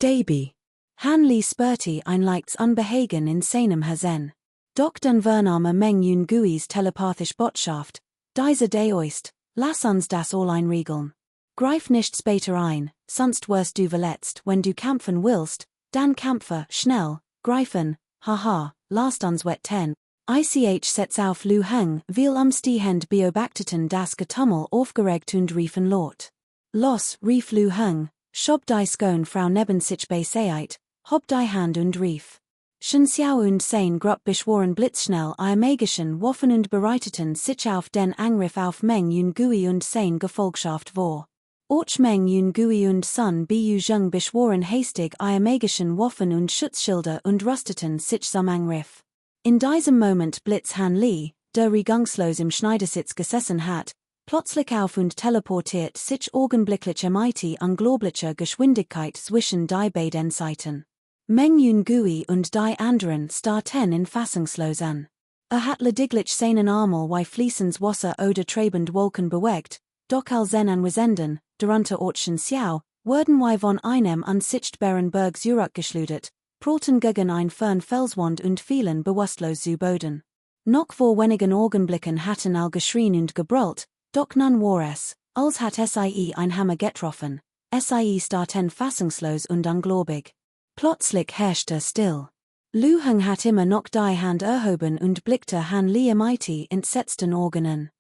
Daby. Han Li spürte ein leichtes Unbehagen in seinem Herzen. Doch dann vernahme Meng Yun Guis telepathisch Botschaft, diese Deoist, lass uns das all einregeln. Greif nicht später ein, sonst wirst du verletzt, wenn du kämpfen willst, dann kämpfe, schnell, greifen, haha, lasst uns wetten. Ich setz auf Lu Heng, viel umstehend beobachteten das Getummel aufgeregt und riefen laut. Los, rief Lu Heng, schob die Skone Frau neben sich beiseit, hob die Hand und rief. Schon Xiao und Sein Grupp beschworen blitzschnell magischen Waffen und bereiteten sich auf den Angriff auf Meng Yun Gui und Sein Gefolgschaft vor. Och Meng Yun Gui und Sun Bu Zheng beschworen hastig magischen Waffen und Schutzschilder und rüsteten sich zum Angriff. In diesem Moment blitz Han Li, der regungslos im Schneidersitz gesessen hat, plötzlich auf und teleportiert sich augenblicklich mit unglaublicher Geschwindigkeit zwischen die beiden Seiten. Meng Yun Gui und die anderen starten in fassungslos an. Hat lediglich seinen Armel wie fließendes Wasser oder trebend Wolken bewegt, doch als anwesenden, darunter Orchen Xiao, wurden wie von einem unsichtbaren Berg zurückgeschleudert, prallten gegen ein fern Felswand und fielen bewusstlos zu Boden. Noch vor wenigen Augenblicken hatten all geschrien und gebrüllt, doch nun war es, als hat sie ein Hammer getroffen, sie starten fassungslos und ungläubig. Plötzlich herrschte still. Lu Heng hat immer noch die Hand erhoben und blickte Han Li mit entsetzten Augen an.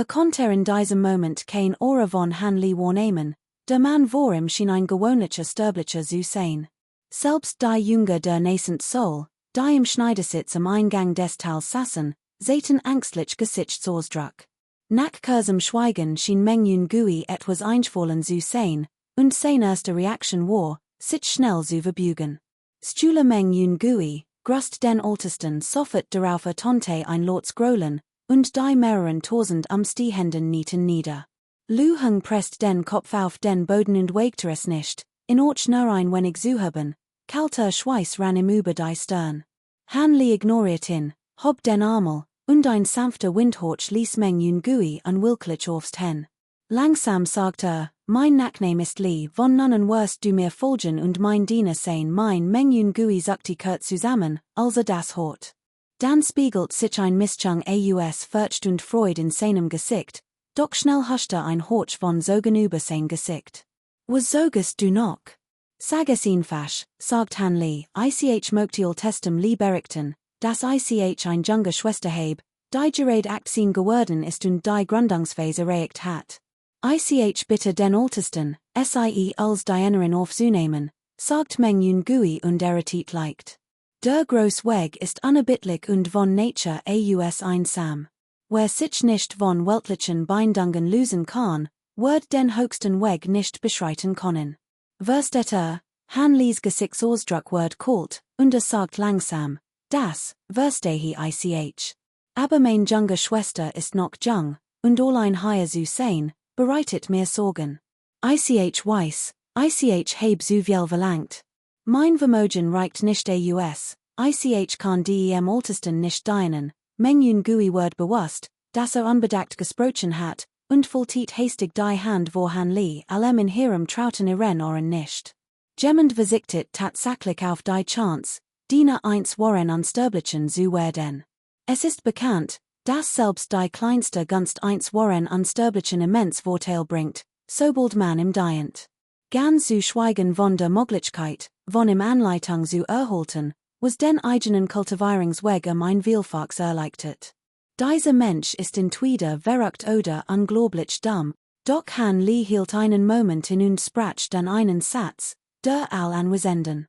Konnte in diesem Moment kein Ohr von Han Li wahrnehmen, der Mann vor ihm schien ein gewöhnlicher Sterblicher zu sein. Selbst die Jünger der nascent Soul, die im Schneidersitz am Eingang des Tals saßen, sehten ängstlich Gesichtsausdruck. Nach kurzem Schweigen schien Meng Yun Gui etwas einfallen zu sein, und seine erste Reaktion war, sich schnell zu verbeugen. Stühle Meng Yun Gui, grust den Ältesten sofort darauf tonte ein Lords Growlen, und die mehreren tausend umstehenden nieten nieder. Lu Heng presst den Kopf auf den Boden und wagte es nicht, in Orch nur ein wenig zu haben, kalter Schweiß rann ihm über die Stirn. Han Li ignoriert ihn, hob den Armel, und ein sanfter Windhauch ließ Meng Yun Gui unwillkürlich aufst hen. Langsam sagte mein Nachname ist Li, von nun wirst du mir folgen und mein Diener sein. Mein Meng Yun Gui sagte kurz zusammen, als das hört. Dann spiegelt sich ein Mischung aus Furcht und Freude in seinem Gesicht, doch schnell huschte ein Hauch von Sorgen über sein Gesicht. Was sogest du noch? Sag es einfach, sagt Han Li, ich möchte testem Li berichten, dass ich ein junge Schwester habe, die gerade 18 geworden ist und die Gründungsphase erreicht hat. Ich bitte den Ältesten, sie als Dienerin aufzunehmen, sagt Meng Yun Gui und Tit leicht. Der groß Weg ist unerbittlich und von Nature aus einsam. Wer sich nicht von weltlichen Bindungen lösen kann, wird den höchsten Weg nicht beschreiten können. Versteht Han Li's Gesichtsausdruck wird kalt, und sagt langsam, das, verstehe ich. Aber mein junge Schwester ist noch jung, und allein hier zu sein, bereitet mir Sorgen. Ich weiß, ich habe zu viel verlangt. Mein Vermögen reicht nicht aus, ich kann dem Ältesten nicht dienen. Meng Yun Gui wird bewusst, dass unbedacht gesprochen hat, und fultit hastig die Hand vor Han Li, allem in ihrem trauten Iren ohren nicht. Jemand versichtet tatsächlich auf die Chance, Diener eins waren unsterblichen zu werden. Es ist bekannt, dass selbst die kleinste Gunst eins waren unsterblichen immens Vorteil bringt, sobald man im dient. Ganz zu schweigen von der Möglichkeit, von im Anleitung zu erhalten, was den eigenen Kultivierungsweg ein Vielfaches erleichtert. Dieser Mensch ist entweder verrückt oder unglaublich dumm, doch Han Li hielt einen Moment in und sprach dann einen Satz, der all anwesenden.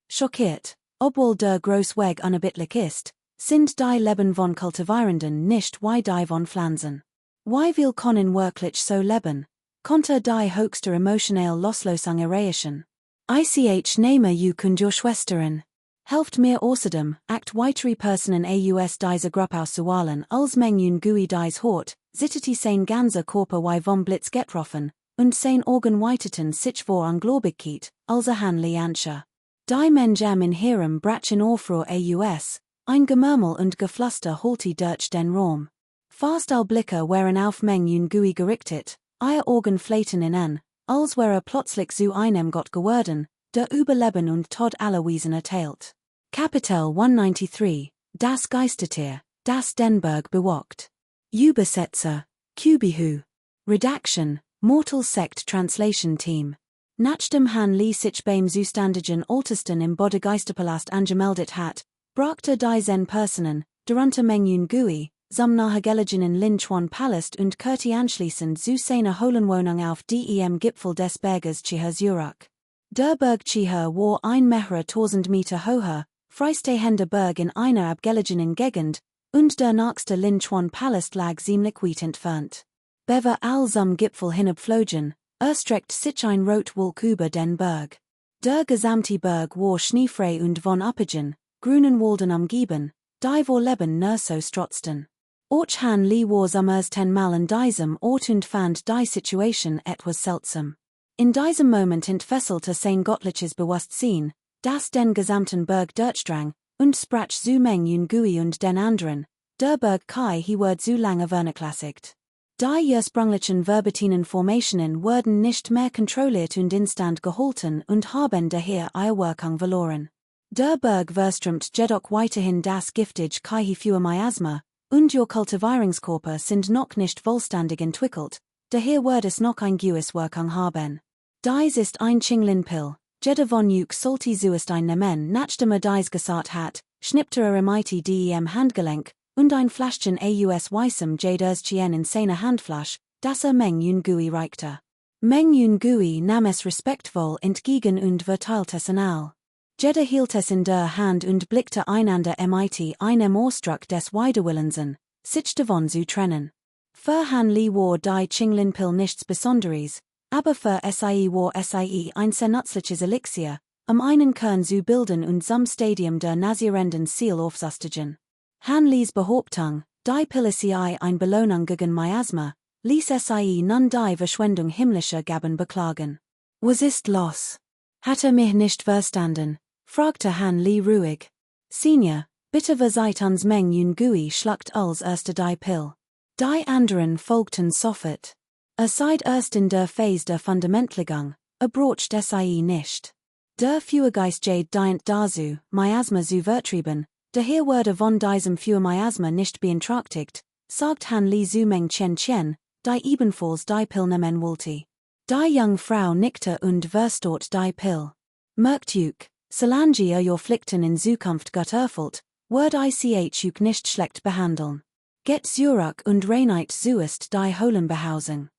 Schockiert, obwohl der Großweg unerbittlich ist, sind die Leben von Kultivierenden nicht wie die von Pflanzen. Wie will können wirklich so leben, konnte die höchste emotionale Loslosung erreichen. Ich nehme you und your Schwestern. Helft mir außerdem, act weitere Personen aus dieser Gruppe auszuwählen, als Meng Yun Gui dies hort, zitterte sein ganzer Körper wie vom Blitz getroffen, und sein Augen weiteten sich vor Ungläubigkeit, als Han Li anscha. Die Menjam in ihrem Brachen Aufruhr aus, ein Gemurmel und Geflüster holte durch den Raum. Fast all Blicke waren auf Meng Yun Gui gerichtet, ihr Augen flehten ihn an, als wäre plötzlich zu einem Gott geworden, der über Leben und Tod aller Wesen erzählt. Kapitel 193, das Geistertier, das den Berg bewacht. Übersetzer, Kubihu. Redaction, Mortal Sect Translation Team. Nachdem Han Li sich beim Zustandigen Ältesten im Bodegeisterpalast angemeldet hat, brachte die Zen Personen, darunter Mengyun Gui, zum Nahegelegen Linchuan Palast und Kurti anschließend zu seiner Hohlenwohnung auf dem Gipfel des Berges Chiher Zurück. Der Berg Chiher war ein mehrere 1000 Meter hoher, freistehender Berg in einer abgelegenen Gegend, und der nächste Linchuan Palast lag ziemlich weit entfernt. Bever all zum Gipfel hinabflogen, erstreckt sich ein Rotwolk über den Berg. Der gesamte Berg war schneefrei und von Uppigen, grünen Walden umgeben, die vor Leben nur so strotzten. Och han li war zum ersten Mal in diesem Ort und fand die Situation etwas seltsam. In diesem Moment entfesselte sein göttliches Bewusstsein, das den gesamten Berg durchdrang, und sprach zu Mengyun Gui und den anderen, der Berg Kai he ward zu lange vernachlässigt. Die ursprünglichen verbatinen Formationen wurden nicht mehr kontrolliert und instand gehalten und haben daher ihre Wirkung verloren. Der Berg verströmt jedoch weiterhin das giftige Kai für Miasma, und ihr Kultivierungskörper sind noch nicht vollständig entwickelt, daher wird es noch ein gewisses Wirkung haben. Dies ist ein Chinglin-Pill, jeder von euch sollte zuerst ein nehmen, nachdem dies gesagt hat, schnippte mit dem Handgelenk, und ein Fläschchen aus weißem Jaders-Chien in seine Handflasche, das Mengyun Gui reichte. Mengyun Gui nahm es respektvoll entgegen und verteilte es an. Jeder hielt es in der Hand und blickte einander mit einem Ausdruck des Widerwillens an, sich davon zu trennen. Für Han Li war die Chinglin-Pill nichts Besonderes, aber für SIE war SIE ein sehr nützliches Elixier, einen Kern zu bilden und zum Stadium der nasierenden Ziel aufzustigen. Han Li's Behauptung, die Pille sei ein Belohnung gegen Miasma, ließ SIE nun die Verschwendung himmlischer Gaben beklagen. Was ist los? Hat mich nicht verstanden? Fragte Han Li ruhig. Senior, bitte verzeiht uns Mengyun Gui schluckt als erste die Pill. Die anderen folgten sofort. Seid erst in der Phase der Fundamentlegung, brocht SIE nicht. Der Feuergeist jade dient dazu, Miasma zu vertrieben, daher wurde von diesem für Miasma nicht beeinträchtigt, sagt Han Li zu Meng Chen, die ebenfalls die Pill nehmen wollte. Die junge Frau nickte und verstaut die Pill. Merkt euch, solange ihr Pflichten in Zukunft Gott erfüllt, wird ich euch nicht schlecht behandeln. Geht zurück und reinigt zuerst die Hohlenbehausung.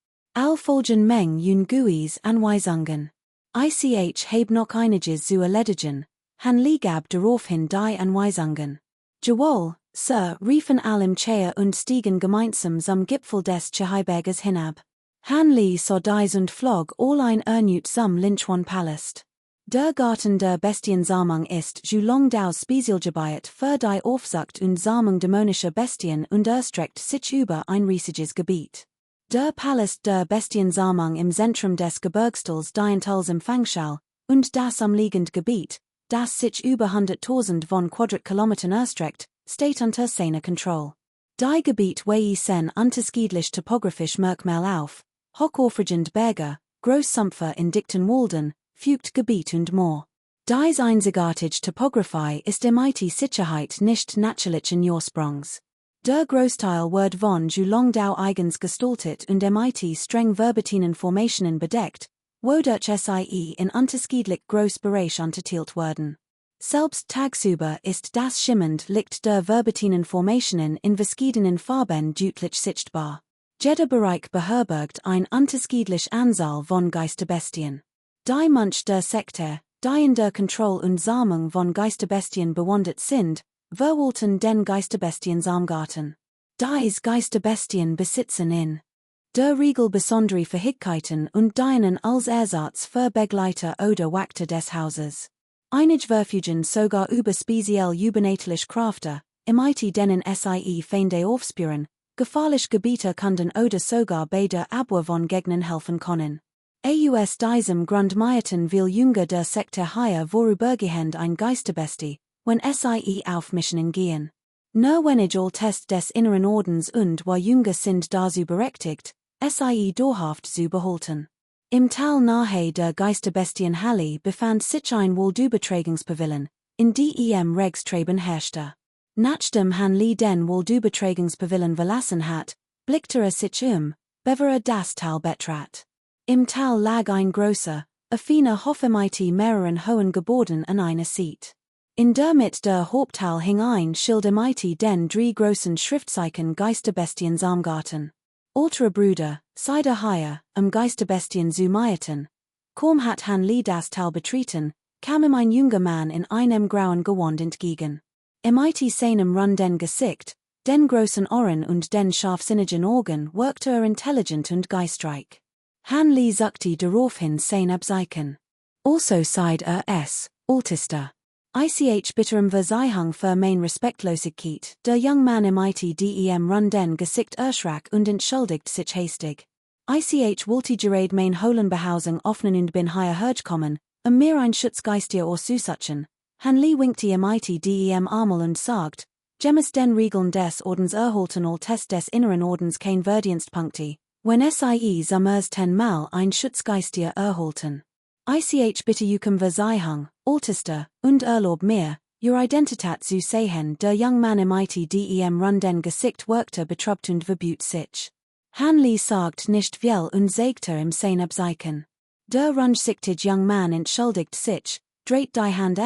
Folgen Mengyun Guis Anweisungen. Ich heb noch einiges zu erledigen. Han Li gab daraufhin die Anweisungen. Jawohl, Sir, riefen alle im Chair und stiegen gemeinsam zum Gipfel des Chihaiberges hinab. Han Li sah dies und flog all ein zum Linchuan Palast. Der Garten der Bestiensamung ist ju long daus Spezialgebiet für die Aufzucht und Samung dämonischer Bestien und erstreckt sich über ein riesiges Gebiet. Der Palast der Bestiensamung im Zentrum des Gebirgstalls dient als Empfangsschau, und das umliegende Gebiet, das sich über 100.000 von Quadratkilometern erstreckt, steht unter seiner Kontrolle. Die Gebiet weisen unterschiedlich topografisch Merkmal auf, hochaufragend Berge, Großsumpfer in dichten Walden, Fügt Gebiet und more. Dies einzigartige Topographie ist mit Sicherheit nicht natürlich in Ursprungs. Der Großteil wird von ju Longdau eigens gestaltet und mit streng verbatinen Formationen bedeckt, wodurch SIE in unterschiedlich Großbereich unterteilt werden. Selbst tagsüber ist das schimmernd Licht der verbatinen Formationen in verschiedenen Farben deutlich sichtbar. Jeder Bereich beherbergt ein unterschiedlich Anzahl von Geisterbestien. Die manch der Sektor, die in der Kontrolle und Samung von Geisterbestien bewandert sind, verwalten den Geisterbestien Samgarten. Dies Geisterbestien besitzen in der Regel besondere Fähigkeiten und dienen als Ersatz für Begleiter oder Wächter des Hauses. Einige verfügen sogar über speziell übernatürliche Kräfte, mit denen SIE Feinde aufspüren, gefährliche Gebiete können oder sogar bei der Abwehr von Gegnern helfen können. Aus diesem Grund meierten will Jünger der Sekte hier vorübergehend ein Geisterbestie, wenn SIE auf Missionen gehen. Nur wenig all Test des inneren Ordens und war Jünger sind dazu berechtigt, SIE dauerhaft zu behalten. Im Tal nahe der Geisterbestien Halle befand sich ein Wohlübertragungspavillon, in dem Regstreben herrschte. Nachdem Han Li den Wohlübertragungspavillon verlassen hat, blickte sich bevor das Tal betrat. Im Tal lag ein großer, feiner Hof mit mehreren hohen Gebäuden an einer Seite. In der mit der Haupttal hing ein Schild MIT den drei großen Schriftzeichen Geisterbestien Samgarten. Altere Brüder, Sider Higher, Geisterbestien zu Meierten. Kaum hat Han Lee das Tal betreten, kam ihm ein junger Mann in einem grauen Gewand entgegen. MIT seinem Run den Gesicht, den großen Ohren und den scharfsinnigen Augen wirkte intelligent und geistreich. Han Lee sagte daraufhin sein Abzeichen. Also seid es, Altister. Ich bitterem Verzeihung für mein Respektlosigkeit, der young man MIT dem Run den Gesicht erschrak und entschuldigt sich hastig. Ich wollte gerade mein holen Behausung öffnen und bin hierher hergekommen, mir ein Schutzgeistier auszusuchen. Han Lee winkte MIT dem Armel und sagt, Gemäß den Regeln des Ordens erhalten all Test des inneren Ordens kein Verdienstpunkte, wenn sie zum ersten Mal ein Schutzgeistier erhalten. Ich bitte um Verzeihung, Altister, und erlaub mir, your Identität zu sehen. Der young man MIT dem Run den Gesicht wirkte betrübt und verbüht sich. Han Lee sagt nicht viel und sagte ihm sein Abzeichen. Der rundsichtige young man entschuldigt sich, dreht die Hand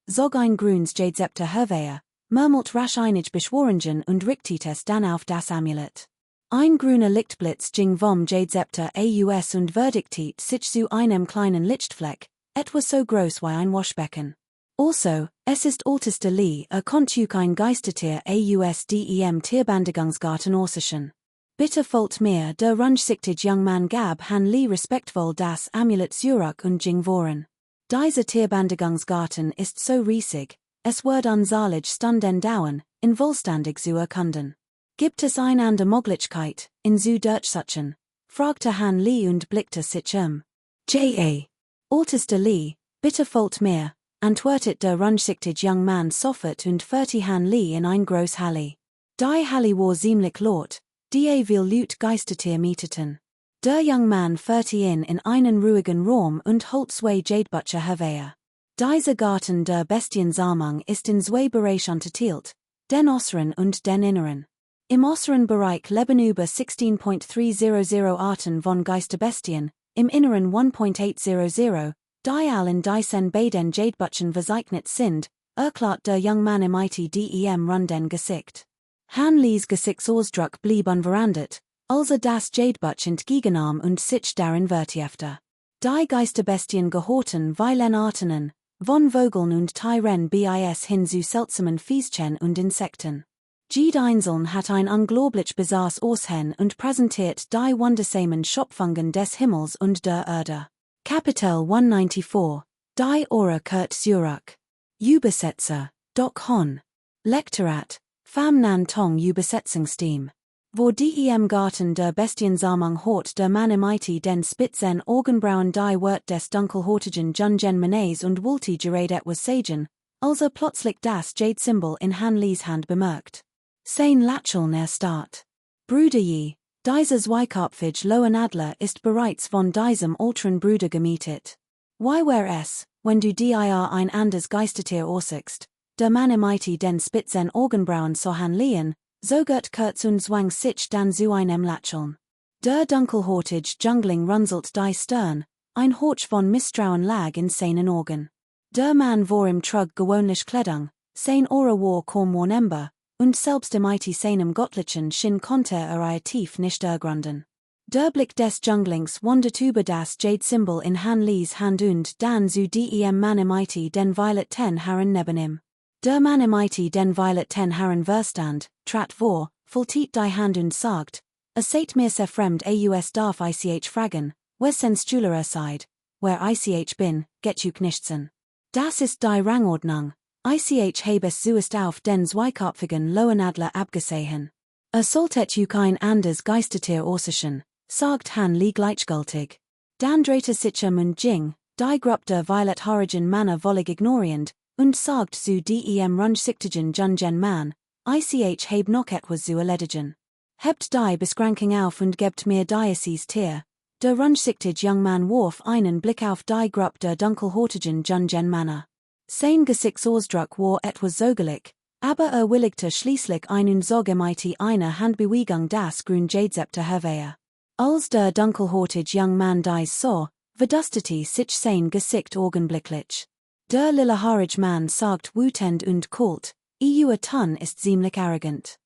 zog ein grünes Jadezepter hervor, murmelt rasch einige Beschworungen und richtet es dann auf das Amulett. Ein grüner Lichtblitz ging vom Jadezepter aus und verdiktet sich zu einem kleinen Lichtfleck, etwas so groß wie ein Waschbecken. Also, es ist Altister Lee, konnt ein Geistertier aus dem Tierbandigungsgarten aussehen. Bitte folgt mir, der rundsichtige young man gab Han Lee respektvoll das Amulett zurück und ging voran. Dieser Tierbandigungsgarten ist so riesig, es wird unzählig Stunden dauern, in vollständig zu erkunden. Gibt es eine andere Möglichkeit, in zu durchsuchen? Fragte Han Lee und blickte sich J.A. Altister Lee, bitte folgt mir, antwortet der rundsichtige young man sofort und führte Han Lee in ein groß Halle. Die Halle war ziemlich laut, die viel Leute Geistertier mieteten. Der young man führte ihn in einen ruhigen Raum und holt zwei Jadebücher hervor. Dieser Garten der Bestiensammlung ist in zwei Bereiche unterteilt, den äußeren und den inneren. Im äußeren Bereich leben über 16.300 Arten von Geisterbestien, im inneren 1.800, die all in diesen beiden Jadebüchern verzeichnet sind, erklärt der young man MIT dem Run den Gesicht. Han Lees Gesichtsausdruck blieb unverändert, als das Jadebuch entgegennahm und sich darin vertiefte. Die Geisterbestien gehorten vielen Arten, von Vogeln und Tieren bis hin zu seltsamen Vieschen und Insekten. Jede Einzelne hat ein unglaublich bizarres Aussehen und präsentiert die wundersamen Schöpfungen des Himmels und der Erde. Kapitel 194, die Aura Kurt Zurück. Übersetzer, Doc Hon. Lektorat, Pham Nan Tong Übersetzungsteam. Wo dem Garten der Bestiensammlung hort der Mann MIT den spitzen Augenbrauen die Wort des dunkelhäutigen Jungen Mannes und wollte gerade etwas sagen, als plötzlich das Jade-Symbol in Han Lees Hand bemerkt. Sein Lächeln erstarrt. Bruder je, dieser zweikopfige Lohenadler ist bereits von diesem älteren Bruder gemietet. Wie wär es, wenn du dir ein anderes Geistertier aussiehst, der Mann MIT den spitzen Augenbrauen so Han Leen, so geht kurz und zwang sich dann zu einem Lächeln. Der dunkelhäutige Jungling runzelt die Stirn, ein Hauch von Misstrauen lag in seinen Augen. Der Mann war im Trug gewöhnlich Kleidung, sein Aura war kaum wahrnehmbar, und selbst MIT seinem göttlichen Sinn konnte ihr tief nicht ergründen. Der Blick des Junglings wandert über das Jade-Symbol in Han Lees Hand und dann zu dem Mann MIT den violeten Herren neben ihm. Der Mann MIT den violeten Herren verstand, trat vor, fultit die Hand und sagt, seid mir sehr fremd aus darf ich fragen, wer sens Juler seid, wer ich bin, get you knichtsen. Das ist die Rangordnung, ich habe es zuerst auf den zweikopfigen Lohenadler abgesehen. Solltet you kein anders Geistertier aussehen, sagt Han Lee gleichgültig. Dann drehte sich und ging, die Gruppe der violet-haarigen Männer völlig ignorierend, und sagt zu dem rundsichtigen Jungen Mann, ich habe noch etwas zu erledigen. Hebt die Beschränkung auf und gebt mir dieses Tier. Der rundsichtige young man warf einen Blick auf die Gruppe der dunkelhäutigen Jungen Männer. Sein Gesichtsausdruck war etwas zögerlich, aber willigte schließlich ein und zog MIT eine Handbewegung das grün Jadezepter hervor. Als der dunkelhäutige young man dies sah, verdustete sich sein Gesicht augenblicklich. Der Lillerhaarig man sagt wütend und kalt, a Ton ist ziemlich arrogant.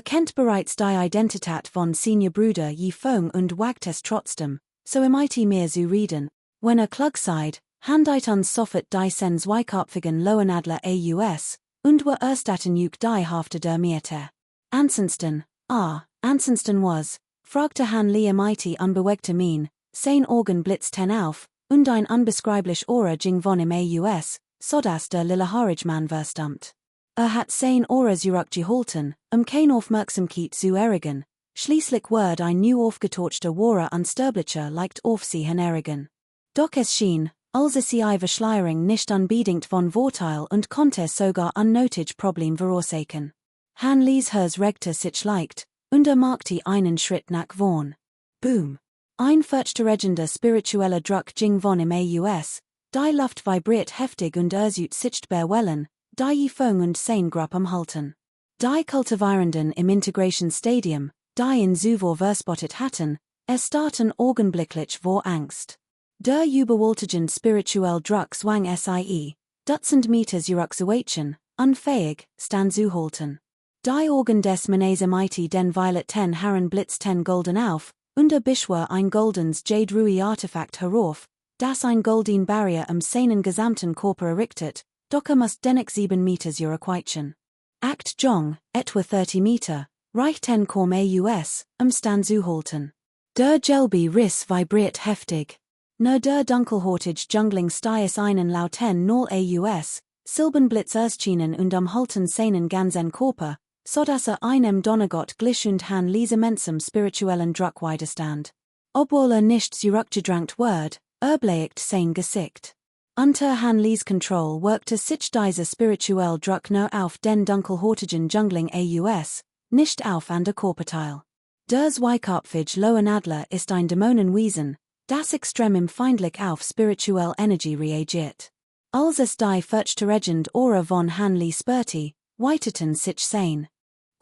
Kennt bereits die Identität von Senior Bruder je Fong und wagt es trotzdem, so mit mir zu reden, wenn klug seid, handit uns sofort die sen zweikopfigen Lohenadler aus, und wir erstatten juk die Hafte der Miete. Ansonsten was, fragte Han Lee mit unbewegter Mien, sein Augen blitzten auf, und ein unbeschreiblich Aura ging von im aus, sodass der Lillerhaarig man verstummt. Hat sein Aura zurückgehalten, kein Aufmerksamkeit zu erregen, schließlich wird ein new aufgetochte wahre Unsterblicher leicht auf sie hinerregen. Doch es schien, als sie Verschleierung nicht unbedingt von Vorteil und konnte sogar unnötig Problem verursachen. Han Lees Hers regte sich leicht, und machte einen Schritt nach vorn. Boom! Ein furchtregender spiritueller Druck ging von im aus, die Luft vibriert heftig und erzut sichtbar Wellen, die je Fong und sein Grupp umhalten. Die Kultivierenden im Integration Stadium, die in zuvor verspottet hatten, starten augenblicklich vor Angst. Der überwältigend spirituell Druck zwang sie, Dutzend Meter zurückzuweichen, unfähig, standzuhalten. Die Augen des Mannes mit den violeten Herren blitzten golden auf, und beschwor ein goldens Jade-Rui-Artefakt herauf, das ein golden Barrier seinen gesamten Körper errichtet, doch muss dennoch 7 Meter zurückweichen. Act Jong, etwa 30 Meter, reichten kaum aus, standzuhalten. Der Gelbe Riss vibriert heftig. Nur der dunkelhortig Jungling stiess einen lauten Null aus, Silbenblitz erschienen und halten seinen ganzen Körper, sodass einem Donnergott glich und Han Lees immensem spirituellen Druck widerstand. Obwohl nicht zurückgedrängt wird, bleibt sein Gesicht. Unter Han Lees Control wirkte sich dieser spirituell Druck nur auf den dunkelhortigen Jungling aus, nicht auf an der Körperteil. Der zweikopfige Lohenadler ist ein Dämonenwesen, das extrem feindlich auf spirituelle Energie reagiert. Als es die furchtregend Aura von Han Lee spürte, weiteten sich sein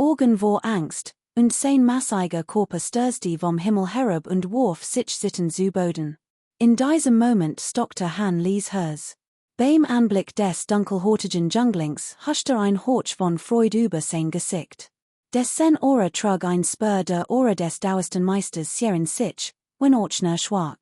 Augen vor Angst, und sein massiger Körper stürzte vom Himmel herab und warf sich sittend zu Boden. In diesem Moment stockte Han Lees Hers. Beim Anblick des dunkelhortigen Junglings huschte ein Horch von Freude über sein Gesicht. Des sen Aura trug ein Spur der Aura des dauersten Meisters Sierren sich, wenn Orchner schwach.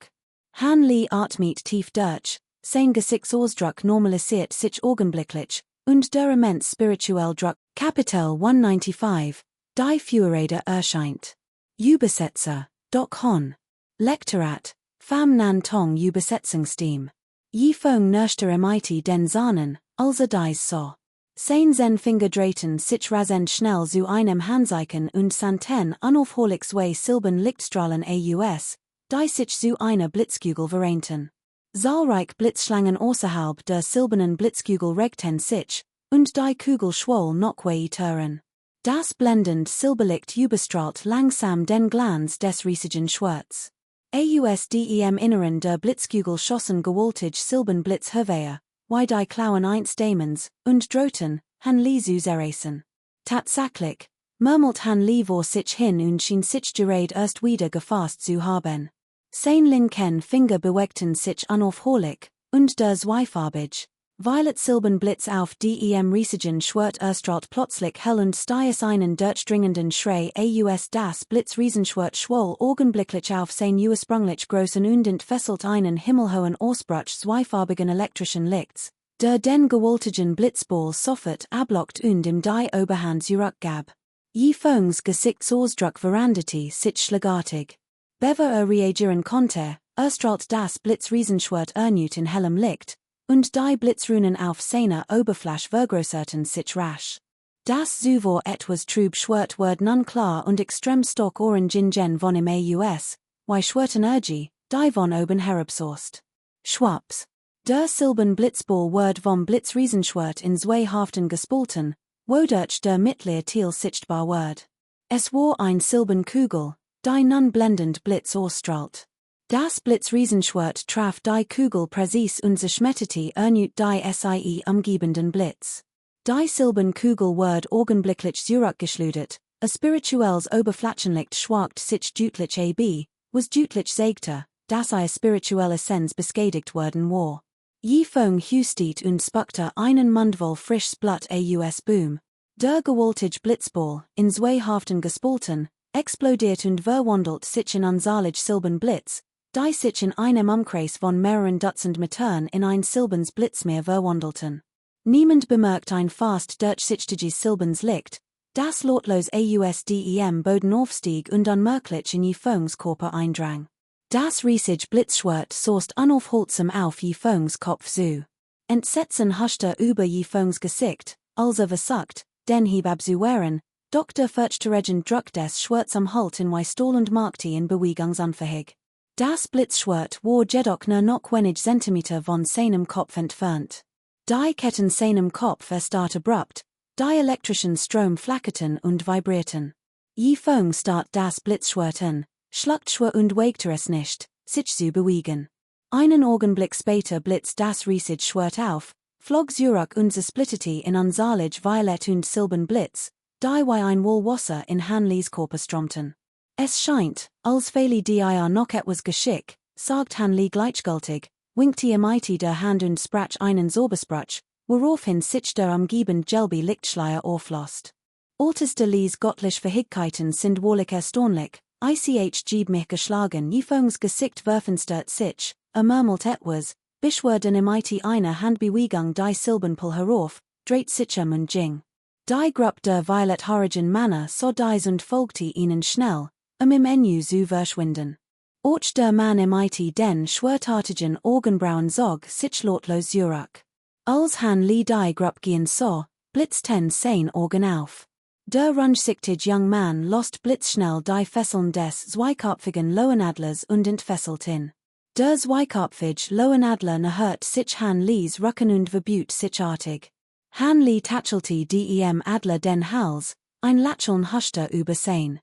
Han Lee atmet tief durch, sein Gesichtsausdruck normalisiert sich augenblicklich, und der immens spirituell Druck, Kapitel 195, die Führerräder erscheint. Übersetzer, Doc Hon. Lektorat, Pham Nan Tong Übersetzungsteam. Yi Fong nurste mit den Sahnen, als dies so. Sein sen Finger drehten sich rasend schnell zu einem Handzeichen und santen unaufhörlich zwei silbern Lichtstrahlen aus, die sich zu einer Blitzkugel vereinten. Zahlreich Blitzschlangen außerhalb der silbernen Blitzkugel regten sich, und die Kugel schwoll noch weiter. Das blendend Silberlicht überstrahlt langsam den Glanz des riesigen Schwerts. Dem Inneren der Blitzkugel schossen gewaltig silbern Blitz hervor, wie die Klauen eines Dämons, und drohten, Han Lee zu zerreißen. Tatsächlich, murmelt Han Lee vor sich hin und schien sich gerade erst wieder gefasst zu haben. Sein linken Finger bewegten sich unaufhörlich, und der zweifarbig, violet-silbern Blitz auf dem riesigen Schwert erstrahlt plötzlich hell und stiess einen durchdringenden Schrei aus das Blitzriesenschwert schwoll augenblicklich auf sein ursprünglich großen und entfesselt einen himmelhohen Ausbruch zweifarbigen elektrischen Lichts, der den gewaltigen Blitzball sofort ablockt und im die Oberhand zurückgab. Yi Fongs Gesichtsausdruck veranderte sich schlagartig. Bevor reagieren konnte, erstrahlt das Blitzriesenschwert erneut in hellem Licht, und die Blitzrunen auf seiner Oberfläche vergrößerten sich rasch. Das zuvor etwas trüb Schwert wird nun klar und extrem stark orangingen von im aus, wie Schwertenergie, die von oben herabsourst. Schwaps. Der silbern Blitzball wird vom Blitzriesenschwert in zwei Haften gespalten, wodurch der mittlere Teil sichtbar wird. Es war ein silbern Kugel, die nun blendend Blitz ausstrahlt. Das Blitzriesenschwert traf die Kugel präzis und zerschmetterte erneut die sie umgebenden Blitz. Die silbern Kugel wird augenblicklich zurückgeschleudert, a spirituelles Oberflächenlicht schwagt sich deutlich was deutlich zeigte, dass spirituelle Sens beschädigt worden war. Je Fong Hustet und spuckte einen Mundvoll frisch Splut aus Boom. Der gewaltige Blitzball, in zwei Haften gespalten, explodiert und verwandelt sich in unzahlige Silben Blitz, die sich in einem Umkreis von mehreren Dutzend Metern in ein Silbens Blitzmeer verwandelten. Niemand bemerkt ein fast durchsichtiges Silbens Licht, das lotlos aus dem Boden aufstieg und unmerklich in Je Fongs Körper eindrang. Das riesige Blitzschwert soest unaufhaltsam auf Je Fongs Kopf zu. Entsetzen huschte über Je Fongs Gesicht, als versagt, den Hieb abzuwehren, Dr. Furchteregen druck des Schwerts am Halt in Weistol und Markti in Bewegungsunfähig. Das Blitzschwert war jedoch nur noch wenige Zentimeter von seinem Kopf entfernt. Die Ketten seinem Kopf erstarrt abrupt, die elektrischen Strom flackerten und vibrierten. Je Fong starrt das Blitzschwert an, schluckt schwer und wagte es nicht, sich zu bewegen. Einen Augenblick später blitzt das riesige Schwert auf, flog zurück und zersplitterte in unzahlig violett und silbern Blitz, die wie ein Wohlwasser in Hanleys Körper strömten. Es scheint, als fehle dir noch etwas Geschick, sagt Hanley gleichgültig, winkte ihr mighty der Hand und sprach einen Sobersprach, woraufhin sich der umgebend gelbe Lichtschleier auflost. Alteste Lees göttlich Fähigkeiten sind wohlig erstaunlich, ich geb mich geschlagen Je Fongs Gesicht werfenstört sich, murmelt etwas, beschwört in mighty eine Handbewegung die Silbenpol herauf, dreht sich und ging. Die Gruppe der violet-haarigen Männer so dies und folgte ihnen schnell, im Menü zu verschwinden. Och der Mann mighty den schwertartigen Augenbrauen zog sich lotlos zurück. Als Hanley die Gruppe gehen so, blitzten sein Augen auf. Der rundsichtige young man lost blitzschnell die Fesseln des zweikopfigen Lowenadlers und entfesselt hin. Der zweikopfige Lowenadler nahert sich Hanleys Rücken und verbüht sich artig. Hanley tachelte dem Adler den Hals, ein Lächeln huschte über sein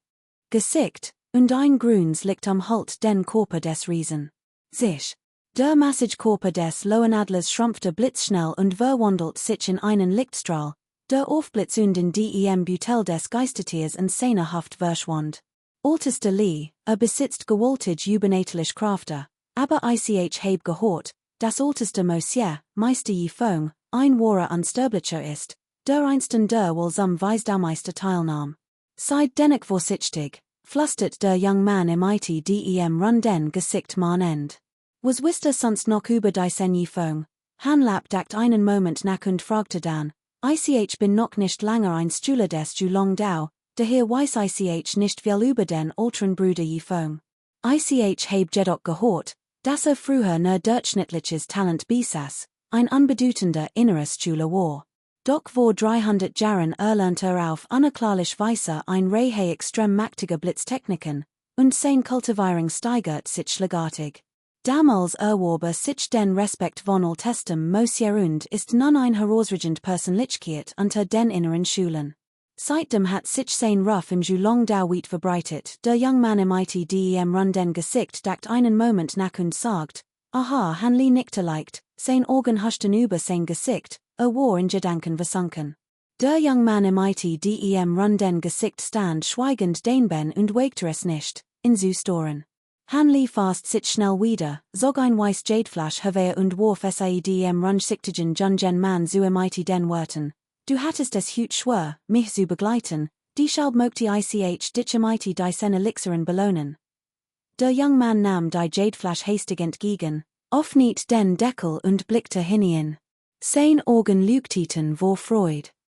Gesicht, und ein Grüns liegt am Halt den Körper des Riesen. Sich. Der massige Körper des Lowenadlers schrumpfte blitzschnell und verwandelt sich in einen Lichtstrahl, der aufblitz und in dem Butel des Geistertiers in szenehaft verschwand. Alteste Lee, besitzt gewaltig jubenatlich Krafter, aber ich heb gehört, das alteste Monsieur, Meister Je Fong, ein wahrer Unsterblicher ist, der einsten der wohl zum Weisdaumeister teilnahm. Seid dennoch vorsichtig, flüstert der young man mighty dem runden Gesicht man end. Was wisst sonst noch über diesen Je Fong? Hanlap dacht einen Moment nach und fragte dann, ich bin noch nicht länger ein Stühler des Ju Long Dao, daher weiß ich nicht viel über den älteren Bruder Je Fong. Ich heb jedoch gehört, dass früher nur durchschnittliches Talent besaß, ein unbedeutender inneres Schüler war. Doch vor 300 Jahren erlernte auf unerklärlich Weise ein Reihe extrem mächtiger Blitztechniken, und sein Kultivierung steigert sich schlagartig. Damals erwarb sich den Respekt von altestem Monsieur und ist nun ein herausragend Persönlichkeit unter den inneren Schulen. Seitdem hat sich sein Ruf im Julong Dao weit verbreitet, der young man mighty dem runden Gesicht dacht einen Moment nach und sagt, aha, Hanley nickte leicht, sein Augen huschten über sein Gesicht, war in Gedanken versunken. Der young man mighty dem runden Gesicht stand schweigend den Ben und wagte es nicht, in zu storen. Hanley fasst sich schnell wieder, zog ein weiß Jadeflash hervor und warf dem rundsichtigen jungen Mann zu mighty den Worten. Du hattest es hüt schwer, mich zu begleiten, die Schalb möchte ich dich mighty die seine Elixeren belohnen. Der young man nahm die Jadeflash hastig entgegen, öffnet den Deckel und blickte hinein. Sein Augen leuchteten vor Freud.